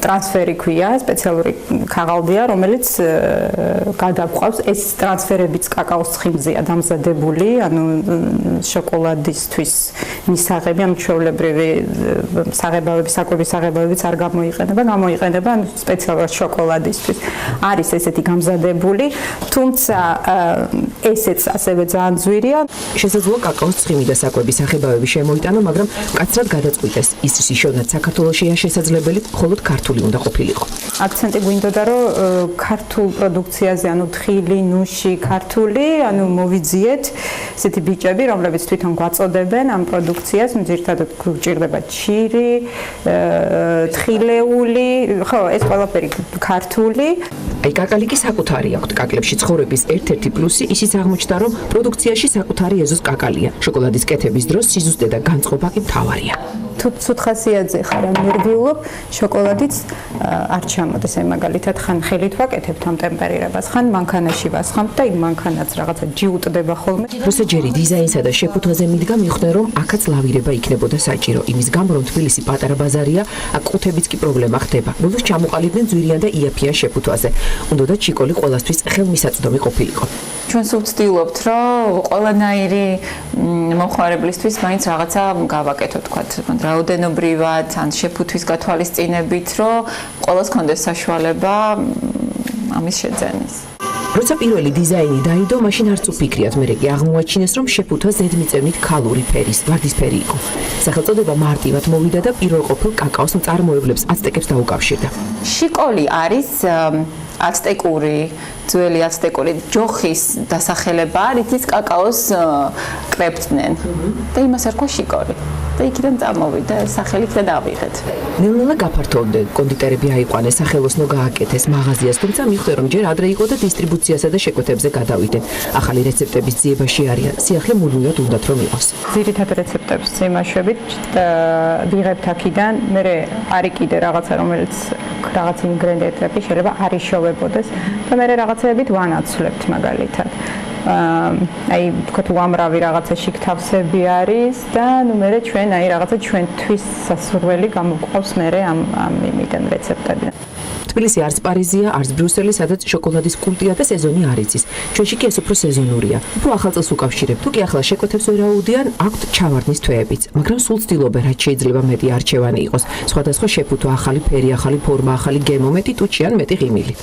ტრანსფერი ქვია, სპეციალური ქაღალდია, რომელიც გადაგვყავს. ეს ტრანსფერებიც კაკაოს ცხიმზეა დამზადებული, ანუ შოკოლადისთვის მისაღები, ანუ ჩვეულებრივი საღებავები, საკვების საღებავებიც არ გამოიყენება სპეციალურად შოკოლადისთვის. არის ესეთი გამზადებული, თუმცა ესეც ასევე ძალიან ძვირია. შესაძლოა კაკაოს ცხიმი და საკვების საღებავები შემოიტანო, მაგრამ მკაცრად გადაწყვიტეს ის შიშოვნად საქართველოშია შესაძლებელი, მხოლოდ ქართული უნდა ყოფილიყო. აქცენტი გვინდოდა, რომ ქართულ პროდუქციაზე, ანუ თხილი, ნუში, ქართული, ანუ მოვიძიეთ ესეთი ბიჭები, რომლებიც თვითონ გვაწოდებენ ამ პროდუქციას, ძირითადად გვჭირდება ჩირი, თხილეული, ხო, ეს ყველაფერი ქართული. აი კაკალი კი საკუთარი აქვს კაკლებში ცხოვრების ერთ-ერთი პლუსი ისიც აღმოჩნდა, რომ პროდუქციაში საკუთარი ეზოს კაკალია. შოკოლადის კეთების დროს სიზუსტე და განწყობა კი მთავარია. თუ ცუთხასიათზე ხარ ან ნერვიულობ, შოკოლადიც არ ჩამოდეს. აი მაგალითად, ხან ხელით ვაკეთებთ ამ ტემპერირებას, ხან მანქანაში ვასხამთ და იმ მანქანაც რაღაცა ჯიუტდება ხოლმე. როცა ჯერი დიზაინსა და შეფუთვაზე მიდგა, მიხვდნენ, რომ აქაც ლავირება იქნებოდა საჭირო. იმის გამო, რომ თბილისი პატარა ბაზარია, აქ ყუთებიც კი პრობლემა ხდება. ბოლოს ჩამოყალიბდნენ ძვირიან და იაფიან შეფუთვაზე. უნდოდა ჩიკოლი ყველასთვის ხელმისაწვდომი ყოფილიყო. ჩვენ სულ ვცდილობთ, რომ ყველანაირი მომხმარებლისთვის მაინც რაღაცა გავაკეთოთ, თქვათ, რაოდენობრივად, ან შეფუთვის გათვალისწინებით, რომ ყველას კონდეს საშუალება ამის შეძენის. როცა პირველი დიზაინი დაიდო, მაშინ არც უფიქრიათ, მერე კი აღმოაჩინეს, რომ შეფუთვა ზედმიწევნით ქალური ფერის, ვარდისფერი იყო. სახელწოდება მარტივად მოვიდა და პირველყოფილ კაკაოს მწარმოებლებს აცტეკებს დაუკავშირდა. შიკოლი არის აცტეკური, ძველი აცტეკური ჯოხის დასახელება, რითიც კაკაოს კრებდნენ. და იმას ერქვა შიკოლი. და იქიდან წამოვიდა სახელი და დავიღეთ. ნელ-ნელა გაფართოვდნენ, კონდიტერები აიყვანეს, სახელოსნო გააკეთეს მაღაზიას, თუმცა მიხვდა, რომ ჯერ ადრე იყო და დისტრიბუციასა და შეკვეთებზე გადავიდნენ. ახალი რეცეპტების ძიებაში არიან, სიახლე მუდმივად უნდათ რომ იყოს. ძირითად რეცეპტებს იმაშებით ვიღებთ აქიდან, მე არის კიდე რაღაცა, რომელიც რაღაც ინგრედიენტები შეიძლება არ იშოვებოდეს და მე რაღაცეებით ვანაცვლებთ მაგალითად. აი თქვათ უამრავი რაღაცაში გთავსები არის და ნუ მე ჩვენ აი რაღაცა ჩვენთვის სასურველი გამოგვყავს მე ამ იმიდან რეცეპტებიდან. თბილისი არც პარიზია, არც ბრიუსელი, სადაც შოკოლადის კულტია და სეზონი არ იცის. ჩვენში კი ეს უფრო სეზონურია. უფრო ახალ წელს უკავშირებ. თუ კი ახლა შეკვეთებს ვერ აუდიან, აქვთ ჩავარდნის თვეებიც, მაგრამ სულ ცდილობენ, რაც შეიძლება მეტი არჩევანი იყოს. სხვადასხვა შეფუთო, ახალი ფერი, ახალი ფორმა, ახალი გემო, მეტი ტუჩი ან მეტი ღიმილი.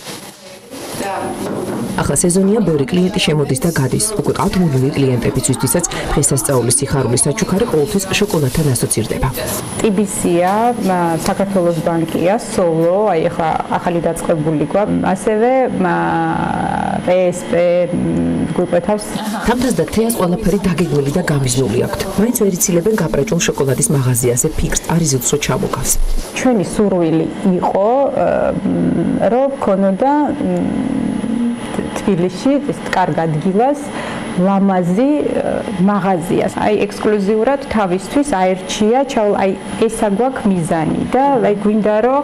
ახლა სეზონია, ბევრი კლიენტი შემოდის და გადის. უკვე ყავთ მუდმივი კლიენტები, ვისთვისაც დღესასწაულის სიხარულის საჩუქარი ყოველთვის შოკოლადთან ასოცირდება. TBC-ია, საქართველოს ბანკია, სოლო, აი ახლა ახალი დაწყებული გვაქვს. ასევე PSP გვიყვეთავს. თამთას და თეას ყველაფერი დაგეგმილი და გამიზნული აქვთ. მაინც ვერ იცილებენ გაპრეჭულ შოკოლადის მაღაზიაზე ფიქრს არიზილს რო ჩამოგავს. ჩვენი სურვილი იყო, რომ ქონოდა თბილისში ეს კარგ ადგილას ლამაზი მაღაზიას. აი ექსკლუზიურად თავისთვის აერჩია, აი ესა გვაქვს მიზანი და აი გვინდა რომ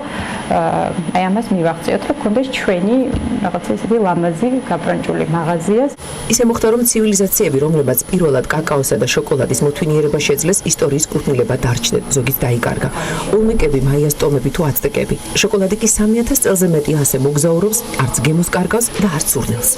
აი ამას მივახციოთ, რომ გქონდეს ჩვენი რაღაცა ისეთი ლამაზი გაბრანჭული მაღაზია. ისე მოხდა, რომ ცივილიზაციები, რომლებაც პირველად კაკაოსა და შოკოლადის მოთვინიერება შეძლეს, ისტორიის კუთვნილება დარჩნენ, ზოგიც დაიკარგა. ოლმეკები, მაიას ტომები თუ აცტეკები. შოკოლადი კი 3000 წელზე მეტი ასე მოგზაურობს, არც გემოს კარგავს და არც სურნელს.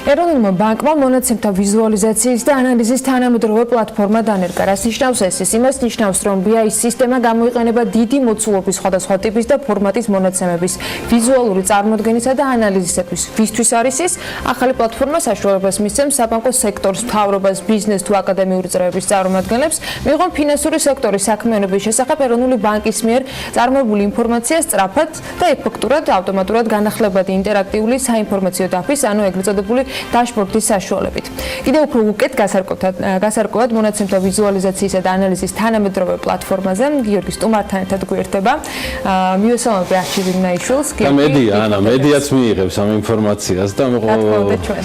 ეროვნულმა ბანკმა მონაცემთა ვიზუალიზაციის და ანალიზის თანამედროვე პლატფორმა დანერგა. რას ნიშნავს ეს? იმას ნიშნავს, რომ BI სისტემა გამოიყენება დიდი მოცულობის სხვადასხვა ტიპის და ფორმატის მონაცემების ვიზუალური წარმოდგენისა და ანალიზისათვის. ვისთვის არის ის? ახალი პლატფორმა საშუალებას მისცემს საბანკო სექტორს, მთავრობას, ბიზნეს თუ აკადემიური წრეების წარმომადგენლებს მიიღონ ფინანსური სექტორის საქმიანობის შესახებ ეროვნული ბანკის მიერ წარმოებული ინფორმაცია სწრაფად და ეფექტურად ავტომატურად განახლებადი ინტერაქტიული საინფორმაციო დაფის, ანუ ეგრეთ წოდებული დაშბორდის საშუალებით. კიდევ უფრო უკეთ გასარკვევად მონაცემთა ვიზუალიზაციისა და ანალიზის თანამედროვე პლატფორმაზე გიორგი სტუმართან ერთად გვერდება. მივესალმები არჩილ იმნაიშვილს. და მედიაც მიიღებს ამ ინფორმაციას და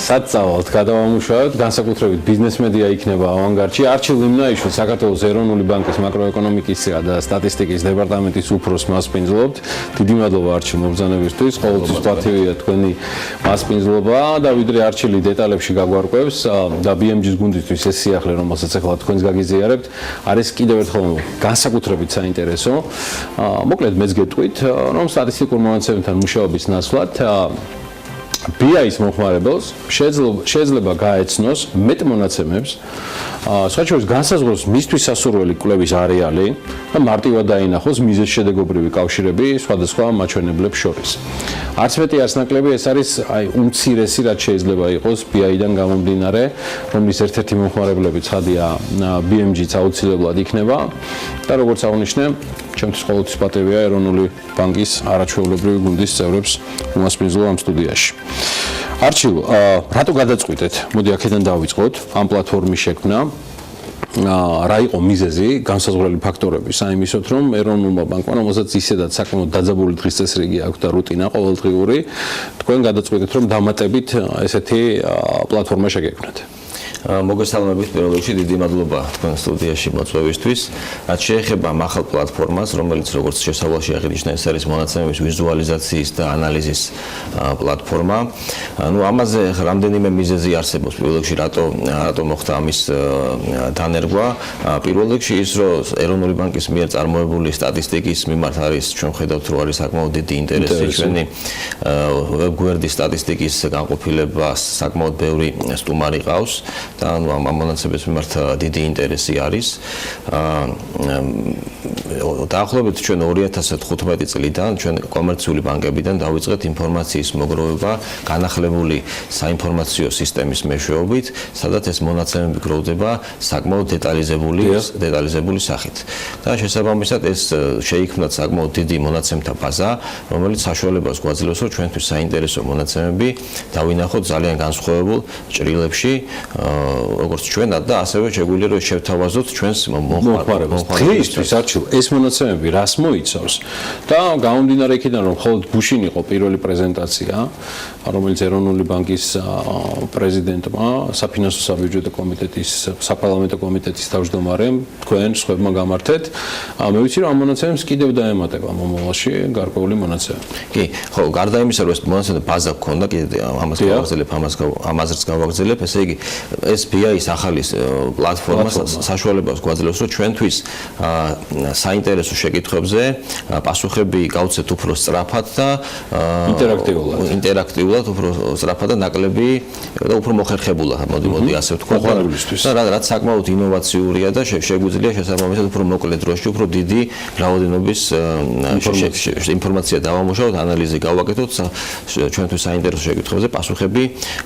საწავალთ გადავამუშავებთ, განსაკუთრებით ბიზნეს მედია იქნება ავანგარდში. არჩილ იმნაიშვილს საქართველოს ეროვნული ბანკის მაკროეკონომიკის და სტატისტიკის დეპარტამენტის უფროსს მასპინძლობთ. დიდი მადლობა არჩილ მობრძანებისთვის. ყოველთვის პატივია თქვენი მასპინძლობა და ვიდრე არჩილი დეტალებში გაგვარკვევს და BMG-ის გუნდისთვის ეს სიახლე, რომელსაც ახლა თქვენს გაგიზიარებთ, არის კიდევ ერთხელ განსაკუთრებით საინტერესო. მოკლედ მეც გეტყვით, რომ სტატისტიკურ მონაცემებთან მუშაობის ნაცვლად BI-ის მოხმარებელს შეიძლება გაეცნოს მეტ მონაცემებს, სხვაჩვენს განსაზღვროს მისთვის სასურველი კვლევის არეალი და მარტივად დაინახოს მიზეზშედეგობრივი კავშირები სხვადასხვა მაჩვენებლებს შორის. არც მეტი არც ნაკლები ეს არის უმცირესი, რაც შეიძლება იყოს BI-დან გამომდინარე, რომლის ერთ-ერთი მომხმარებლები ცხადია BMG-ც აუცილებლად იქნება და როგორც აღნიშნე, ჩემთვის ყოველთვის პატივია ეროვნული ბანკის არაჩვეულებრივი გუნდის წევრებს უმასპინძლო ამ სტუდიაში. არჩილ, რატო გადაწყვიტეთ? მოდი აქედან დავიწყოთ ამ პლატფორმის შექმნა. რა იყო მიზეზი, განსაზღვრელი ფაქტორები საიმისოთ, რომ ეროვნულმა ბანკმა, რომელსაც ისედაც საკმაოდ დაძაბული დღის წესრიგი აქვს და რუტინა ყოველდღიური, თქვენ გადაწყვეტეთ, რომ დამატებით ესეთი პლატფორმა შეგექმნათ. მოგესალმებით პირველ რიგში დიდი მადლობა თქვენ სტუდიაში მოწვევისთვის. რაც შეეხება ამ ახალ პლატფორმას, რომელიც როგორც შესავალში აღინიშნა, ეს არის მონაცემების ვიზუალიზაციის და ანალიზის პლატფორმა. ანუ ამაზე რამდენიმე მიზეზი არსებობს. პირველ რიგში რატო მოხდა ამის დანერგვა? პირველ რიგში ის, რომ ეროვნული ბანკის მიერ წარმოებული სტატისტიკის მიმართ არის, ჩვენ ხედავთ, რომ არის საკმაოდ დიდი ინტერესი ჩვენი ვებგვერდის სტატისტიკის განყოფილებას საკმაოდ ბევრი სტუმარი ყავს. და ამ მონაცემების მიმართ დიდი ინტერესი არის. დაახლოებით ჩვენ 2015 წლიდან ჩვენ კომერციული ბანკებიდან დავიწყეთ ინფორმაციის მოგროვება განახლებული საინფორმაციო სისტემის მეშვეობით, სადაც ეს მონაცემები გროვდება საკმაოდ დეტალიზებული სახით. და შესაბამისად ეს შეიქმნა საკმაოდ დიდი მონაცემთა ბაზა, რომელიც საშუალებას გვაძლევს, რომ ჩვენთვის საინტერესო მონაცემები დავინახოთ ძალიან განსხვავებულ ჭრილებში, როგორც ჩვენად და ასევე შეგვიძლია რომ შევთავაზოთ ჩვენს მომხმარებელს. დღეისთვის არჩილ ეს მონაცემები რას მოიცავს და გამომდინარე იქიდან რომ მხოლოდ გუშინ იყო პირველი პრეზენტაცია, რომელიც ეროვნული ბანკის პრეზიდენტმა, საფინანსო საბიუჯეტო კომიტეტის, საპარლამენტო კომიტეტის თავმჯდომარემ თქვენ სხვებმა გამართეთ, მე ვიცი რომ ამ მონაცემებს კიდევ დაემატება მომავალში გარკვეული მონაცემები. კი, ხო, გარდა იმისა, რომ ეს მონაცემების ბაზა გქონდა, კიდე ამაზეც გავაგრძელებ, ესე იგი ეს BI-ის ახალი პლატფორმა საშუალებას გვაძლევს, რომ ჩვენთვის საინტერესო შეკითხვებზე პასუხები გავცეთ უფრო სწრაფად და ინტერაქტიულად უფრო სწრაფად და ნაკლები და უფრო მოხერხებულად, მოდი ასე ვთქვა. და რაც საკმაოდ ინოვაციურია და შეგვიძლია შესაბამისად უფრო მოკლე დროში, უფრო დიდი რაოდენობის ინფორმაცია დავამუშავოთ, ანალიზი გავაკეთოთ, ჩვენთვის საინტერესო შეკითხვებზე პასუხები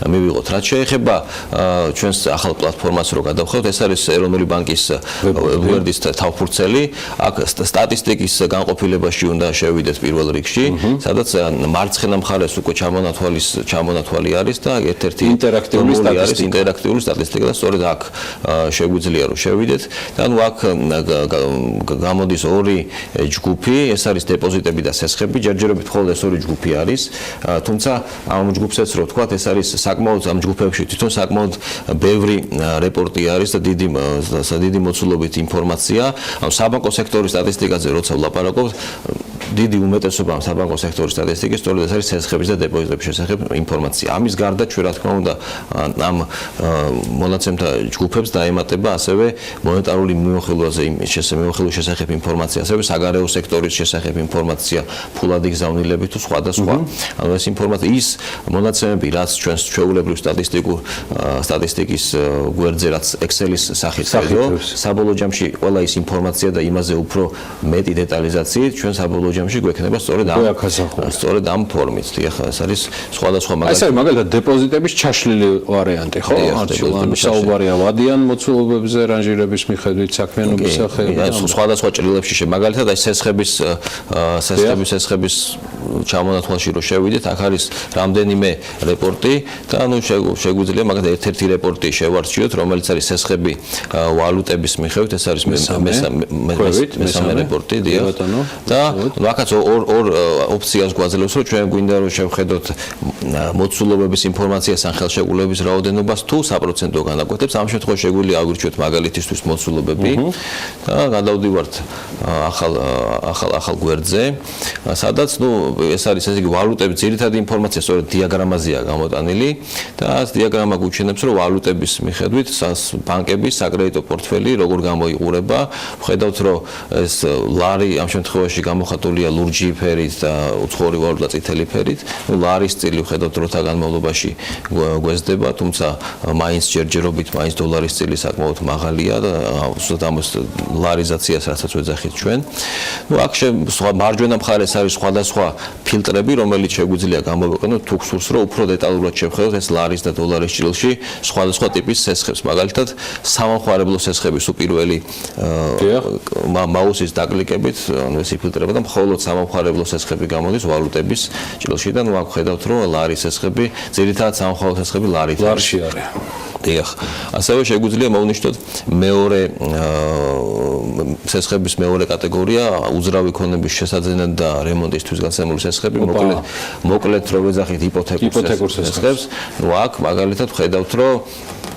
მივიღოთ. რაც შეეხება ჩვენს ახალ პლატფორმას რო გადავხევთ, ეს არის ეროვნული ბანკის ვებგვერდის თავფურცელი. აქ სტატისტიკის განყოფილებაში უნდა შევიდეთ პირველ რიგში, სადაც მარცხენა მხარეს უკვე ჩამონათვალი არის და ერთ-ერთი ინტერაქტიული სტატისტიკა და სწორედ აქ შეგვიძლია რომ შევიდეთ. და ნუ აქ გამოდის ორი ჯგუფი, ეს არის დეპოზიტები და სესხები, ჯერჯერობით მხოლოდ ეს ორი ჯგუფი არის. თუმცა ამ ჯგუფსაც რო ვთქვათ, ეს არის საკმაოდ ამ ჯგუფებში თვითონ საკმაოდ ბევრი რეპორტი არის და დიდი მოცულობით ინფორმაცია. ამ საბანკო სექტორის სტატისტიკაზე როცა ვლაპარაკობთ, დიდი უმეტესობა ამ საბანკო სექტორის სტატისტიკის სწორედ ეს არის სესხების და დეპოზიტების შესახებ ინფორმაცია. ამის გარდა ჩვენ რა თქმა უნდა ამ მონაცემთა ჯგუფებს დაემატება ასევე მონეტარული მიმოხილვაზე შესახებ ინფორმაცია, ასევე საგარეო სექტორის შესახებ ინფორმაცია, ფულადი გზავნილები თუ სხვა და სხვა. ანუ ეს ინფორმაცია ის მონაცემები, რაც ჩვენს ჩვეულებრივ სტატისტიკის გვერდზე რაც Excel-ის სახით ხედავთ, საბოლოო ჯამში ყველა ის ინფორმაცია და იმაზე უფრო მეტი დეტალიზაციით ჩვენ საბოლოო ჯამში გვექნება სწორედ ამ ფორმით. ეხლა ეს არის სხვადასხვა ეს არის მაგალითად დეპოზიტების ჩაშლილი ვარიანტი, ხო? საუბარია ვადიან მოცულობებზე რანჟირების მიხედვით, საქმიანობის სახეებით. სხვადასხვა ჭრილებში მაგალითად აი სესხების ჩამონათვალში რო შევიდეთ, აქ არის რამდენიმე რეპორტი და ანუ შეგვიძლია მაგალითად ერთ-ერთი რეპორტი შევარჩიოთ, რომელიც არის სესხები ვალუტების მიხედვით, ეს არის მესამე რეპორტი, და აქაც ორ ოპციას გვაძლევს, რომ ჩვენ გვინდა რომ შევხედოთ მოცულობების ინფორმაციას ან ხელშეკრულების რაოდენობას თუ საპროცენტო განაკვეთებს. ამ შემთხვევაში შეგვიძლია აგვირჩიოთ მაგალითისთვის მოცულობები და გადავდივართ ახალ გვერდზე, სადაც ეს არის ესე იგი ვალუტების ძირითადი ინფორმაცია სწორედ დიაგრამაზეა გამოტანილი და ეს დიაგრამა გვჩენებს, რომ ვალუტების მიხედვით ბანკების საკრედიტო პორტფელი როგორ გამოიყურება. ვხედავთ, რომ ეს ლარი ამ შემთხვევაში გამოხატულია ლურჯი ფერით და უცხოური ვალუტა წითელი ფერით. ლარის წილი ვხედავთ, როცა განმავლობაში გვესდება, თუმცა მაინც ჯერჯერობით მაინც დოლარის წილი საკმაოდ მაღალია და ამას ლარიზაციას რასაც ვეძახით ჩვენ. აქ მარჯვენა მხარეს არის სხვადასხვა ფილტრები, რომელიც შეგვიძლია გამოვიყენოთ თუ გსურს, რომ უფრო დეტალურად შევხედოთ ეს ლარის და დოლარის ჭრილში სხვადასხვა ტიპის სესხებს. მაგალითად, სამომხმარებლო სესხების უპირველი მაუსის დაკლიკებით, ანუ ეს იფილტრება და მხოლოდ სამომხმარებლო სესხები გამოდის ვალუტების ჭრილში და აქ ხედავთ, რომ ლარის სესხები, ძირითადად სამომხმარებლო სესხები ლარში არის. დიახ. ასევე შეგვიძლია მოვნიშნოთ მეორე სესხების მეორე კატეგორია, უძრავი ქონების შესაძენად და რემონტისთვის გაცემული სესხები, მოკლედ რო ვეძახით იპოთეკურ სესხებს. აქ მაგალითად ხედავთ, რომ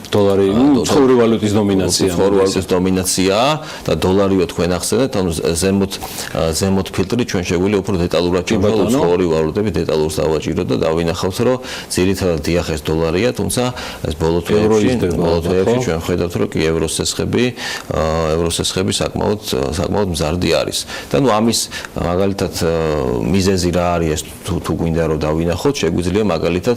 დოლარი უცხოური ვალუტის დომინაცია და დოლარიო თქვენ ახსენეთ, ანუ ზემოთ ფილტრი ჩვენ შეგვიძლია უფრო დეტალურად შევხედოთ უცხოური ვალუტები დეტალურად დავაჭიროთ და დავინახავთ, რომ ძირითადად დიახეს დოლარია, თუმცა ეს ბოლო თვეებში ჩვენ ხედავთ, რომ კი ევროსესხები საკმაოდ მზარდი არის. და ნუ ამის მაგალითად მიზეზი რა არის, თუ გვინდა რომ დავინახოთ, შეგვიძლია მაგალითად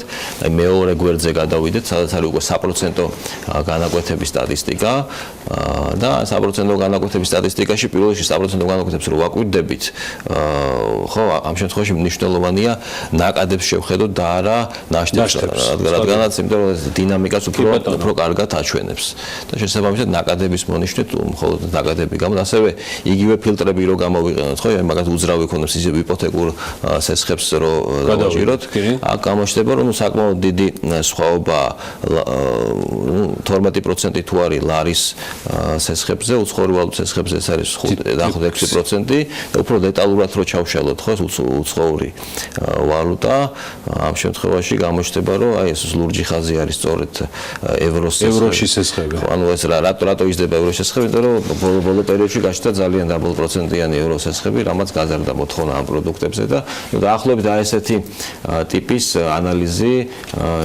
მეორე გვერდზე გადავიდეთ, სადაც არის უკვე საპროცენტო განაკვეთების სტატისტიკა და საპროცენტო განაკვეთების სტატისტიკაში პირველ რიგში საპროცენტო განაკვეთებს რო ვაკვირდებით, ხო, ამ შემთხვევაში მნიშვნელოვანია ნაკადებს შევხედოთ და არა ნაშთებს, რადგანაც იმიტომ რომ დინამიკას უფრო კარგად აჩვენებს. და შესაბამისად ნაკადების მონიშნით მხოლოდ ნაკადები გამო ასევე იგივე ფილტრები რო გამოვიყენოთ, ხო, მაგათ უძრავი ქონებს ისე იპოთეკურ სესხებს რო დავაჭიროთ, აქ გამოჩნდება რომ საკმაოდ დიდი სხვაობა 12% თუ არის ლარის სესხებზე, უცხოური ვალუტის სესხებზე ეს არის 5-6% და უფრო დეტალურად რო ჩავშალოთ, ხო, უცხოური ვალუტა, ამ შემთხვევაში გამოჩნდება რომ აი ეს ლურჯი ხაზი არის სწორედ ევროში სესხები. ანუ ეს რატო იზრდება ევროში სესხები, იმიტომ რომ ბოლო პერიოდში გაჩნდა ძალიან დაბალპროცენტიანი ევროს სესხები, რამაც გაზარდა მოთხოვნა ამ პროდუქტებზე და დაახლოებით აი ესეთი ტიპის ანალიზი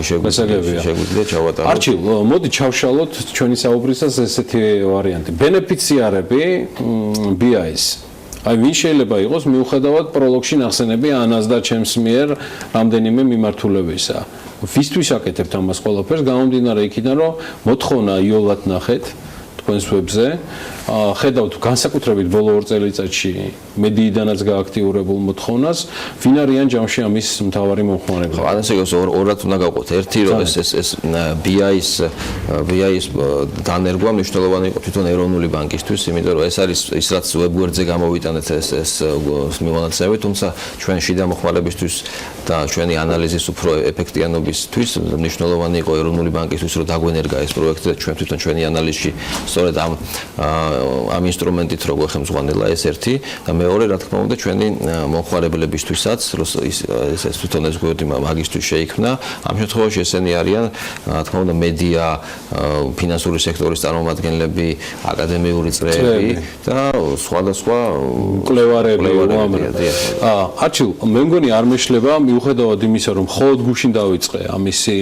შეგვიძლია ჩავატაროთ. არჩილ, მოდი ჩავშალოთ ჩვენი საუბრისას ესეთი ვარიანტი. ბენეფიციარები BIS. აი ვინ შეიძლება იყოს მიუხედავად პროლოგში ნახსენები ანას და ჩემს მიერ რამდენიმე მიმართულებისა. ვისთვის აკეთებთ ამას ყველაფერს? გამომდინარე იქიდან, რომ მოთხოვნა იოლად ნახეთ თქვენს ვებზე. ხედავთ განსაკუთრებით ბოლო 2 წელიწადში მედიიდანაც გააქტიურებულ მოთხოვნას, ვინ არიან ჯამში ამის მთავარი მომხმარებლები? ხო, ასე იყოს ორად უნდა გავყოთ. ერთი რომ ეს BIS დანერგვა მნიშვნელოვანი იყო თვითონ ეროვნული ბანკისთვის, იმიტომ რომ ეს არის ის რაც ვებგვერდზე გამოვიტანეთ ეს მიმონაცემები, თუმცა ჩვენ შიდა მოხმარებისთვის და ჩვენი ანალიზის უფრო ეფექტიანობისთვის მნიშვნელოვანი იყო ეროვნული ბანკისთვის რომ დაგვენერგა ეს პროექტი და ჩვენ თვითონ ჩვენი ანალიზში სწორედ ამ ინსტრუმენტით რო გვეხმძღვანელა ეს ერთი და მეორე რა თქმა უნდა ჩვენი მომხმარებლებისთვისაც ეს თვითონ ეს გვერდი მაგისთვის შეიქმნა ამ შემთხვევაში ესენი არიან რა თქმა უნდა მედია ფინანსური სექტორის წარმომადგენლები აკადემიური წრეები და სხვადასხვა მკვლევარები არჩილ მე მგონი არ მეშლება მიუხედავად იმისა რომ მხოლოდ გუშინ დავიწყე ამისი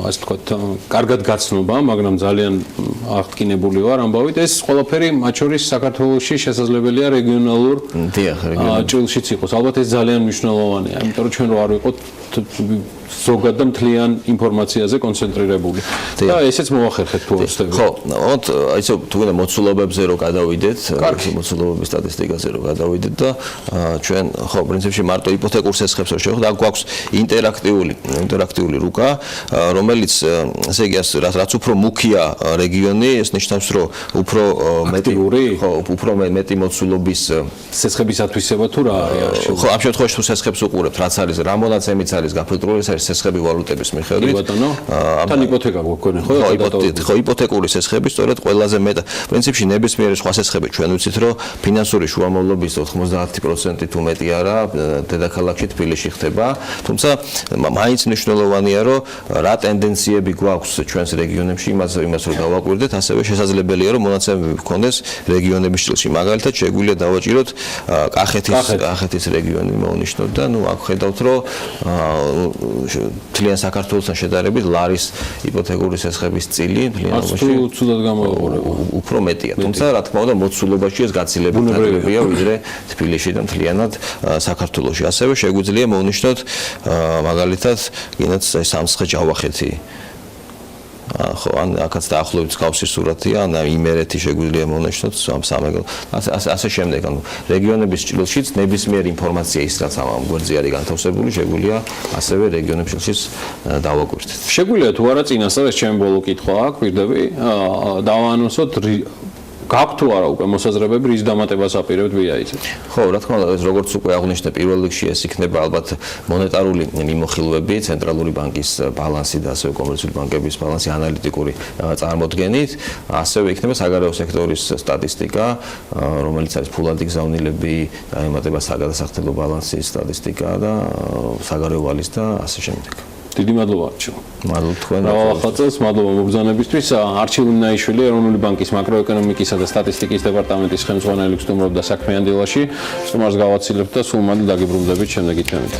ასე ვთქვათ კარგად გაცნობა მაგრამ ძალიან აღტკინებული ვარ ამბავით ეს ყველაფერი მათ შორის საქართველოში შესაძლებელია რეგიონალურ ჭრილშიც იყოს. ალბათ ეს ძალიან მნიშვნელოვანია, იმიტომ რომ ჩვენ რო არ ვიყოთ ზოგად და მთლიან ინფორმაციაზე კონცენტრირებული. და ესეც მოახერხეთ თუ ვստები. ხო, აი თუ გინდა მოცულობებზე რო გადავიდეთ, მოცულობების სტატისტიკაზე რო გადავიდეთ და ჩვენ ხო პრინციპში მარტო იპოთეკურ სესხებს რო შევხვდეთ, აქ გვაქვს ინტერაქტიული რუკა, რომელიც ესე იგი რაც უფრო მუქია რეგიონი, ეს ნიშნავს რომ უფრო უფრო მეტი მოცულობის სესხების ათვისება თუ რა არის? ხო, ამ შემთხვევაში თუ სესხებს უყურებთ, რაც არის რა მონაცემიც არის გაფილტრებული, ეს არის სესხები ვალუტების მიხედვით. თან იპოთეკა გვქონე, ხო? ხო, იპოთეკური სესხები სწორედ ყველაზე მეტად. პრინციპში ნებისმიერი სხვა სესხები ჩვენ ვიცით, რომ ფინანსური შუამავლობის 90% თუ მეტი არა დედაქალაქში თბილისში ხდება, თუმცა მაინც მნიშვნელოვანია, რომ რა ტენდენციები გვაქვს ჩვენს რეგიონებში, იმას რომ დავაკვირდეთ, ასევე შესაძლებელია, რომ მონაცემები გქონდეს რეგიონების ჭრილში. მაგალითად, შეგვიძლია დავაჭიროთ კახეთის რეგიონი მოვნიშნოთ და ნუ აქ ხედავთ, რომ თლიან საქართველოსთან შედარებით ლარის იპოთეკური სესხების წილი ცუდად გამოიყურება. უფრო მეტია. თუმცა რა თქმა უნდა მოცულობაში ეს გაცილებით ნაკლებია ვიდრე თბილისში და მთლიანად საქართველოში. ასევე შეგვიძლია მოვნიშნოთ მაგალითად გინდათ სამცხე ჯავახეთი. ხო, ან აქაც დაახლოებით მსგავსი სურათია, ან იმერეთი შეგვიძლია მოვნიშნოთ სამეგრელო. ასე შემდეგ, ანუ რეგიონების ჭრილშიც ნებისმიერი ინფორმაცია ის რაც ამ გვერდზე არის განთავსებული, შეგვიძლია ასევე რეგიონების ჭრილშიც დავაკვირდეთ. შეგვიძლია თუ არა წინასწარ ეს ჩემი ბოლო კითხვა აქვს, პირდები, დავაანონსოთ გაქვთ თუ არა უკვე მოსაზრებები რის დამატებას აპირებთ BIS-ზე? ხო, რა თქმა უნდა, ეს როგორც უკვე აღნიშნე, პირველ რიგში ეს იქნება ალბათ მონეტარული მიმოხილვები, ცენტრალური ბანკის ბალანსი და ასევე კომერციული ბანკების ბალანსი ანალიტიკური წარმოდგენით, ასევე იქნება საგარეო სექტორის სტატისტიკა, რომელიც არის ფულადი გზავნილები, ემატება საგადასახდელო ბალანსის სტატისტიკა და საგარეო ვალის და ასე შემდეგ. დიდი მადლობა არჩილ. მადლობა თქვენ. ახალწელს მადლობა მოგზაურობისთვის. არჩილ ნაიშვილი ეროვნული ბანკის მაკროეკონომიკისა და სტატისტიკის დეპარტამენტის ხელმძღვანელი გსტუმრობდა საქმიანი დილაში. სტუმარს გავაცილებთ და სულ მადლ დაგიბრუნდებით შემდეგი თემით.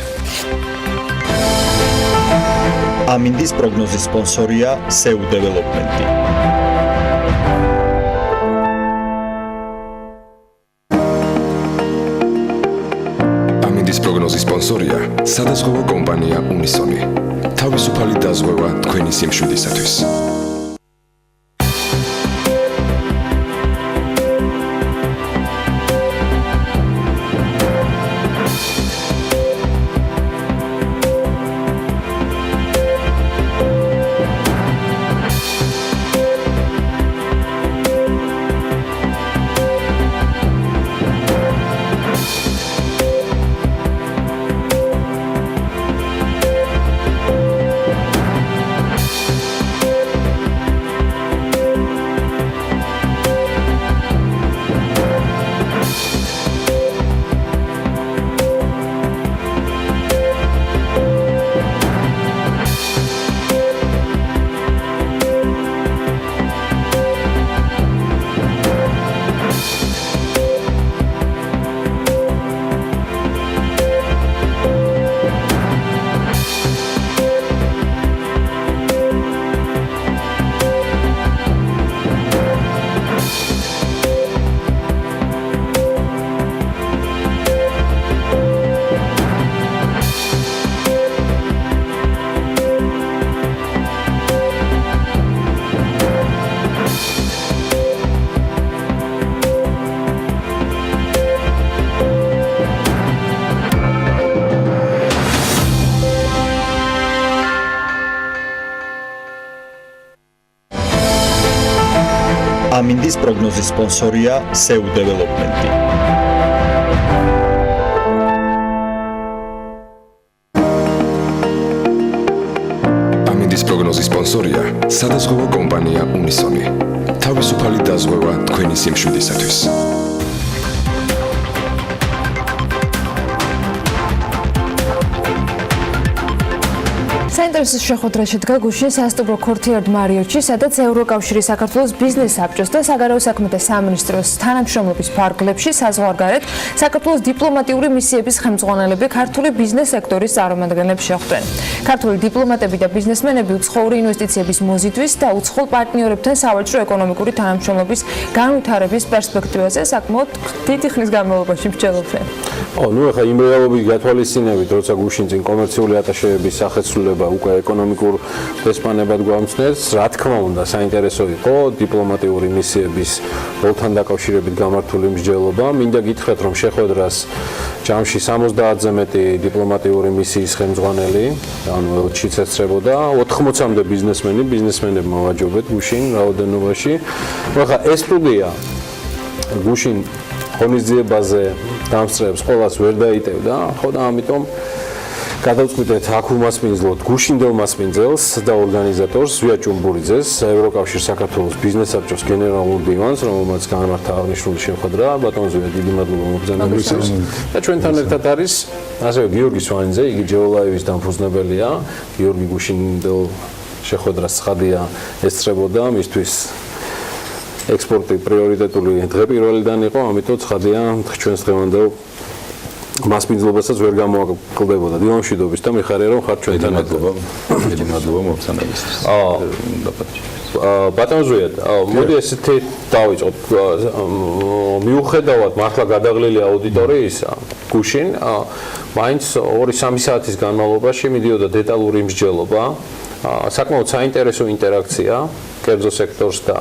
ამინდის პროგნოზის სპონსორია SEU დეველოპმენტი. ამინდის პროგნოზის სპონსორია სადაზღვევო კომპანია უნისონი. თავისუფალი დაზღვევა თქვენი სიმშვიდისათვის. ამინდის პროგნოზის სპონსორია SEU დეველოპმენტი. ამინდის პროგნოზის სპონსორია სადაზღვევო კომპანია უნისონი. თავისუფალი დაზღვევა თქვენი სიმშვიდისათვის. საინტერესო შეხვედრა შედგა გუშინ სასტუმრო ქორთიარდ მარიოტში, სადაც ევროკავშირის საქართველოს ბიზნეს საბჭოს და საგარეო საქმეთა სამინისტროს თანამშრომლობის ფარგლებში საზღვარგარეთ საქართველოს დიპლომატიური მისიების ხელმძღვანელები ქართული ბიზნეს სექტორის წარმომადგენლებს შეხვდნენ. ქართული დიპლომატები და ბიზნესმენები უცხოური ინვესტიციების მოზიდვის და უცხოელ პარტნიორებთან სავაჭრო ეკონომიკური თანამშრომლობის განვითარების პერსპექტივაზე საკმაოდ დიდი ხნის განმავლობაში მსჯელობდნენ. ახლა იმ რეალობის გათვალისწინებით, როცა გუშინ წინ კომერციული ატაშეების სახეცვლილება უკვე ეკონომიკურ დესპანებად გვამცნეს, რა თქმა უნდა, საინტერესო იყო დიპლომატიური მისიების როლთან დაკავშირებით გამართული მსჯელობა. მინდა გითხრათ, რომ შეხვედრას ჯამში 70-ზე მეტი დიპლომატიური მისიის ხელმძღვანელი, ანუ ელჩიც ესწრებოდა, 80-მდე ბიზნესმენები მოვაჯობეთ გუშინ რაოდენობაში. ახლა ეს სტუდია გუშინ ღონისძიებაზე დამსწრებს ყოველას ვერ დაიტევდა, ხო და ამიტომ გადავწყვიტეთ აქ უმასპინძლოთ გუშინდელ მასპინძელს და ორგანიზატორს ზვია ჭუმბურიძეს, ევროკავშირ საქართველოს ბიზნეს საბჭოს გენერალურ დივანს, რომელმაც გამართა აღნიშნული შეხვედრა. ბატონ ზვია, დიდი მადლობა მობრძანებისთვის. და ჩვენთან ერთად არის ასევე გიორგი სვანიძე, იგი ჯეოლაივის დამფუძნებელია. გიორგი გუშინდელ შეხვედრას ცხადია ესწრებოდა, მისთვის ექსპორტი პრიორიტეტული დღე პირველიდან იყო, ამიტომ ცხადია ჩვენს დღევანდელ მასპინძლობასაც ვერ გამოაკლდებოდა. დილამშვიდობის და მიხარია რომ ხართ ჩვენთან ერთად. დიდი მადლობა მოგწანებისთვის. ბატონ ზვია, მოდი ესეთი დავიწყოთ. მიუხედავად მართლა გადაღლილი აუდიტორიისა, გუშინ მაინც 2-3 საათის განმავლობაში მიდიოდა დეტალური მსჯელობა, საკმაოდ საინტერესო ინტერაქცია კერძო სექტორს და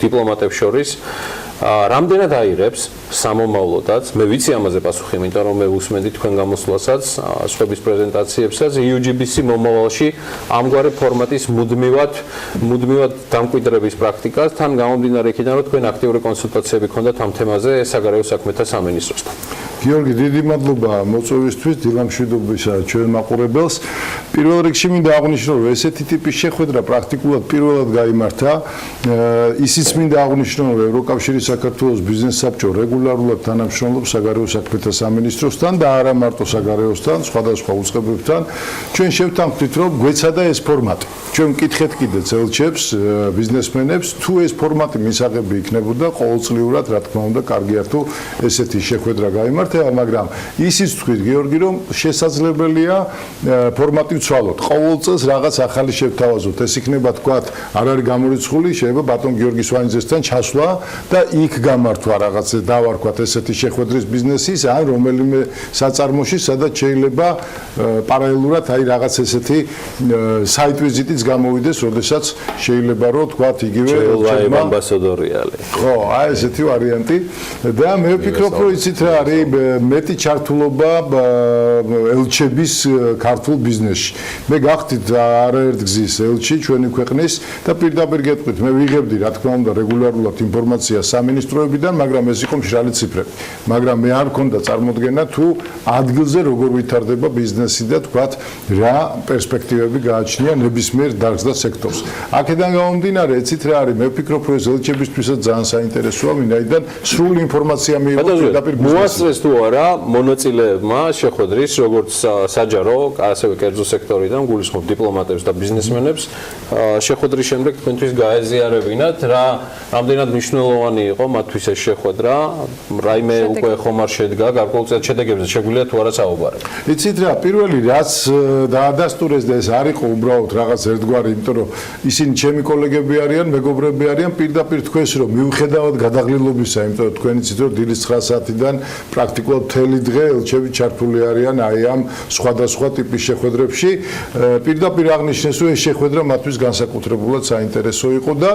დიპლომატებს შორის. რამდენად აიღებს სამომავლოდაც, მე ვიცი ამაზე პასუხი, იმიტომ რომ მე უსმენდი თქვენ გამოსვლასაც, სხვების პრეზენტაციებსაც, UGBC მომავალში ამგვარი ფორმატის მუდმივად დამკვიდრების პრაქტიკას, თან გამომდინარე იქიდან, რომ თქვენ აქტიური კონსულტაციები ქონდათ ამ თემაზე საგარეო საქმეთა სამინისტროსთან. გიორგი, დიდი მადლობა მოწვევისთვის, დილამშვიდობისა ჩვენ მაყურებელს. პირველ რიგში მინდა აღვნიშნო, რომ ესეთი ტიპის შეხვედრა პრაქტიკულად პირველად გაიმართა. ისიც მინდა აღვნიშნო, რომ ევროკავშირის საქართველოს ბიზნეს საბჭო რეგულარულად თანამშრომლობს საგარეო საქმეთა სამინისტროსთან და არა მარტო საგარეოსთან, სხვადასხვა უწყებებთან. ჩვენ შევთანხმდით, რომ გვეცადა ეს ფორმატი. ჩვენ მკითხეთ კიდეც ელჩებს, ბიზნესმენებს, თუ ეს ფორმატი მისაღები იქნებოდა ყოველწლიურად, რა თქმა უნდა, კარგია თუ ესეთი შეხვედრა გაიმართა, მაგრამ ისიც თქვით, გიორგი, რომ შესაძლებელია ფორმატი ვცვალოთ. ყოველ წელს რაღაც ახალი შევთავაზოთ. ეს იქნება თქვათ, არ არის გამორიცხული, შეიძლება ბატონ გიორგი სვანიძესთან ჩასვლა და იქ გამართვა რაღაც დავარქვათ ესეთი შეხვედრის ბიზნესის, ან რომელიმე საწარმოში, სადაც შეიძლება პარალელურად აი რაღაც ესეთი საით ვიზიტიც გამოვიდეს, როდესაც შეიძლება რომ თქვათ იგივე ჯეოლაივის ამბასადორია. ხო, აი ესეთი ვარიანტი და მე ვფიქრობ, რომ იცით რა არის მეტი ჩართულობა ელჩების ქართულ ბიზნესში. მე გახდით არაერთ გზის ელჩი ჩვენი ქვეყნის და პირდაპირ გეტყვით, მე ვიღებდი რა თქმა უნდა რეგულარულად ინფორმაციას სამინისტროებიდან, მაგრამ ეს იყო მშრალი ციფრები. მაგრამ მე არ მქონდა წარმოდგენა თუ ადგილზე როგორ ვითარდება ბიზნესი და თქვათ რა პერსპექტივები გააჩნია ნებისმიერ დარგს და სექტორს. აქედან გამომდინარე, ეცით რა არის, მე ვფიქრობ, რომ ეს ელჩებისთვისაც ძალიან საინტერესოა, ვინაიდან სრული ინფორმაცია მიიღო პირდაპირ ბიზნესში. მოასწრეს თუ არა მონაწილეებმა შეხვედრის, როგორც საჯარო, ასევე კერძო სექტორიდან გულისხმობ დიპლომატებს და ბიზნესმენებს, შეხვედრის შემდეგ თქვენთვის გაეზიარებინათ, რამდენად მნიშვნელოვანი იყო მათთვის ეს შეხვედრა, რაიმე უკვე ხომ არ შედგა, გარკვეულწილად შედეგებზე შეგვიძლია თუ არა საუბარი. იცით რა, პირველი რაც დაადასტურეს და ეს არ იყო უბრალოდ რაღაც ერთგვარი, იმიტომ რომ ისინი ჩემი კოლეგები არიან, მეგობრები არიან, პირდაპირ თქვენს რომ მიუხედავად გადაღლილობისა, იმიტომ რომ თქვენ იცით რომ დილის 9 საათიდან პრაქტიკულად პრაქტიკულად მთელი დღე ელჩები ჩართული არიან აი ამ სხვადასხვა ტიპის შეხვედრებში. პირდაპირ აღნიშნეს, რომ ეს შეხვედრა მათთვის განსაკუთრებულად საინტერესო იყო და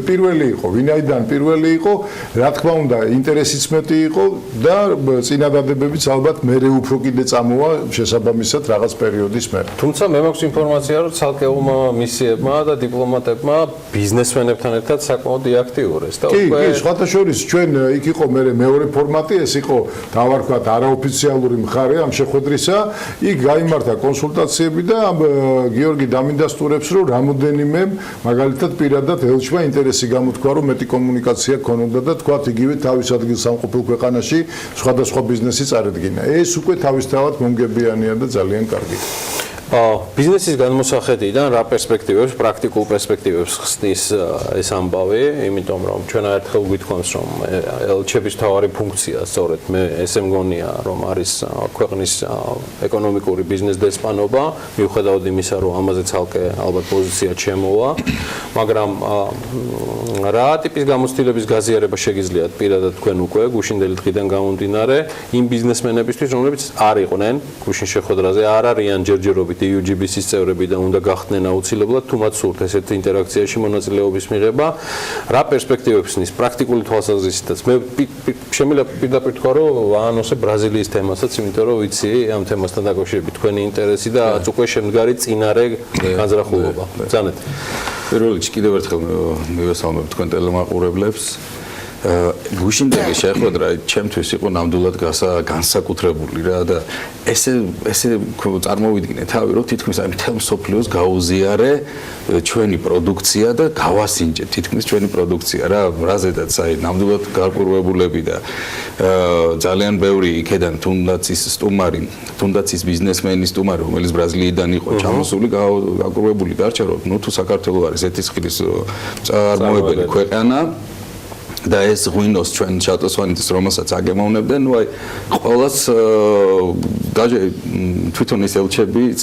პირველი იყო, ვინაიდან პირველი იყო, რა თქმა უნდა, ინტერესიც მეტი იყო და წინადადებებიც ალბათ მერე უფრო კიდე წამოვა შესაბამისად რაღაც პერიოდის მერე. თუმცა მე მაქვს ინფორმაცია, რომ ცალკეულმა მისიებმა და დიპლომატებმა ბიზნესმენებთან ერთად საკმაოდ აქტიურეს და უკვე კი, სხვათა შორის ჩვენ იქ იყო მეორე ფორმატი, ეს იყო დავარქვათ არაოფიციალური მხარე ამ შეხვედრისა. იქ გაიმართა კონსულტაციები და გიორგი დამინდასტურებს, რომ რამოდენიმე მაგალითად პირადად ელჩმა ინტერესი გამოთქვა, რომ მეტი კომუნიკაცია ქონოდა და თქვათ იგივე თავის ადგილს სამყოფილ ქვეყანაში სხვადასხვა ბიზნესი წარედგინა. ეს უკვე თავისთავად მომგებიანია და ძალიან კარგი. ბიზნესის განმოსახედიდან რა პერსპექტივებს, პრაქტიკულ პერსპექტივებს ხსნის ეს ამბავი, იმიტომ რომ ჩვენ ერთხელ გვითქვამს, რომ ელჩების მთავარი ფუნქცია სწორედ მე ესე მგონია, რომ არის ქვეყნის ეკონომიკური ბიზნეს დესპანობა, მიუხედავად იმისა, რომ ამაზე ცალკე ალბათ პოზიცია ჩემოვა, მაგრამ რა ტიპის გამოცდილების გაზიარება შეგიძლიათ პირადად თქვენ უკვე გუშინდელი დღიდან გამომდინარე იმ ბიზნესმენებისთვის, რომლებიც არ იყვნენ გუშინ შეხვედრაზე, არ არიან ჯერჯერობით UGBC-ის წევრები და უნდა გახდნენ აუცილებლად თუ მათ სურთ ესეთ ინტერაქციაში მონაწილეობის მიღება, რა პერსპექტივებს ნის პრაქტიკული თვალსაზრისითაც. მე შემიძლია პირდაპირ თქვა, რომ ვაანონსე ბრაზილიის თემასაც, იმიტომ რომ ვიცი ამ თემასთან დაკავშირებით თქვენი ინტერესი და უკვე შემდგარი წინარე განზრახულობა. ბრძანეთ. პირველ რიგში კიდევ ერთხელ მივესალმებ თქვენ ტელემაყურებლებს. გუშინდელი შეხვედრა ჩემთვის იყო ნამდვილად განსაკუთრებული რა და ესე წარმოვიდგინე თავი რომ თითქმის აი მთელ მსოფლიოს გაუზიარე ჩვენი პროდუქცია და გავასინჯეთ თითქმის ჩვენი პროდუქცია რა რაზედაც აი ნამდვილად გარკვეულებულები და ძალიან ბევრი იქედან თუნდაც ის სტუმარი თუნდაც ის ბიზნესმენი სტუმარი რომელიც ბრაზილიიდან იყო ჩამოსული გარკვეული დარჩა რომ ნუ თუ საქართველოს არის ეთისყიდის წარმოებელი ქვეყანა და ეს ღვინოს ჩვენ შატოსვანეთის რომელსაც აგემოვნებდნენ, ნუ აი ყოველას დაჟე თვითონ ეს ელჩებიც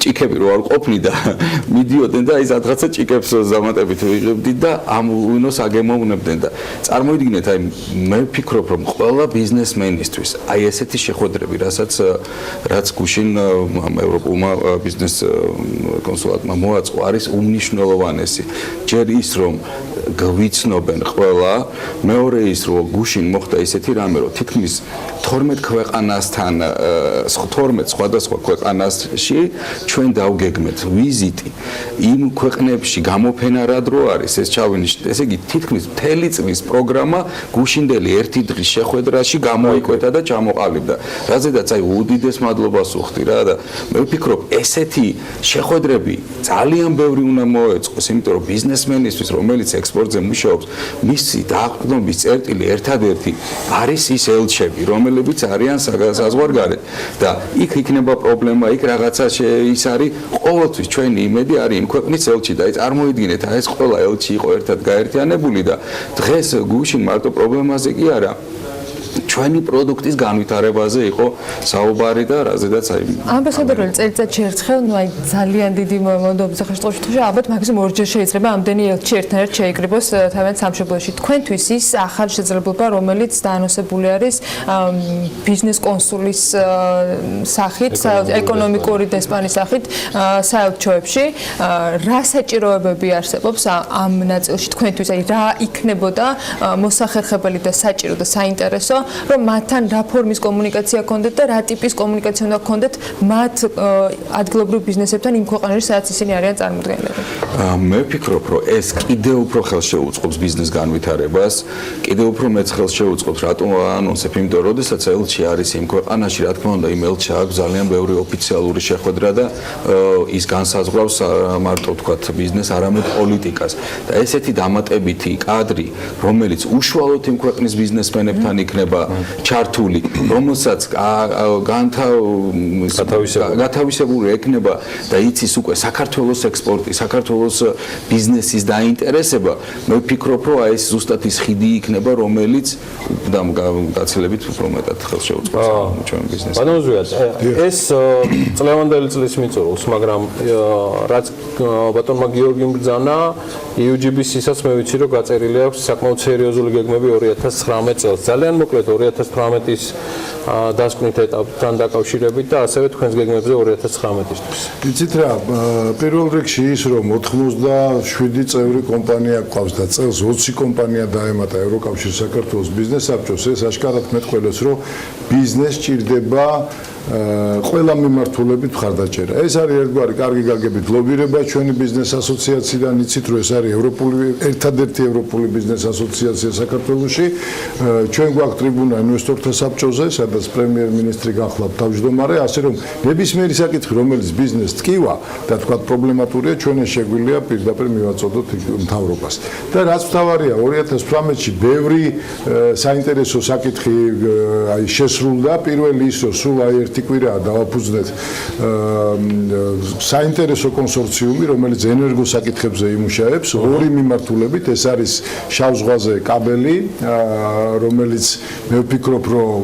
ჭიქები რო არ ყოფნი და მიდიოდნენ და აი სადღაცა ჭიქებს ზამატებით ვიღებდით და ამ ღვინოს აგემოვნებდნენ და წარმოიდგინეთ აი მე ვფიქრობ რომ ყველა ბიზნესმენისთვის აი ესეთი შეხვედრები რაც გუშინ ევროპულმა ბიზნეს კონსულატმა მოაწყო არის უმნიშვნელოვანესი ჯერ ის რომ გვიცნობენ ყველა მეორე ის რომ გუშინ მოხდა ისეთი რამე რომ თითქმის 12 ქვეყანასთან 12 სხვადასხვა ქვეყანაში ჩვენ დავგეგმეთ ვიზიტი იმ ქვეყნებში გამოფენა რა დრო არის ეს ჩავინიშნეთ ესე იგი თითქმის მთელი წლის პროგრამა გუშინდელი ერთი დღის შეხვედრაში გამოიკვეთა და ჩამოყალიბდა რაზედაც აი უდიდეს მადლობას ვუხდი რა და მე ვფიქრობ ესეთი შეხვედრები ძალიან ბევრი უნდა მოეწყოს იმიტომ რომ ბიზნესმენისთვის რომელიც ექსპორტზე მუშაობს მისი დაყრდნობის წერტილი ერთადერთი არის ის ელჩები რომლებიც არიან საზღვარგარეთ და იქ იქნება პრობლემა იქ რაღაცა ის არის ყოველთვის ჩვენი იმედი არის იმ ქვეყნის ელჩი და წარმოიდგინეთ ეს ყველა ელჩი იყო ერთად გაერთიანებული და დღეს გუშინ მარტო პრობლემაზე კი არა ჩვენი პროდუქტის განვითარებაზე იყო საუბარი და რაზედაც აი ამბასადორული წელიწადში ერთხელ ნუ აი ძალიან დიდი მონდობის ხელშეწყობაში ალბათ მაქსიმუმ ორჯერ შეიძლება ამდენი ელჩი ერთნაირად შეიკრიბოს თავიანთ სამშობლოში თქვენთვის ის ახალი შესაძლებლობა რომელიც დაანონსებული არის ბიზნეს კონსულის სახით ეკონომიკური დესპანის სახით საელჩოებში რა საჭიროებები არსებობს ამ ნაწილში თქვენთვის აი რა იქნებოდა მოსახერხებელი და საჭირო და საინტერესო რომ მათთან რა ფორმის კომუნიკაცია გქონდეთ და რა ტიპის კომუნიკაცია უნდა გქონდეთ მათ ადგილობრივ ბიზნესებთან იმ ქვეყანაში სადაც ისინი არიან წარმოდგენილები. მე ვფიქრობ რომ ეს კიდევ უფრო ხელს შეუწყობს ბიზნეს განვითარებას, კიდევ უფრო მეც ხელს შეუწყობს რატომ ანონსებ, იმიტომ რომ როდესაც ელჩი არის იმ ქვეყანაში, რა თქმა უნდა, იმ ელჩს აქვს ძალიან ბევრი ოფიციალური შეხვედრა და ის განსაზღვრავს მარტო თქვათ ბიზნეს, არამედ პოლიტიკას. და ესეთი დამატებითი კადრი, რომელიც უშუალოდ იმ ქვეყნის ბიზნესმენებთან იქნება ჩართული, რომელსაც გათავისებული ექნება და იცის უკვე საქართველოს ექსპორტი, საქართველოს ბიზნესის დაინტერესება, მე ვფიქრობ, რომ ეს ზუსტად ის ხიდი იქნება, რომელიც გაცილებით უფრო მეტად ხელს შეუწყობს ჩვენ ბიზნესს. ბატონო ზვიად, ეს წლევანდელი წლის მიწურულს, მაგრამ რაც ბატონმა გიორგიმ ბრძანა, UGBC-საც მე ვიცი, რომ გაწერილი აქვს საკმაოდ სერიოზული გეგმები 2019 წელს. ძალიან მოკლედ 2018-ის დასკვნით ეტაპთან დაკავშირებით და ასევე თქვენს გეგმებზე 2019-ისთვის. იცით რა, პირველ რიგში ის რომ 87 წევრი კომპანია გვყავს და წელს 20 კომპანია დაემატა ევროკავშირ საქართველოს ბიზნეს საბჭოს, ეს აშკარად მეტყველებს, რომ ბიზნეს ჭირდება ყველა მიმართულებით მხარდაჭერა. ეს არის ერთგვარი კარგი გაგებით ლობირება ჩვენი ბიზნეს ასოციაციიდან, იცით რომ ეს არის ერთადერთი ევროპული ბიზნეს ასოციაცია საქართველოში. ჩვენ გვაქვს ტრიბუნა ინვესტორთა საბჭოზე, სადაც პრემიერ-მინისტრი გახლავთ თავმჯდომარე, ასე რომ ნებისმიერი საკითხი, რომელიც ბიზნესს ტკივა და თქვა პრობლემატურია, ჩვენ ეს შეგვიძლია პირდაპირ მივაწოდოთ მთავრობას. და რაც მთავარია, 2018-ში ბევრი საინტერესო საკითხი შესრულდა. პირველი ის, რომ სულ ერთი კვირაა დავაფუძნეთ საინტერესო კონსორციუმი, რომელიც ენერგოსაკითხებზე იმუშავებს, ორი მიმართულებით, ეს არის შავ ზღვაზე კაბელი, რომელიც მე ვფიქრობ, რომ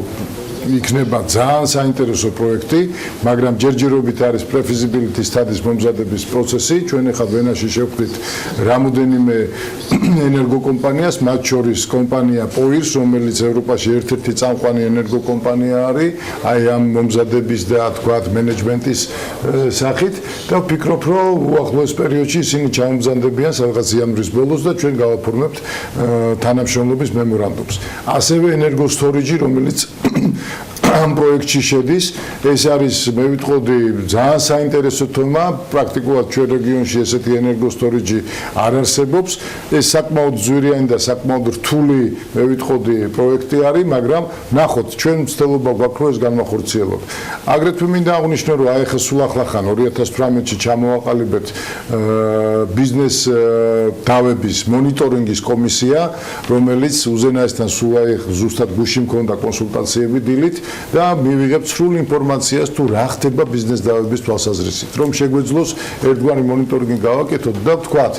იქნება ძალიან საინტერესო პროექტი, მაგრამ ჯერჯერობით არის pre-feasibility studies მომზადების პროცესი. ჩვენ ახლა ვენაში შევხვდით რამოდენიმე ენერგოკომპანიას, მათ შორის კომპანია პოირს, რომელიც ევროპაში ერთ-ერთი წამყვანი ენერგოკომპანია არის, აი ამ მომზადების და თქვათ მენეჯმენტის სახით და ვფიქრობ, რომ უახლოეს პერიოდში ისინი ჩამომზადებიან სადღაც იანვრის ბოლოს და ჩვენ გავაფორმებთ თანამშრომლობის მემორანდუმს. ასევე ენერგოსტორიჯი, რომელიც ამ პროექტში შედის, ეს არის მე ვიტყოდი ძალიან საინტერესო თემა, პრაქტიკულად ჩვენ რეგიონში ესეთი ენერგოსტორიჯი არ არსებობს. ეს საკმაოდ ძვირიანი და საკმაოდ რთული მე ვიტყოდი პროექტი არის, მაგრამ ნახოთ, ჩვენ მცდელობა გვაქვს რომ ეს განვახორციელოთ. აგრეთვე მინდა აღვნიშნო, რომ აი ახლა სულ ახლახან 2018-ში ჩამოვაყალიბებთ ბიზნეს დავების მონიტორინგის კომისია, რომელიც უზენაესთან სულ აი ზუსტად გუში მქონდა კონსულტაციები დილით და მივიღებთ სრულ ინფორმაციას თუ რა ხდება ბიზნეს დავების თვალსაზრისით, რომ შეგვეძლოს ერთგვარი მონიტორინგი გავაკეთოთ და ვთქვათ,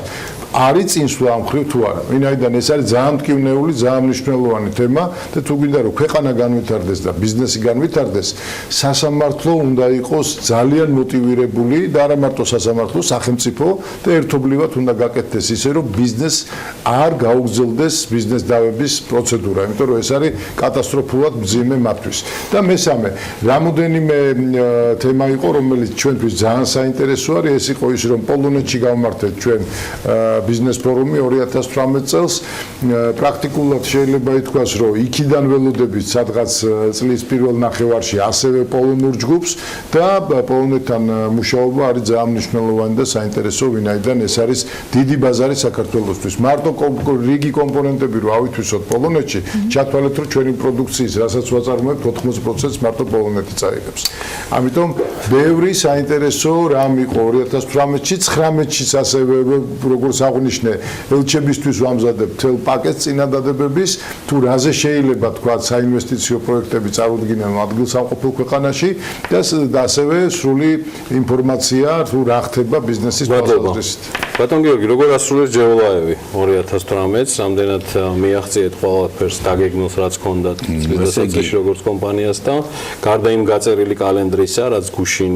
არის წინსვლა ამ ხრივ თუ არა. ვინაიდან ეს არის ძალიან მტკივნეული, ძალიან მნიშვნელოვანი თემა და თუ გვინდა რომ ქვეყანა განვითარდეს და ბიზნესი განვითარდეს, სასამართლო უნდა იყოს ძალიან მოტივირებული და არა მარტო სასამართლო, სახელმწიფო და ერთობლივად უნდა გაკეთდეს ისე, რომ ბიზნესს არ გაუგზელდეს ბიზნეს დავების პროცედურა, იმიტომ რომ ეს არის კატასტროფულად მძიმე მათთვის. და მესამე, რამოდენიმე თემა იყო, რომელიც ჩვენთვის ძალიან საინტერესო არის, ეს იყო ის, რომ პოლონეთში გავმართეთ ჩვენ ბიზნეს ფორუმი 2018 წელს. პრაქტიკულად შეიძლება ითქვას, რომ იქიდან ველოდებით სადღაც წლის პირველ ნახევარში ასევე პოლონურ ჯგუფს და პოლონეთთან მუშაობა არის ძალიან მნიშვნელოვანი და საინტერესო, ვინაიდან ეს არის დიდი ბაზარი საქართველოსთვის. მარტო რიგი კომპონენტები რო ავითვისოთ პოლონეთში, ჩათვალეთ, რომ ჩვენი პროდუქციის, რასაც ვაწარმოებთ, 80% მარტო პოლონეთი წაიღებს. ამიტომ ბევრი საინტერესო რამ იყო 2018-ში, 19-შიც ასევე როგორც აღნიშნე, ელჩებისთვის ვამზადებ მთელ პაკეტს წინადადებების, თუ რაზე შეიძლება თქვა საინვესტიციო პროექტები წარუდგინენ ადგილსამყოფელ ქვეყანაში და ასევე სრული ინფორმაცია თუ რა ხდება ბიზნესის თვალსაზრისით. ბატონ გიორგი, როგორ ასრულეს ჯევლაევი 2018-ს, რამდენად მიაღწიეთ ყველაფერს დაგეგმილს, რაც ჰქონდათ წლიდასაწყისში როგორც კომპანიას და გარდა იმ გაწერილი კალენდრისა, რაც გუშინ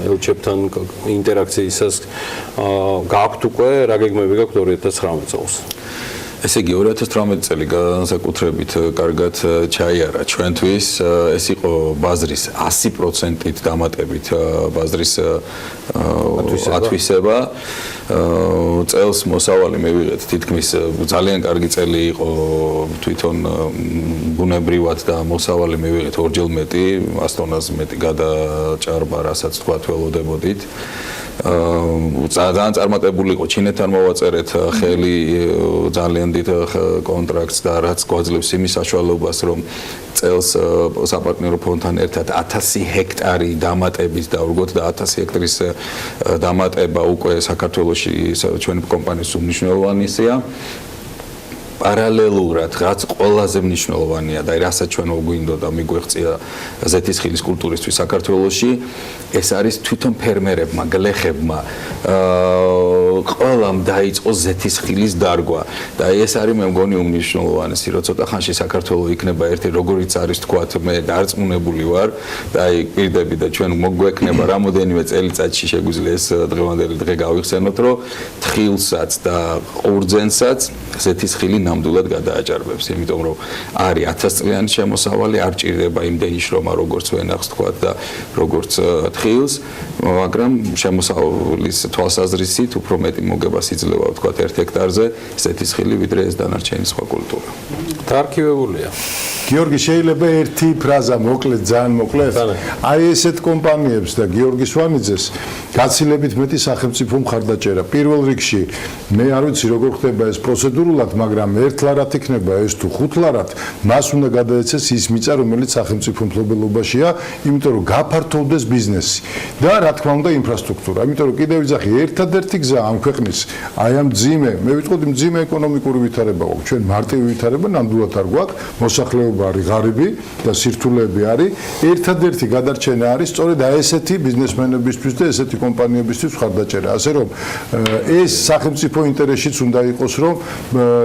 ელჩებთან ინტერაქციისას გაქვთ უკვე, რა გეგმები გაქვთ 2019 წელს? ესე იგი 2018 წელი განსაკუთრებით კარგად ჩაიარა ჩვენთვის, ეს იყო ბაზრის 100%-ით დამატებით ბაზრის ათვისება. წელს მოსავალი მივიღეთ თითქმის ძალიან კარგი წელი იყო თვითონ ბუნებრივად და მოსავალი მივიღეთ ორჯერ მეტი, 100 ტონაზე მეტი გადაჭარბა, რასაც თქვა ველოდებოდით. ძალიან წარმატებული იყო ჩინეთთან მოვაწერეთ ხელი ძალიან დიდ კონტრაქტს და რაც გვაძლევს იმის საშუალებას რომ წელს საპარტნიორო ფონდთან ერთად 1000 ჰექტარი დამატებით დავრგოთ და 1000 ჰექტარის დამატება უკვე საქართველოში ჩვენი კომპანიის უმნიშვნელოვანესია. პარალელურად რაც ყველაზე მნიშვნელოვანია და რასაც ჩვენ გვინდოდა მიგვეღწია ზეთისხილის კულტურისთვის საქართველოში, ეს არის თვითონ ფერმერებმა, გლეხებმა ყველამ დაიწყო ზეთისხილის დარგვა და ეს არის მე მგონი უმნიშვნელოვანესი, რომ ცოტა ხანში საქართველოს იქნება ერთი როგორიც არის თქვათ, მე დარწმუნებული ვარ და აი პირდები და ჩვენ მოგვექნება რამოდენიმე წელიწადში შეგვიძლია ეს დღევანდელი დღე გავიხსენოთ, რომ თხილსაც და ყურძენსაც ზეთისხილი ნამდვილად გადააჭარბებს, იმიტომ რომ არის 1000 წლიანი შემოსავალი, არ ჭირდება იმდენი შრომა, როგორც ვენახს თქვა და როგორც თხილს, მაგრამ შემოსავლის თვალსაზრისით უფრო მეტი მოგებას იძლევა თქვა 1 ჰექტარზე ესეთი სხილი, ვიდრე ეს დანარჩენი სხვა კულტურა. დარქივებულია. გიორგი, შეიძლება ერთი ფრაზა მოკლედ, ძალიან მოკლედ. აი ესეთ კომპანიებს და გიორგი სვანიძეს გაცილებით მეტი სახელმწიფო მხარდაჭერა. პირველ რიგში მე არ ვიცი როგორ ხდება ეს პროცედურულად, მაგრამ ერთლარად იქნება ეს თუ ხუთლარად, მას უნდა გადაეცეს ის მიწა, რომელიც სახელმწიფო მფლობელობაშია, იმიტომ რომ გაფართოვდეს ბიზნესი და რა თქმა უნდა ინფრასტრუქტურა. იმიტომ რომ კიდევ ვიძახი, ერთადერთი გზა ამ ქვეყნის აი ამ ძიმე, მე ვიტყოდი ძიმე ეკონომიკური ვითარება გვაქვს. ჩვენ მარტივი ვითარება ნამდვილად არ გვაქვს, მოსახლეობა არის ღარიბი და სირთულეები არის. ერთადერთი გადარჩენა არის სწორედ აი ესეთი ბიზნესმენებისთვის და ესეთი კომპანიებისთვის მხარდაჭერა. ასე რომ ეს სახელმწიფო ინტერესშიც უნდა იყოს, რომ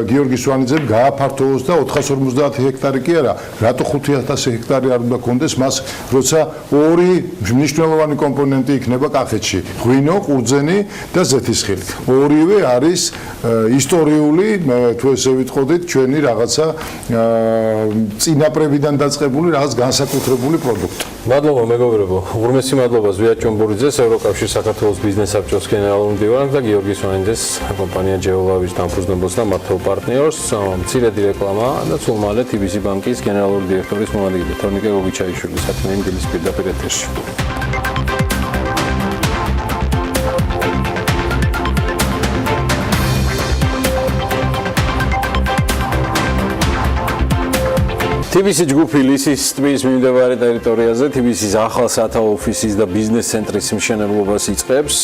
გიორგი სვანიძემ გააფართოვოს და 450 ჰექტარი კი არა, რატო 5000 ჰექტარი არ უნდა კონდეს მას, როცა ორი მნიშვნელოვანი კომპონენტი იქნება კახეთში, ღვინო, ყურძენი და ზეთისხილი. ორივე არის ისტორიული, თუ ესე ვიტყოდით, ჩვენი რაღაცა წინაპრებიდან დაწყებული რაღაც განსაკუთრებული პროდუქტი. მადლობა მეგობრებო, უღრმესი მადლობა ზვიად ჭომბურიძეს, ევროკავშირის საქართველოს ბიზნეს საბჭოს გენერალურ მდივანს და გიორგი სვანიძეს, კომპანია ჯეოლავის დამფუძნებელს და მართლ პარტნიორს. მცირედი რეკლამა და სულ მალე TBC ბანკის გენერალური დირექტორის მომადგილე თორნიკე გოგიჩაიშვილი საქმიანი დილის პირდაპირ ეთერში. TBC ჯგუფი ლისის ტბის მიმდებარე ტერიტორიაზე TBC-ის ახალ სათავო ოფისის და ბიზნეს ცენტრის მშენებლობას იწყებს.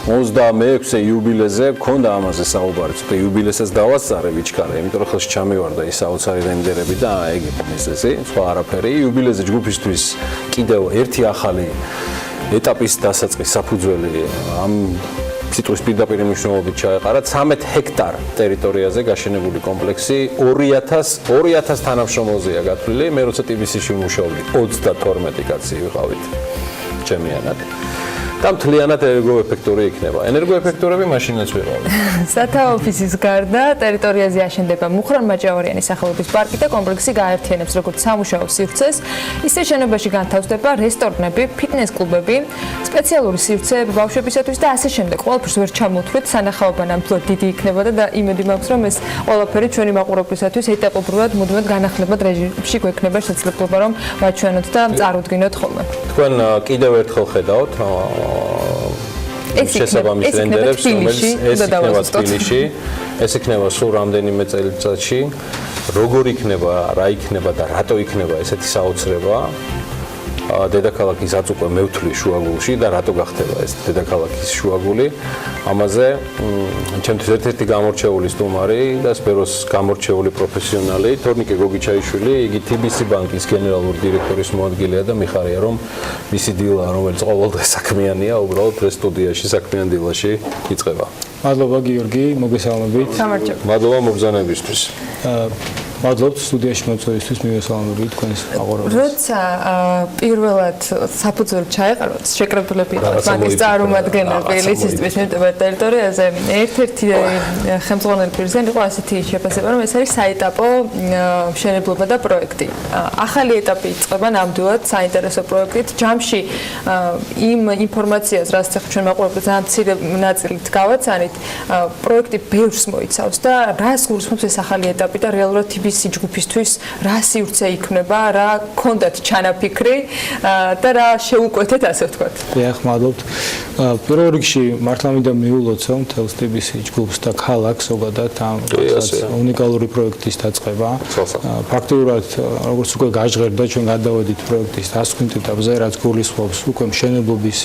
26-ე იუბილეზე გქონდა ამაზე საუბარი. ცოტა იუბილესაც დავასწარე ვიჩქარე, იმიტომ რომ ხელში ჩამივარდა ის საოცარი რენდერები და ეგ იყო მიზეზი, სხვა არაფერი. იუბილეზე ჯგუფისთვის კიდევ ერთი ახალი ეტაპის დასაწყის საფუძველი ამ სიტყვის პირდაპირ მნიშვნელობით ჩაეყარა 13 ჰექტარ ტერიტორიაზე გაშენებული კომპლექსი 2000 თანამშრომელზეა გათვლილი. მე როცა TBC-ში ვმუშაობდი 32 კაცი ვიყავით ჩემიანად. და მთლიანად ენერგოეფექტური იქნება. ენერგოეფექტურები მაშინაც ვიყავით. სათავო ოფისის გარდა ტერიტორიაზე აშენდება მუხრან-მაჭავარიანი სახელობის პარკი და კომპლექსი გააერთიანებს როგორც სამუშაო სივრცეს, ისე შენობაში განთავსდება რესტორნები, ფიტნეს-კლუბები, სპეციალური სივრცეები ბავშვებისათვის და ასე შემდეგ. ყველაფერს ვერ ჩამოვთვლით, სანახაობა ნამდვილად დიდი იქნებოდა და იმედი მაქვს, რომ ეს ყველაფერი ჩვენი მაყურებლისათვის ეტაპობრივად მუდმივად განახლებად რეჟიმში გვექნება შესაძლებლობა, რომ ვაჩვენოთ და წარუდგინოთ ხოლმე. თქვენ კიდევ ერთხელ ხედავთ შესაბამის რენდერებს, რომელიც ეს იქნება თბილისში, ეს იქნება სულ რამდენიმე წელიწადში, როგორ იქნება, რა იქნება და რატო იქნება ესეთი საოცრება. დედაქალაქის აწ უკვე მევთვლი შუაგულში და რატო გახდება ეს დედაქალაქის შუაგული. ამაზე ჩემთვის ერთ-ერთი გამორჩეული სტუმარი და სპეროს გამორჩეული პროფესიონალი თორნიკე გოგიჩაიშვილი, იგი TBC ბანკის გენერალური დირექტორის მოადგილეა და მიხარია რომ მისი დილა, რომელიც ყოველდღე საქმიანია, უბრალოდ ეს სტუდიაში საქმიან დილაში იწყება. მადლობა გიორგი, მოგესალმებით. გამარჯობა. მადლობა მოგზაურობისთვის. მადლობთ სტუდიაში მოწვევისთვის, მივესალმები თქვენს აყურებელს. როცა პირველად საფუძველი ჩაეყარა, შეკრებილები იყო ბანკის წარმომადგენლები ლისის ტბის მიმდებარე ტერიტორიაზე, ერთ-ერთი ხელმძღვანელი პირზე იყო ასეთი შეფასება, რომ ეს არის საეტაპო მშენებლობა და პროექტი. ახალი ეტაპი იწყება ნამდვილად საინტერესო პროექტით. ჯამში იმ ინფორმაციას, რაც ახლა ჩვენ მაყურებელს ძალიან მცირე ნაწილით გავაცანით, პროექტი ბევრს მოიცავს და რას გულისხმობს ეს ახალი ეტაპი და რეალურად TBC ჯგუფისთვის რა სივრცე იქნება, რა გქონდათ ჩანაფიქრი და რა შეუკვეთეთ, ასე ვთქვათ. დიახ, მადლობთ. პირველ რიგში მართლა მინდა მიულოცო მთელს TBC ჯგუფს და ქალაქს ზოგადად ამ უნიკალური პროექტის დაწყება. ფაქტიურად, როგორც უკვე გაჟღერდა, ჩვენ გადავედით პროექტის დასკვნით ეტაპზე, რაც გულისხმობს უკვე მშენებლობის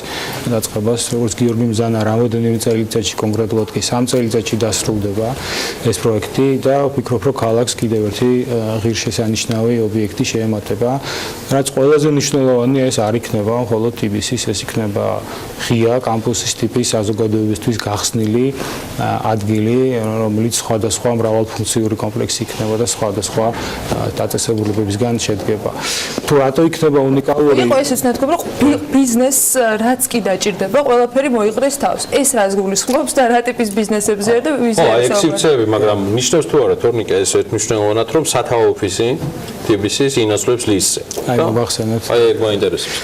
დაწყებას, როგორც გიორგი მზანა რამოდენიმე წელიწადში, კონკრეტულად კი 3 წელიწადში დასრულდება ეს პროექტი და ვფიქრობ, რომ ქალაქს კიდევ ერთ-ერთი ღირსშესანიშნავი ობიექტი შეემატება. რაც ყველაზე მნიშვნელოვანია, ეს არ იქნება მხოლოდ TBC-ის, ეს იქნება ღია კამპუსის ტიპის საზოგადოებისთვის გახსნილი ადგილი, რომელიც სხვადასხვა მრავალფუნქციური კომპლექსი იქნება და სხვადასხვა დაწესებულებებისგან შედგება. თუ რატო იქნება უნიკალური? იყო ესეც ნათქვამი, რომ ბიზნესს რაც კი დაჭირდება, ყველაფერი მოიყრეს თავს. ეს რას გულისხმობს და რა ტიპის ბიზნესებზეა და ვიზია? აი, ექსცევები, მაგრამ ნიშნავს თუ არა, თორნიკე ეს მნიშვნელოვნად, რომ სათავო ოფისი TBC-ის ინაცვლებს ლისტზე. აი, მოგახსენეთ. აი, ეგ მაინტერესებს.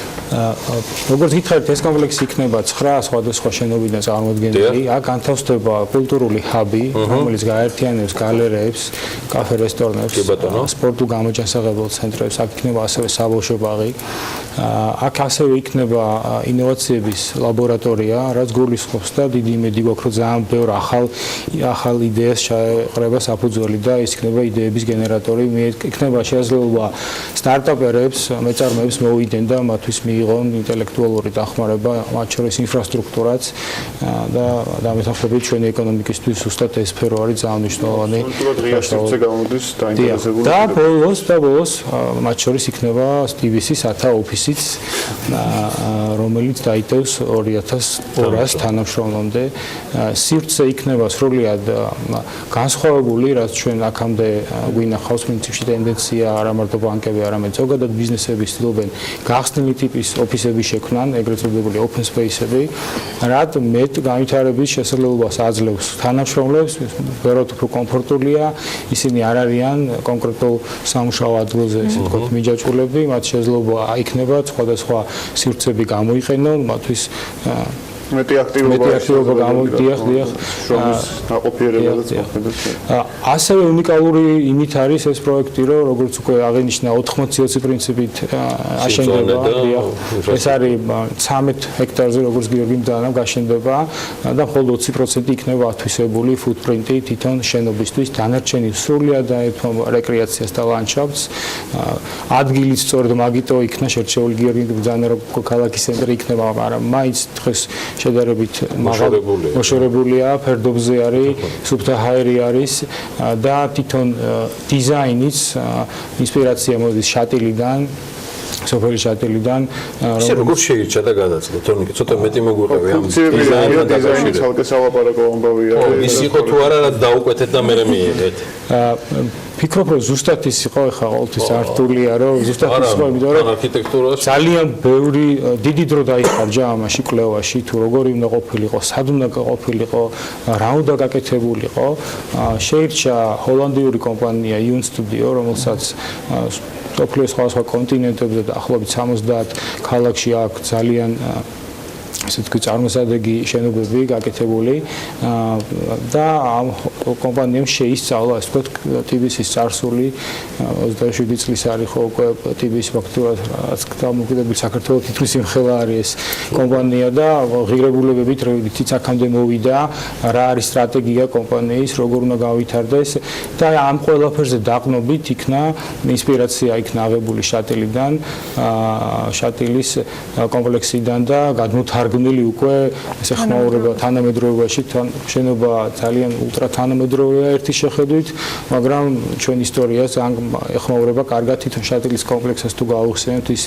როგორც გითხარით, ეს კომპლექსი იქნება 9 სხვადასხვა შენობიდან წარმოდგენილი. აქ განთავსდება კულტურული ჰაბი, რომელიც გაერთიანებს გალერეებს, კაფე-რესტორნებს, სპორტულ გამოჯანსაღებელ ცენტრებს. აქ იქნება ასევე საბავშვო ბაღი. აქ ასევე იქნება ინოვაციების ლაბორატორია, რაც გულისხმობს და დიდი იმედი გვაქვს, რომ ძალიან ბევრ ახალ იდეას ჩაეყრება საფუძველი და ის იქნება იდეების გენერატორი. იქნება შესაძლებლობა სტარტაპერებს, მეწარმეებს მოვიდნენ და მათთვის მიიღონ ინტელექტუალური დახმარება, მათ შორის ინფრასტრუქტურაც და დამეთანხმებით ჩვენი ეკონომიკისთვის ზუსტად ეს სფერო არის ძალიან მნიშვნელოვანი. და ბოლოს მათ შორის იქნება TBC-ის სათავო ოფისიც, რომელიც დაიტევს 2200 თანამშრომლამდე. სივრცე იქნება სრულიად განსხვავებული, რაც ჩვენ აქამდე გვინახავს პრინციპში ტენდენცია არა მარტო ბანკები, არამედ ზოგადად ბიზნესები ცდილობენ გახსნილი ტიპის ოფისების შექმნან, ეგრეთ წოდებული open space-ები, რაც მეტ განვითარების შესაძლებლობას აძლევს თანამშრომლებს, ბევრად უფრო კომფორტულია, ისინი არ არიან კონკრეტულ სამუშაო ადგილზე, ესე ვთქვათ, მიჯაჭვულები, მათ შესაძლებლობა იქნება სხვადასხვა სივრცეები გამოიყენონ, მათთვის მეტი აქტივობა გამოდიახ. ნაყოფიერებადაც მოხდეს. ასევე უნიკალური იმით არის ეს პროექტი, რომ როგორც უკვე აღინიშნა 80-20 პრინციპით აშენდება. ეს არის 13 ჰექტარზე, როგორც გიორგიმ დაანამ გაშენდება და მხოლოდ 20% იქნება ათვისებული ფუტპრინტი თვითონ შენობისთვის, დანარჩენი სრულად დაეთმობა რეკრეაციას და ლანდშაფტს. ადგილიც სწორედ მაგიტო იქნა შერჩეული გიორგიმ დაანამ, რომ ქალაქის ცენტრი იქნება, მაგრამ მაინც დღეს შედარებით მოშორებულია, ფერდობზე არის, სუფთა ჰაერი არის და თვითონ დიზაინიც ინსპირაცია მოდის შატილიდან, სოფელი შატილიდან, რომ როგორ შეირჩა და გადაწყდა, თორნიკე, ცოტა მეტი მოგვიყევი ამ დიზაინთან დაკავშირებით. ცალკე სალაპარაკო ამბავია. ის იყო თუ არა რა დაუკვეთეთ და მე მიიღეთ. ფიქრობ, რომ ზუსტად ის იყო, ეხლა ყოველთვის ართულია, რომ ზუსტად ის იყო, იმიტომ რომ არქიტექტურას ძალიან ბევრი დიდი დრო დაიხარჯა ამაში კვლევაში, თუ როგორი უნდა ყოფილიყო, სად უნდა ყოფილიყო, რა უნდა გაკეთებულიყო. შეირჩა ჰოლანდიური კომპანია Ion Studio, რომელსაც მსოფლიოს სხვადასხვა კონტინენტებზე და ახლობით 70 ქალაქში აქვს ძალიან ესე თქვი წარმოსადეგი შენობები გაკეთებული და ამ კომპანიამ შეისწავლა ასე ვთქვათ TBC-ის წარსული 27 წლის არის ხო უკვე TBC ფაქტურად რაც დამოკიდებული საქართველოს თითქმის იმხელა არის ეს კომპანია და ღირებულებებით რითიც აქამდე მოვიდა რა არის სტრატეგია კომპანიის როგორ უნდა გავითარდეს და ამ ყველაფერზე დაყნობით იქნა ინსპირაცია იქნა აღებული შატილიდან შატილის კომპლექსიდან და გადმოთარგმნილი უკვე ესე ხმაურება თანამედროვეობაში შენობა ძალიან ულტრა თანამედროვეა ერთი შეხედვით მაგრამ ჩვენ ისტორიას ეხმაურება კარგად თვითონ შატილის კომპლექსს თუ გავხსენებთ ის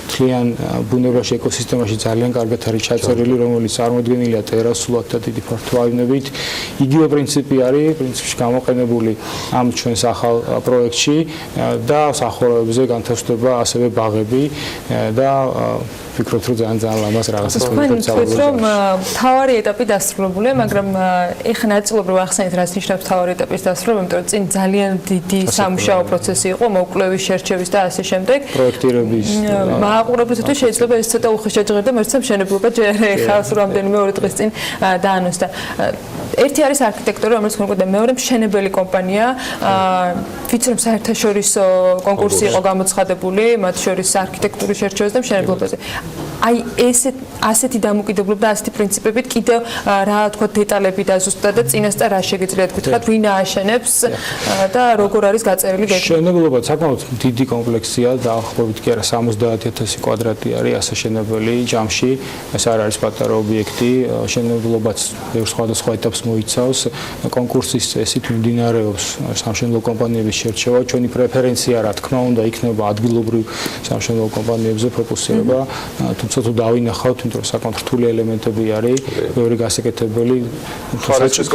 მთლიან ბუნებაში ეკოსისტემაში ძალიან კარგად არის ჩაწერილი რომელიც წარმოდგენილია ტერასულად და დიდი ფართოავნებით იგივე პრინციპი არის პრინციპში გამოყენებული ამ ჩვენს ახალ პროექტში და სახურავებზე განთავსდება ასევე ბაღები და ვფიქრობთ რომ ძალიან ლამაზ რაღაცას ვფიქრობთ რომ თავარი ეტაპი დასრულებულია მაგრამ ეხლა ნაწილობრივ ახსენეთ რაც ნიშნავს თავარი ეტაპის დასრულება იმიტომ რომ წინ ძალიან დიდი სამუშაო პროცესი იყო მოკვლევის შერჩევის და ასე შემდეგ პროექტირების მაყურებლისთვის შეიძლება ეს ცოტა უხეშ შეჯღერდა მერცე მშენებლობა ჯერ ეხლა რამდენიმე ორი დღის წინ დაანონსდა ერთი არის არქიტექტორი რომელიც მოკლედ მეორე მშენებელი კომპანია ვიცი რომ საერთაშორისო კონკურსი იყო გამოცხადებული მათ შორის არქიტექტურის შერჩევას და მშენებლობაზე აი ასეთი დამოკიდებულება და ასეთი პრინციპებით კიდევ რა თქვა დეტალები დაზუსტდა და წინასწარ რა შეგიძლიათ გითხრათ, ვინ ააშენებს და როგორ არის გაწერილი გეგმა? მშენებლობა საკმაოდ დიდი კომპლექსია, დაახლოებით კი არა 70,000 კვადრატი არის ასაშენებელი ჯამში. ეს არ არის პატარა ობიექტი, მშენებლობაც სხვადასხვა ეტაპს მოიცავს. კონკურსის წესით მიმდინარეობს სამშენებლო კომპანიების შერჩევა. ჩვენი პრეფერენცია, რა თქმა უნდა, იქნება ადგილობრივ სამშენებლო კომპანიებზე ფოკუსირება, თუმცა თუ დავინახავთ, იმიტომ რომ საკმაოდ რთული ელემენტები არის, ბევრი გასაკეთებელი, ხარისხის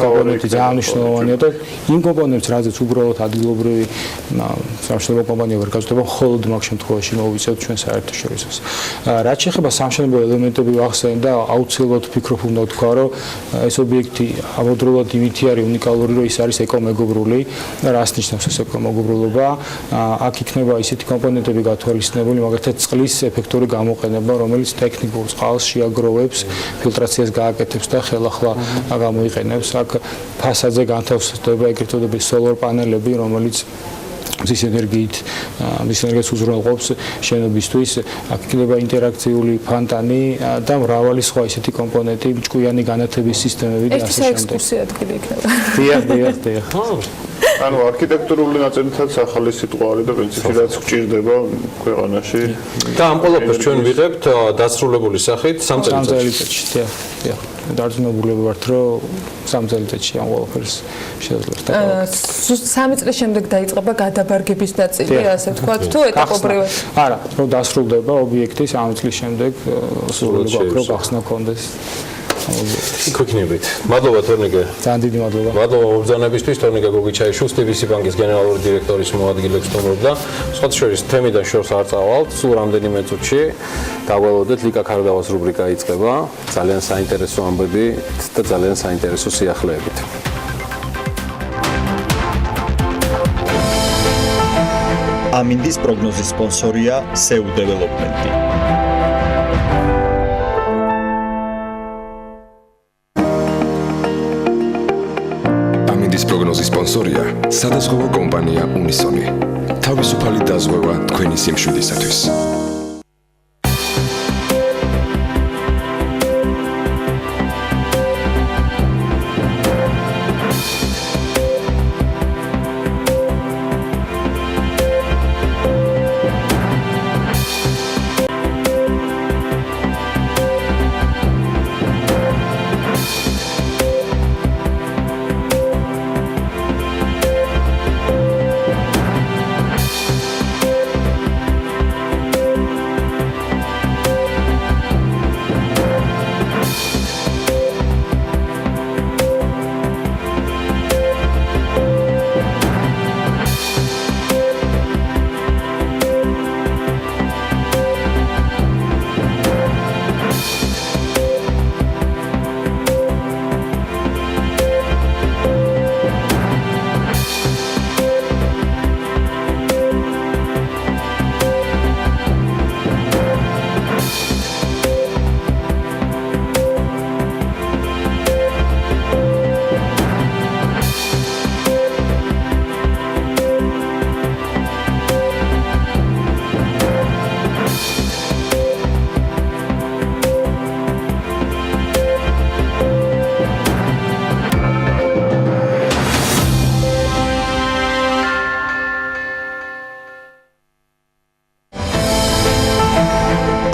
კომპონენტი ძალიან მნიშვნელოვანია და იმ კომპონენტებს, რაზეც უბრალოდ ადგილობრივი სამშენებლო კომპანია ვერ გაზრდება, მხოლოდ მაგ შემთხვევაში მოვიწევთ ჩვენ საერთაშორისოს. რაც შეეხება სამშენებლო ელემენტები ვახსენე და აუცილებლად ვფიქრობ უნდა ვთქვა, რომ ეს ობიექტი ამავდროულად იმითი არის უნიკალური, რომ ის არის ეკომეგობრული. რას ნიშნავს ეს ეკომეგობრულობა? აქ იქნება ისეთი კომპონენტები გათვალისწინებული, მაგალითად წყლის ეფექტური გამოყენება, რომელიც ტექნიკურ წყალს შეაგროვებს, ფილტრაციას გააკეთებს და ხელახლა გამოიყენებს. აქ ფასადზე განთავსდება ეგრეთ წოდებული სოლარ პანელები, რომელიც მზის ენერგიას უზრუნველყოფს შენობისთვის. აქ იქნება ინტერაქციული ფონტანი და მრავალი სხვა ისეთი კომპონენტი, ჭკვიანი განათების სისტემები და ასე შემდეგ. ექსკურსია ადგილი იქნება. დიახ. ანუ არქიტექტურული ნაწილითაც ახალი სიტყვა არის და პრინციპში რაც გვჭირდება ქვეყანაში. და ამ ყველაფერს ჩვენ ვიღებთ დასრულებული სახით 3 წელიწადში. დიახ. დარწმუნებული ვართ, რომ 3 წელიწადში ამ ყველაფერს შეძლებს. 3 წლის შემდეგ დაიწყება გადაბარგების ნაწილი, ასე ვთქვათ, თუ ეტაპობრივად? არა, რომ დასრულდება ობიექტი 3 წლის შემდეგ, სრულად გვაქვს გახსნა კონდეს. იქნებით. მადლობა თორნიკე. ძალიან დიდი მადლობა. მადლობა მობრძანებისთვის თორნიკე გოგიჩაიშვილს, TBC ბანკის გენერალური დირექტორის მოადგილედ სტუმრობდა. სხვათა შორის თემიდან შორს არ წავალთ, სულ რამდენიმე წუთში დაგველოდეთ ლიკა ქარდავას რუბრიკა იწყება. ძალიან საინტერესო ამბები და ძალიან საინტერესო სიახლეებით. ამინდის პროგნოზის სპონსორია SEU დეველოპმენტი. ამინდის პროგნოზის სპონსორია სადაზღვევო კომპანია უნისონი. თავისუფალი დაზღვევა თქვენი სიმშვიდისათვის.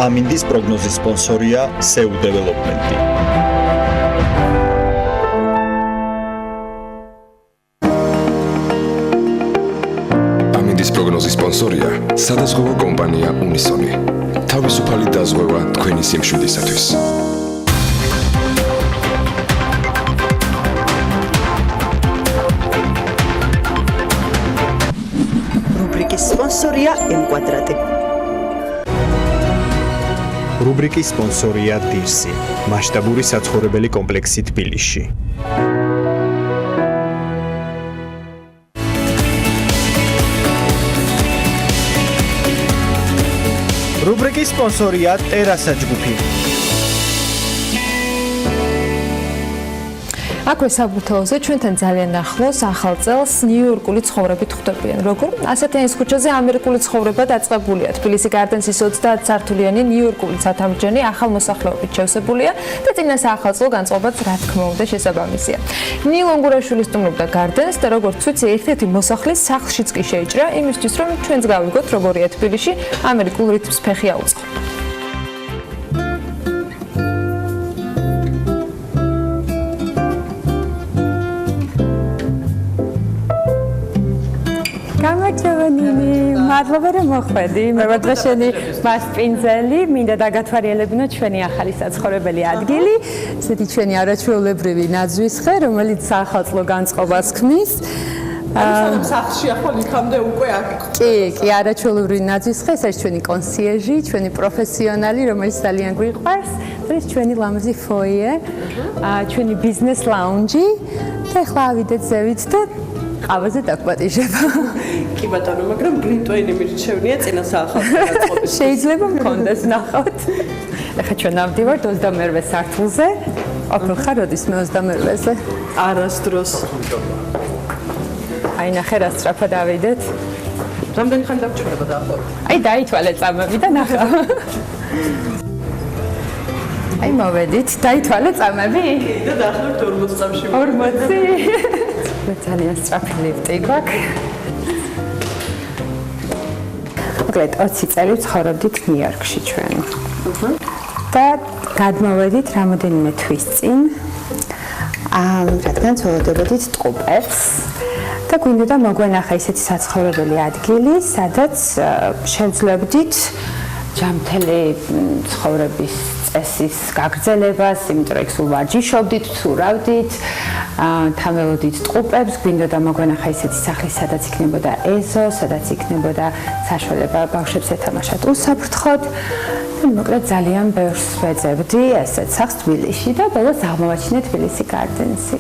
ამინდის პროგნოზის სპონსორია SEU დეველოპმენტი. ამინდის პროგნოზის სპონსორია სადაზღვევო კომპანია უნისონი. თავისუფალი დაზღვევა თქვენი სიმშვიდისათვის. რუბრიკის სპონსორია M-კვადრატი. რუბრიკის სპონსორია დირსი, მასშტაბური საცხოვრებელი კომპლექსი თბილისში. რუბრიკის სპონსორია ტერასა ჯგუფი. აქვე საბურთალოზე ჩვენთან ძალიან ახლოს ახალ წელს ნიუ-იორკული ცხოვრებით ხვდებიან. როგორ? ასათიანის ქუჩაზე ამერიკული ცხოვრება დაწყებულია. თბილისი გარდენსის 30 სართულიანი ნიუ-იორკული ცათამბჯენი ახალ მოსახლეობით შევსებულია და წინა საახალწლო განწყობაც რა თქმა უნდა შესაბამისია. ნილ ონგურაშვილი სტუმრობდა გარდენს და როგორც ვიცი, ერთ-ერთი მოსახლის სახლშიც კი შეიჭრა იმისთვის, რომ ჩვენც გავიგოთ, როგორია თბილისში ამერიკულ რიტმს ფეხი აუწყო. მადლობა რომ მოხვედი. მე ვარ დღეშენი მასპინძელი, მინდა დაგათვალიერებინო ჩვენი ახალი საცხოვრებელი ადგილი, ესეთი ჩვენი არაჩვეულებრივი ნაძვისხე, რომელიც საახალწლო განწყობას ქმნის. სანამ სახლში ახლა იქამდე უკვე აქ იყო. კი, არაჩვეულებრივი ნაძვისხე, ეს არის ჩვენი კონსიეჟი, ჩვენი პროფესიონალი, რომელიც ძალიან გვიყვარს. ეს ჩვენი ლამაზი ფოიე, ჩვენი ბიზნეს ლაუნჯი და ახლა ავიდეთ ზევით და ყავაზე დაგპატიჟება. კი ბატონო, მაგრამ გრინტოინი მირჩევნია წინა საახალწლო განწყობის. შეიძლება მქონდეს ნახოთ. ახლა ჩვენ ავდივართ 22 სართულზე. ყოფილ ხარ როდის მე 22-ზე? არასდროს. აი ნახე რა სწრაფად ავიდეთ. რამდენი ხანი დაგჭირდება დაახლოებით? აი დაითვალე წამები და ნახავ. აი მოვედით, დაითვალე წამები? კი და დაახლოებით 40 წამში. 40. ძალიან სწრაფი ლიფტი გვაქვს. მოკლედ 20 წელი ცხოვრობდით ნიუ-იორკში ჩვენ. და გადმოვედით რამოდენიმე თვის წინ. რადგან ცხოვრობდით ტყუპებს და გვინდოდა მოგვენახა ისეთი საცხოვრებელი ადგილი, სადაც შევძლებდით ჯანმრთელი ცხოვრების წესის გაგრძელებას, იმიტომ რომ სულ ვარჯიშობდით, ცურავდით, თამელოდით ტყუპებს, გვინდოდა მოგვენახა ისეთი სახლი, სადაც იქნებოდა ეზო, სადაც იქნებოდა საშუალება ბავშვებს ეთამაშათ უსაფრთხოდ. მოკლედ ძალიან ბევრს ვეძებდი ესეთ სახლს თბილისში და ბოლოს აღმოვაჩინე თბილისი გარდენსი.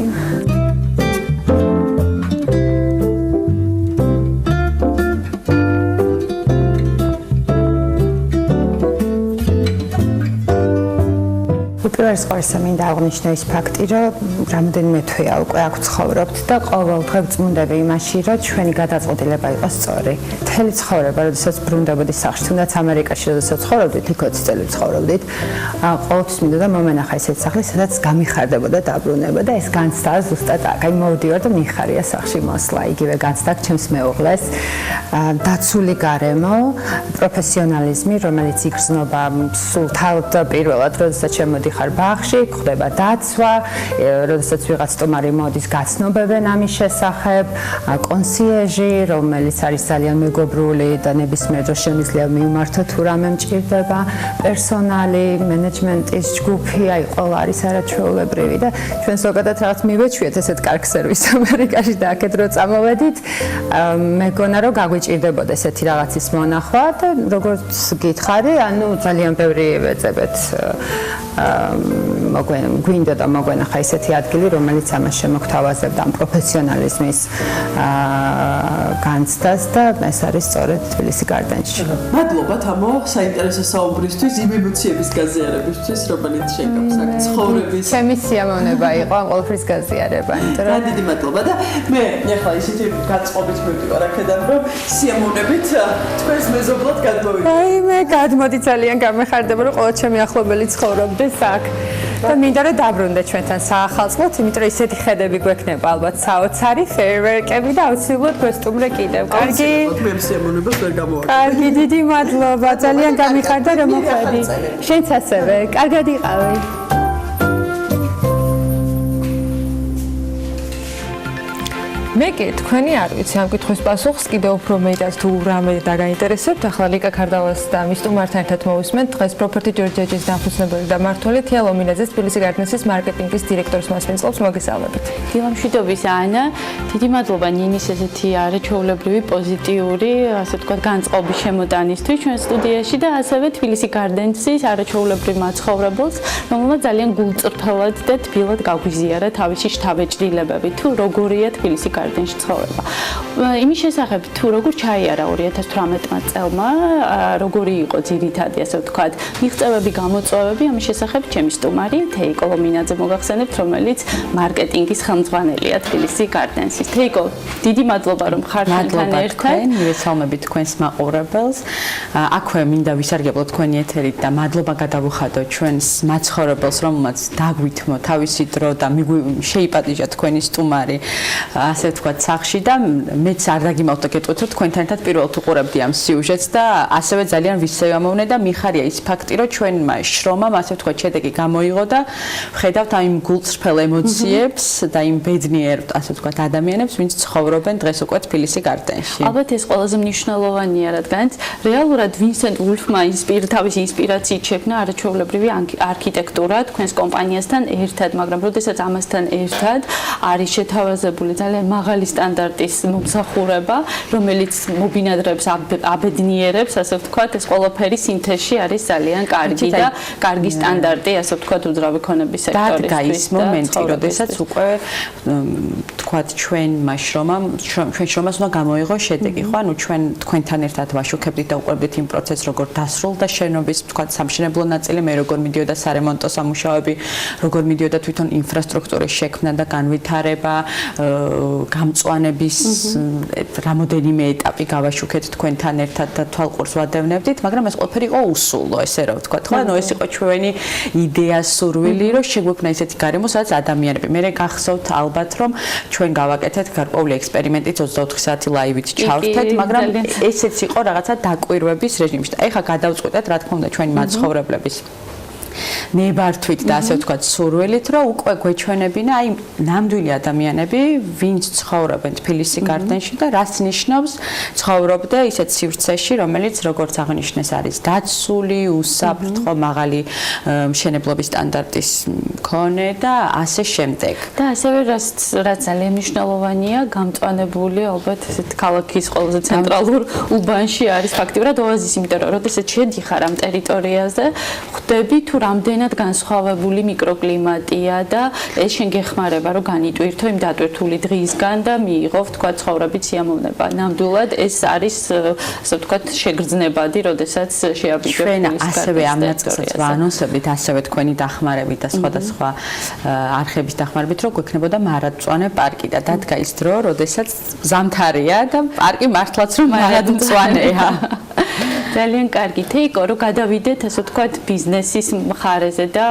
უპირველეს ყოვლისა მინდა აღვნიშნო ის ფაქტი, რომ რამოდენიმე თვეა უკვე აქ ცხოვრობთ და ყოველდღე ვწმუნდები იმაში, რომ ჩვენი გადაწყვეტილება იყო სწორი. მთელი ცხოვრება, როდესაც ბრუნდებოდი სახლში, თუნდაც ამერიკაში, როდესაც ცხოვრობდით, იქ 20 წელი ცხოვრობდით, ყოველთვის მინდოდა მომენახა ისეთი სახლი, სადაც გამიხარდებოდა დაბრუნება და ეს განცდა ზუსტად აქ. აი მოვდივარ და მიხარია სახლში მოსვლა, იგივე განცდა ჩემს მეუღლეს, დაცული გარემო, პროფესიონალიზმი, რომელიც იგრძნობა სულ თავდაპირველად, როდესაც შემოდიხარ ბაღში, ხდება დაცვა, როდესაც ვიღაც სტუმარი მოდის, გაცნობებენ ამის შესახებ, კონსიეჟი, რომელიც არის ძალიან მეგობრული და ნებისმიერ დროს შემიძლია მიმართო თუ რამე მჭირდება, პერსონალი, მენეჯმენტის ჯგუფი, აი ყველა არის არაჩვეულებრივი და ჩვენ ზოგადად რაღაც მივეჩვიეთ ესეთ კარგ სერვისს ამერიკაში და აქეთ რო წამოვედით, მეგონა რომ გაგვიჭირდებოდა ესეთი რაღაცის მონახვა და როგორც გითხარი, ანუ ძალიან ბევრი ვეძებეთ გვინდოდა მოგვენახა ისეთი ადგილი, რომელიც ამას შემოგთავაზებდა ამ პროფესიონალიზმის განცდას და ეს არის სწორედ თბილისი გარდენში. მადლობა თამო საინტერესო საუბრისთვის, იმ ემოციების გაზიარებისთვის, რომელიც შეგაქვს აქ ცხოვრების. ჩემი სიამოვნება იყო ამ ყველაფრის გაზიარება, იმიტომ რომ დიდი მადლობა და მე ახლა ისეთი გაწყობით მივდივარ აქედან, რომ სიამოვნებით თქვენს მეზობლად გადმოვიდი. აი მე გადმოდი ძალიან გამეხარდება, რომ ყველა ჩემი ახლობელი ცხოვრობდეს აქ. და მინდა რომ დაბრუნდე ჩვენთან საახალწლოდ, იმიტომ რომ ისეთი ხედები გვექნება ალბათ საოცარი ფეიერვერკები და აუცილებლად გვესტუმრე კიდევ. კარგი. მე სიამოვნებას ვერ გამოვაკეთე. კარგი, დიდი მადლობა. ძალიან გამიხარდა რომ მოხვედი. შენც ასევე. კარგად იყავი. მე კი თქვენი არ ვიცი ამ კითხვის პასუხს კიდევ უფრო მეტად თუ რამე დაგაინტერესებთ. ახლა ლიკა ქარდავას და მის სტუმართან ერთად მოვისმენთ დღეს Property Georgia-ის დამფუძნებელი და მმართველი თია ლომინაძეს თბილისი გარდენსის მარკეტინგის დირექტორის მასპინძლობს. მოგესალმებით. დილა მშვიდობის ანა, დიდი მადლობა ნინის ესეთი არაჩვეულებრივი პოზიტიური, ასე ვთქვათ, განწყობის შემოტანისთვის ჩვენ სტუდიაში და ასევე თბილისი გარდენსის არაჩვეულებრივ მაცხოვრებელს, რომელმაც ძალიან გულწრფელად და თბილად გაგვიზიარა თავისი შთაბეჭდილებები თუ როგორია თბილისი გარდენში ცხოვრება. იმის შესახებ თუ როგორ ჩაიარა 2018 წელმა, როგორი იყო ძირითადი, ასე ვთქვათ, მიღწევები, გამოწვევები, ამის შესახებ ჩემი სტუმარი თეიკო მინაძე მოგახსენებთ, რომელიც მარკეტინგის ხელმძღვანელია თბილისი გარდენსის. თეიკო, დიდი მადლობა რომ ხართ ჩვენთან ერთად. მივესალმებით თქვენს მაყურებელს. აქვე მინდა ვისარგებლო თქვენი ეთერით და მადლობა გადავუხადო ჩვენს მაცხოვრებელს, რომელმაც დაგვითმო თავისი დრო და შეიპატიჟა თქვენი სტუმარი, ასე ვთქვათ, სახში და მეც არ დაგიმალთ და გეტყვით, რომ თქვენთან ერთად პირველად უყურებდი ამ სიუჟეტს და ასევე ძალიან ვისეამოვნე და მიხარია ის ფაქტი, რომ ჩვენმა შრომამ, ასე ვთქვათ, შედეგი გამოიღო და ვხედავთ ამ გულწრფელ ემოციებს და იმ ბედნიერ, ასე ვთქვათ, ადამიანებს, ვინც ცხოვრობენ დღეს უკვე თბილისი გარდენში. ალბათ ეს ყველაზე მნიშვნელოვანია, რადგან რეალურად ვინსენტ ვულფმა თავისი ინსპირაციით შექმნა არაჩვეულებრივი არქიტექტურა თქვენს კომპანიასთან ერთად, მაგრამ როდესაც ამასთან ერთად არის შეთავაზებული ძალიან მაღალი სტანდარტის მომსახურება, რომელიც მობინადრებს, აბედნიერებს, ასე ვთქვათ, ეს ყველაფერი სინთეზში არის ძალიან კარგი და კარგი სტანდარტი, ასე ვთქვათ, უძრავი ქონების სექტორისთვის. დადგა ის მომენტი, როდესაც უკვე ვთქვათ, ჩვენმა შრომას უნდა გამოიღო შედეგი, ხო? ანუ ჩვენ თქვენთან ერთად ვაშუქებდით და უყურებდით იმ პროცესს, როგორ დასრულდა შენობის, ვთქვათ, სამშენებლო ნაწილი, მე როგორ მიდიოდა სარემონტო სამუშაოები, როგორ მიდიოდა თვითონ ინფრასტრუქტურის შექმნა და განვითარება, გამწვანების რამოდენიმე ეტაპი გავაშუქეთ თქვენთან ერთად და თვალყურს ვადევნებდით, მაგრამ ეს ყველაფერი იყო უსულო, ესე რომ ვთქვათ, ხო? ანუ ეს იყო ჩვენი იდეა, სურვილი, რომ შეგვექმნა ისეთი გარემო, სადაც ადამიანები. მე გახსოვთ ალბათ, რომ ჩვენ გავაკეთეთ გარკვეული ექსპერიმენტით 24 საათი ლაივით ჩავთეთ, მაგრამ ესეც იყო რაღაცა დაკვირვების რეჟიმში. და ეხლა გადავწყვიტეთ, რა თქმა უნდა, ჩვენი მაცხოვრებლების ნებართვით და ასე ვთქვათ, სურვილით, რომ უკვე გვეჩვენებინა აი ნამდვილი ადამიანები, ვინც ცხოვრობენ თბილისი გარდენში და რას ნიშნავს ცხოვრობდე ისეთ სივრცეში, რომელიც როგორც აღნიშნეს არის დაცული, უსაფრთხო, მაღალი მშენებლობის სტანდარტის მქონე და ასე შემდეგ. და ასევე რაც ძალიან მნიშვნელოვანია, გამწვანებული ალბათ ესეთ ქალაქის ყველაზე ცენტრალურ უბანში არის ფაქტიურად ოაზისი, იმიტომ რომ როდესაც შედიხარ ამ ტერიტორიაზე, ხვდები თუ რამდენად განსხვავებული მიკროკლიმატია და ეს შენ გეხმარება რომ განიტვირთო იმ დატვირთული დღისგან და მიიღო თქვა ცხოვრებით სიამოვნება. ნამდვილად ეს არის ასე ვთქვათ შეგრძნებადი, როდესაც შეაბიჯო ჩვენ ასევე ამ ნაწილსაც ვანონსებდით, ასევე თქვენი დახმარებით და სხვადასხვა არხების დახმარებით, რომ გვექნებოდა მარადმწვანე პარკი და დადგა ის დრო, როდესაც ზამთარია და პარკი მართლაც რომ მარადმწვანეა. ძალიან კარგი. თეიკო, რომ გადავიდეთ, ასე ვთქვათ, ბიზნესის მხარეზე და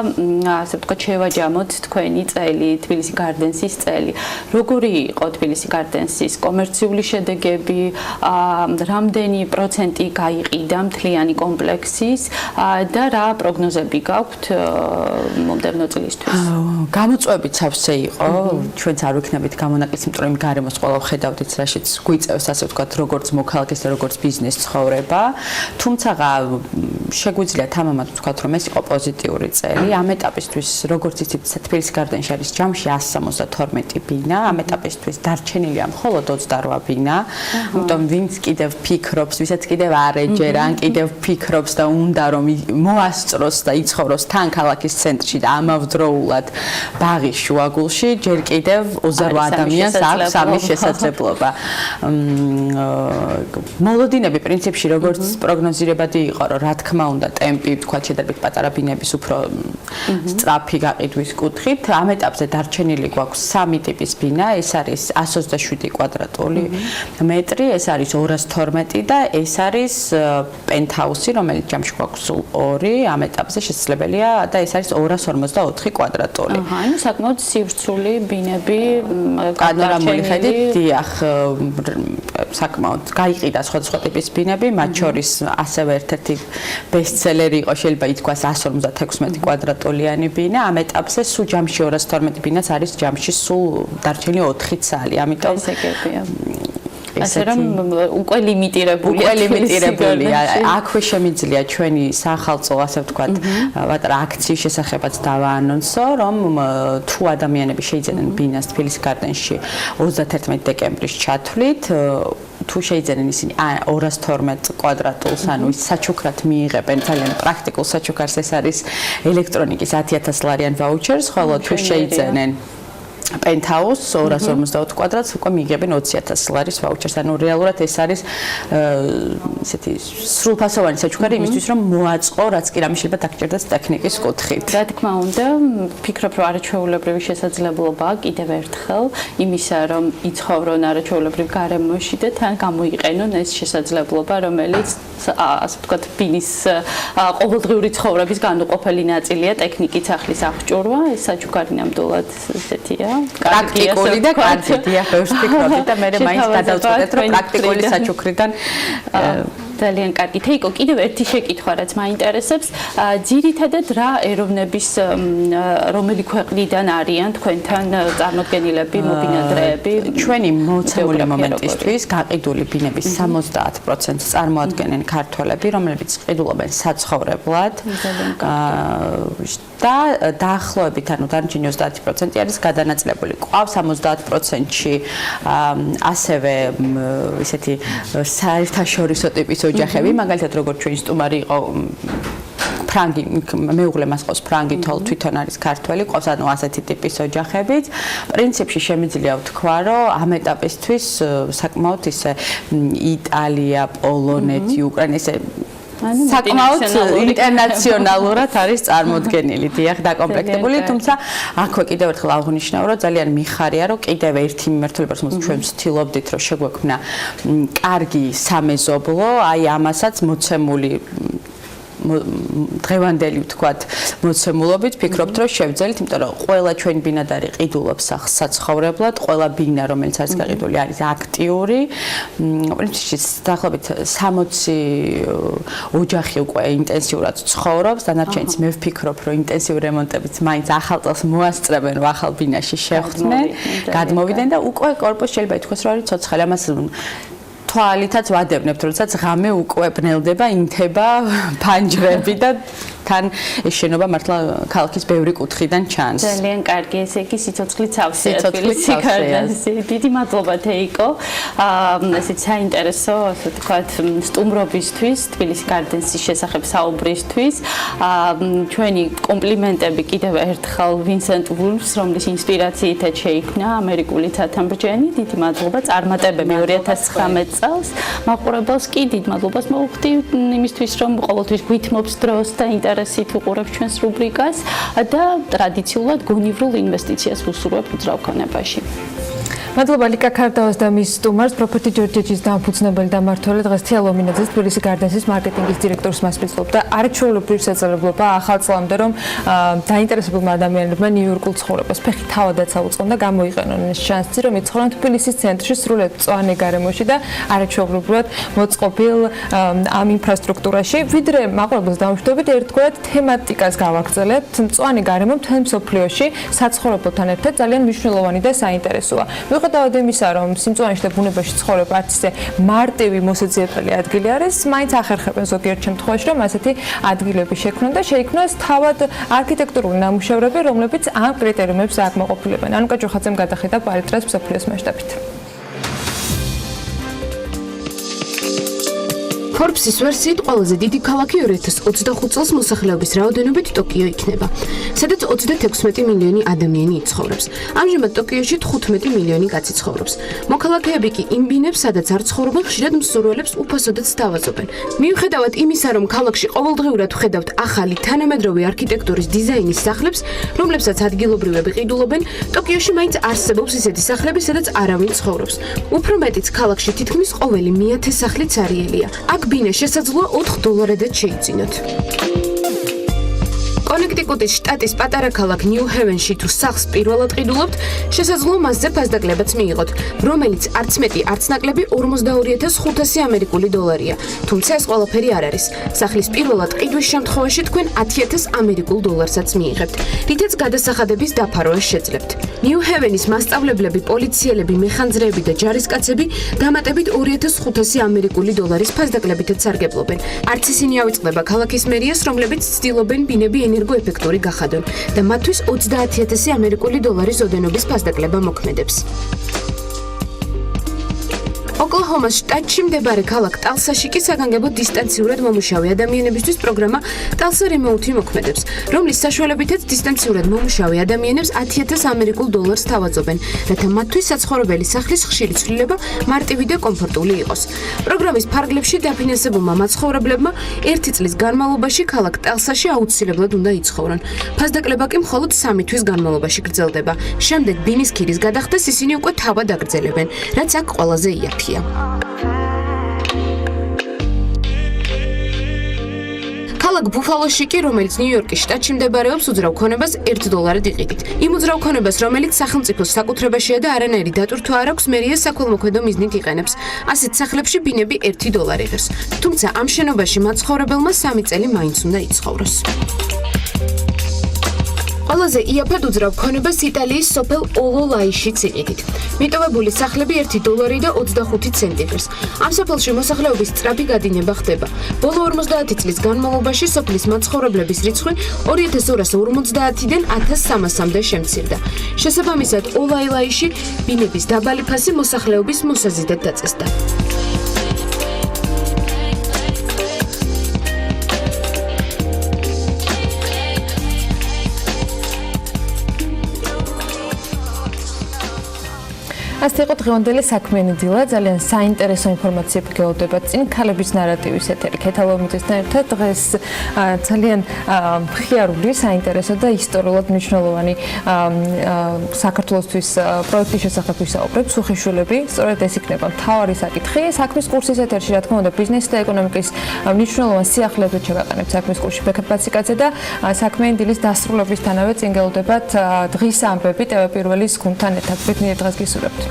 ასე ვთქვათ, შევაჯამოთ თქვენი წელი, თბილისი გარდენსის წელი. როგორი იყო თბილისი გარდენსის კომერციული შედეგები, რამდენი პროცენტი გაიყიდა მთლიანი კომპლექსის და რა პროგნოზები გაქვთ მომდევნო წლისთვის? გამოწვევებით სავსე იყო, ჩვენც არ ვიქნებით გამონაკლისი, იმიტომ რომ გარემოს ყველა ვხედავდით, რაშიც გვიწევს, ასე ვთქვათ, როგორც მოქალაქეს და როგორც ბიზნეს ცხოვრება. თუმცა შეგვიძლია თამამად ვთქვათ, რომ ეს იყო პოზიტიური წელი. ამ ეტაპისთვის, როგორც იცით, თბილისის გარდენში არის ჯამში 172 ბინა, ამ ეტაპისთვის დარჩენილია მხოლოდ 28 ბინა. ამიტომ ვინც კიდევ ფიქრობს, ვისაც კიდევ არ ეჯერა, ან კიდევ ფიქრობს და უნდა რომ მოასწროს და იცხოვროს თან ქალაქის ცენტრში და ამავდროულად ბაღის შუაგულში, ჯერ კიდევ 28 ადამიანს აქვს ამის შესაძლებლობა. მოლოდინები პრინციპში როგორც პროგნოზირებადი იყო, რომ რა თქმა უნდა ტემპი, თქვათ, შედარებით პატარა ბინების უფრო სწრაფი გაყიდვის კუთხით, ამ ეტაპზე დარჩენილი გვაქვს 3 ტიპის ბინა, ეს არის 127 კვადრატული მეტრი, ეს არის 212 და ეს არის პენტჰაუსი, რომელიც ჯამში გვაქვს სულ 2, ამ ეტაპზე შესაძლებელია და ეს არის 254 კვადრატული. ანუ საკმაოდ სივრცული ბინები, პანორამული ხედით, დიახ, საკმაოდ გაიყიდა სხვადასხვა ტიპის ბინები, მათ შორის ასევე ერთ-ერთი ბესტსელერი იყო, შეიძლება ითქვას 156 კვადრატულიანი ბინა, ამ ეტაპზე სულ ჯამში 212 ბინაც არის ჯამში სულ დარჩენილი 4 ცალი, ამიტომ ასე რომ უკვე ლიმიტირებულია. აქვე შემიძლია ჩვენი სახალხო, ასე ვთქვათ, პატარა აქციის შესახებაც დავაანონსო, რომ თუ ადამიანები შეიძენენ ბინას თბილისის გარდენში 31 დეკემბრის ჩათვლით, თუ შეიძენენ ისინი 212 კვადრატულს, ანუ ის საჩუქრად მიიღებენ ძალიან პრაქტიკულ საჩუქარს, ეს არის ელექტრონიკის 10000 ლარიან ვაუჩერს, ხოლო თუ შეიძენენ პენტჰაუს 252 კვადრატს უკვე მიიღებენ 20,000 ლარის ვაუჩერს. ანუ რეალურად ეს არის ესეთი სრულფასოვანი საჩუქარი იმისთვის, რომ მოაწყო, რაც კი რამე შეიძლება დაგჭირდეს ტექნიკის კუთხით. რა თქმა უნდა, ფიქრობ, რომ არაჩვეულებრივი შესაძლებლობაა კიდევ ერთხელ იმისა, რომ იცხოვრონ არაჩვეულებრივ გარემოში და თან გამოიყენონ ეს შესაძლებლობა, რომელიც ასე ვთქვათ, ბინის ყოველდღიური ცხოვრების განუყოფელი ნაწილია ტექნიკის ახლის აღჭურვა. ეს საჩუქარი ნამდვილად ესეთია. პრაქტიკული და კარგი დიახ, ბევრს ფიქრობდი და მე მაინც გადავწყვეტეთ, რომ პრაქტიკული საჩუქრიდან ძალიან კარგი. თეიკო, კიდევ ერთი შეკითხვა, რაც მაინტერესებს, ძირითადად რა ეროვნების რომელი ქვეყნიდან არიან თქვენთან წარმოდგენილები, მობინადრეები? ჩვენი მოცემული მომენტისთვის გაყიდული ბინების 70%-ს წარმოადგენენ ქართველები, რომლებიც ყიდულობენ საცხოვრებლად. და დაახლოებით, ანუ დარჩენილი 30% არის გადანაწილებული. ყავს 70%-ში ასევე ისეთი საერთაშორისო ტიპის ოჯახები, მაგალითად როგორც ჩვენი სტუმარი იყო ფრანგი, მეუღლე მას ყავს ფრანგი, თვითონ არის ქართველი, ყავს ანუ ასეთი ტიპის ოჯახებიც. პრინციპში შემიძლია ვთქვა, რომ ამ ეტაპისთვის საკმაოდ ისე იტალია, პოლონეთი, უკრაინა ისე საკმაოდ ინტერნაციონალურად არის წარმოდგენილი, დიახ, დაკომპლექტებული, თუმცა აქვე კიდევ ერთხელ აღნიშნავ, რომ ძალიან მიხარია, რომ კიდევ ერთი მიმართულება, რომელიც ჩვენ ვცდილობდით, რომ შეგვექმნა კარგი სამეზობლო, აი ამასაც მოცემული დღევანდელი ვთქვათ მოცემულობით ფიქრობთ რომ შევძელით, იმიტომ რომ ყველა ჩვენ ბინადარი ყიდულობს სახლს საცხოვრებლად, ყველა ბინა რომელიც არის გაყიდული არის აქტიური. პრინციპში დაახლოებით 60 ოჯახი უკვე ინტენსიურად ცხოვრობს, დანარჩენიც მე ვფიქრობ რომ ინტენსიური რემონტებით მაინც ახალ წელს მოასწრებენ, რომ ახალ ბინაში შევხვდნენ, გადმოვიდნენ და უკვე კორპუსი შეიძლება ითქვას რომ არის ცოცხალი. ამას თვალითაც ვადევნებთ, როდესაც ღამე უკვე ბნელდება, ინთება ფანჯრები და თან ეს შენობა მართლა ქალაქის ბევრი კუთხიდან ჩანს. ძალიან კარგი, ესე იგი სიცოცხლით სავსეა თბილისი გარდანსი. დიდი მადლობა თეიკო. ესეც საინტერესო, ასე ვთქვათ, სტუმრობისთვის, თბილისი გარდანსის შესახებ საუბრისთვის. ჩვენი კომპლიმენტები კიდევ ერთხელ ვინსენტ ვულფს, რომლის ინსპირაციითაც შეიქმნა ამერიკული ცათამბჯენი. დიდი მადლობა წარმატებები 2019 წელს. მაყურებელს კი დიდ მადლობას მოვუხდი იმისთვის, რომ ყოველთვის გვითმობს დროს და ინტერესით უყურებს ჩვენს რუბრიკას და ტრადიციულად გონივრულ ინვესტიციას ვუსურვებ უძრავ ქონებაში. მადლობა ლიკა ქარდაოს და მის სტუმარს, პროფიტი ჯორჯიეჯის დამფუძნებელი და მმართველი დღეს თია ლომინაძეს თბილისი გარდანსის მარკეტინგის დირექტორს მასპინძლობდა. არაჩვეულებრივი შესაძლებლობა ახალ წლამდე, რომ დაინტერესებულმა ადამიანებმა ნიუ-იორკულ ცხოვრებას ფეხი თავადაც აუწყონ და გამოიყენონ ეს შანსი, რომ იცხოვრონ თბილისის ცენტრში სრულად მწვანე გარემოში და არაჩვეულებრივად მოწყობილ ამ ინფრასტრუქტურაში. ვიდრე მაყურებელს დავუშვებით, ერთგვარად თემატიკას გავაგრძელებთ. მწვანე გარემო მთელ მსოფლიოში საცხოვრებელთან ერთად ძალიან მნიშვნელოვანი და საინტერესოა. მიუხედავად იმისა, რომ სიმწვანეში და ბუნებაში ცხოვრება არც ისე მარტივი მოსაძიებელი ადგილი არის, მაინც ახერხებენ ზოგიერთ შემთხვევაში, რომ ასეთი ადგილები შექმნან და შეიქმნას თავად არქიტექტურული ნამუშევრები, რომლებიც ამ კრიტერიუმებს აკმაყოფილებენ. ანუკა ჯოხაძემ გადახედა პალიტრას მსოფლიოს მასშტაბით. Forbes-ის ვერსიით ყველაზე დიდი ქალაქი 2025 წელს მოსახლეობის რაოდენობით ტოკიო იქნება, სადაც 36 მილიონი ადამიანი იცხოვრებს. ამჟამად ტოკიოში 15 მილიონი კაცი ცხოვრობს. მოქალაქეები კი იმ ბინებს, სადაც არ ცხოვრობენ, ხშირად მსურველებს უფასოდაც სთავაზობენ. მიუხედავად იმისა, რომ ქალაქში ყოველდღიურად ვხედავთ ახალი თანამედროვე არქიტექტურის დიზაინის სახლებს, რომლებსაც ადგილობრივები ყიდულობენ, ტოკიოში მაინც არსებობს ისეთი სახლები, სადაც არავინ ცხოვრობს. უფრო მეტიც, ქალაქში თითქმის ყოველი მეათე სახლი цаრიელია. აქ ბინა შესაძლოა $4-დან შეიძინოთ. კონექტიკუტის შტატის პატარა ქალაქ ნიუ-ჰევენში თუ სახლს პირველად ყიდულობთ, შესაძლოა მასზე ფასდაკლებაც მიიღოთ, რომელიც არც მეტი, არც ნაკლები $42,500 ამერიკული დოლარია. თუმცა ეს ყველაფერი არ არის. სახლის პირველად ყიდვის შემთხვევაში თქვენ $10,000 ამერიკულ დოლარსაც მიიღებთ, რითაც გადასახადების დაფარვას შეძლებთ. ნიუ-ჰევენის მასწავლებლები, პოლიციელები, მეხანძრეები და ჯარისკაცები დამატებით $2,500 ამერიკული დოლარის ფასდაკლებითაც სარგებლობენ. არც ისინი ავიწყდება ქალაქის მერიას, რომლებიც ცდილობენ ბინები ენერგოეფექტური გახადონ და მათთვის $30,000 ამერიკული დოლარის ოდენობის ფასდაკლება მოქმედებს. ოკლაჰომას შტატში მდებარე ქალაქ ტალსაში კი საგანგებო დისტანციურად მომუშავე ადამიანებისთვის პროგრამა ტალსა რემოუთი მოქმედებს, რომლის საშუალებითაც დისტანციურად მომუშავე ადამიანებს $10,000 თავაზობენ, რათა მათთვის საცხოვრებელი სახლის ხშირი ცვლილება მარტივი და კომფორტული იყოს. პროგრამის ფარგლებში დაფინანსებულმა მაცხოვრებლებმა 1 წლის განმავლობაში ქალაქ ტალსაში აუცილებლად უნდა იცხოვრონ. ფასდაკლება კი მხოლოდ 3 თვის განმავლობაში გრძელდება. შემდეგ ბინის ქირის გადახდას ისინი უკვე თავად აგრძელებენ, რაც აქ ყველაზე იაფია. ქალაქ ბუფალოში კი, რომელიც ნიუ-იორკის შტატში მდებარეობს, უძრავ ქონებას $1 იყიდით. იმ უძრავ ქონებას, რომელიც სახელმწიფოს საკუთრებაშია და არანაირი დატვირთვა არ აქვს, მერია საქველმოქმედო მიზნით იყენებს. ასეთ სახლებში ბინები $1 იღებს. თუმცა ამ შენობაში მაცხოვრებელმა 3 წელი მაინც უნდა იცხოვროს. ყველაზე იაფად უძრავ ქონებას იტალიის სოფელ ოლოლაიშიც იყიდით. მიტოვებული სახლები $1 და 25 ცენტი ღირს. ამ სოფელში მოსახლეობის სწრაფი გადინება ხდება. ბოლო 50 წლის განმავლობაში სოფლის მაცხოვრებლების რიცხვი 2250-დან 1300-მდე შემცირდა. შესაბამისად, ოლოლაიში ბინების დაბალი ფასი მოსახლეობის მოსაზიდად დაწესდა. ასე იყო დღევანდელი საქმიანი დილა, ძალიან საინტერესო ინფორმაციები გეოდება წინ ქალების ნარატივის ეთერი ქეთალომიძესთან ერთად. დღეს ძალიან მხიარული, საინტერესო და ისტორიულად მნიშვნელოვანი საქართველოსთვის პროექტის შესახებ ვისაუბრებთ. სუხიშვილები, სწორედ ეს იქნება მთავარი საკითხი. საქმის კურსის ეთერში, რა თქმა უნდა, ბიზნესი და ეკონომიკის მნიშვნელოვან სიახლეებს შეგაყენებთ საქმის კურსში ბექებაციკაძე და საქმიანი დილის დასრულებისთანავე წინ გეოდებათ დღის ამბები TV პირველის გუნდთან ერთად. ბედნიერ დღეს გისურვებთ.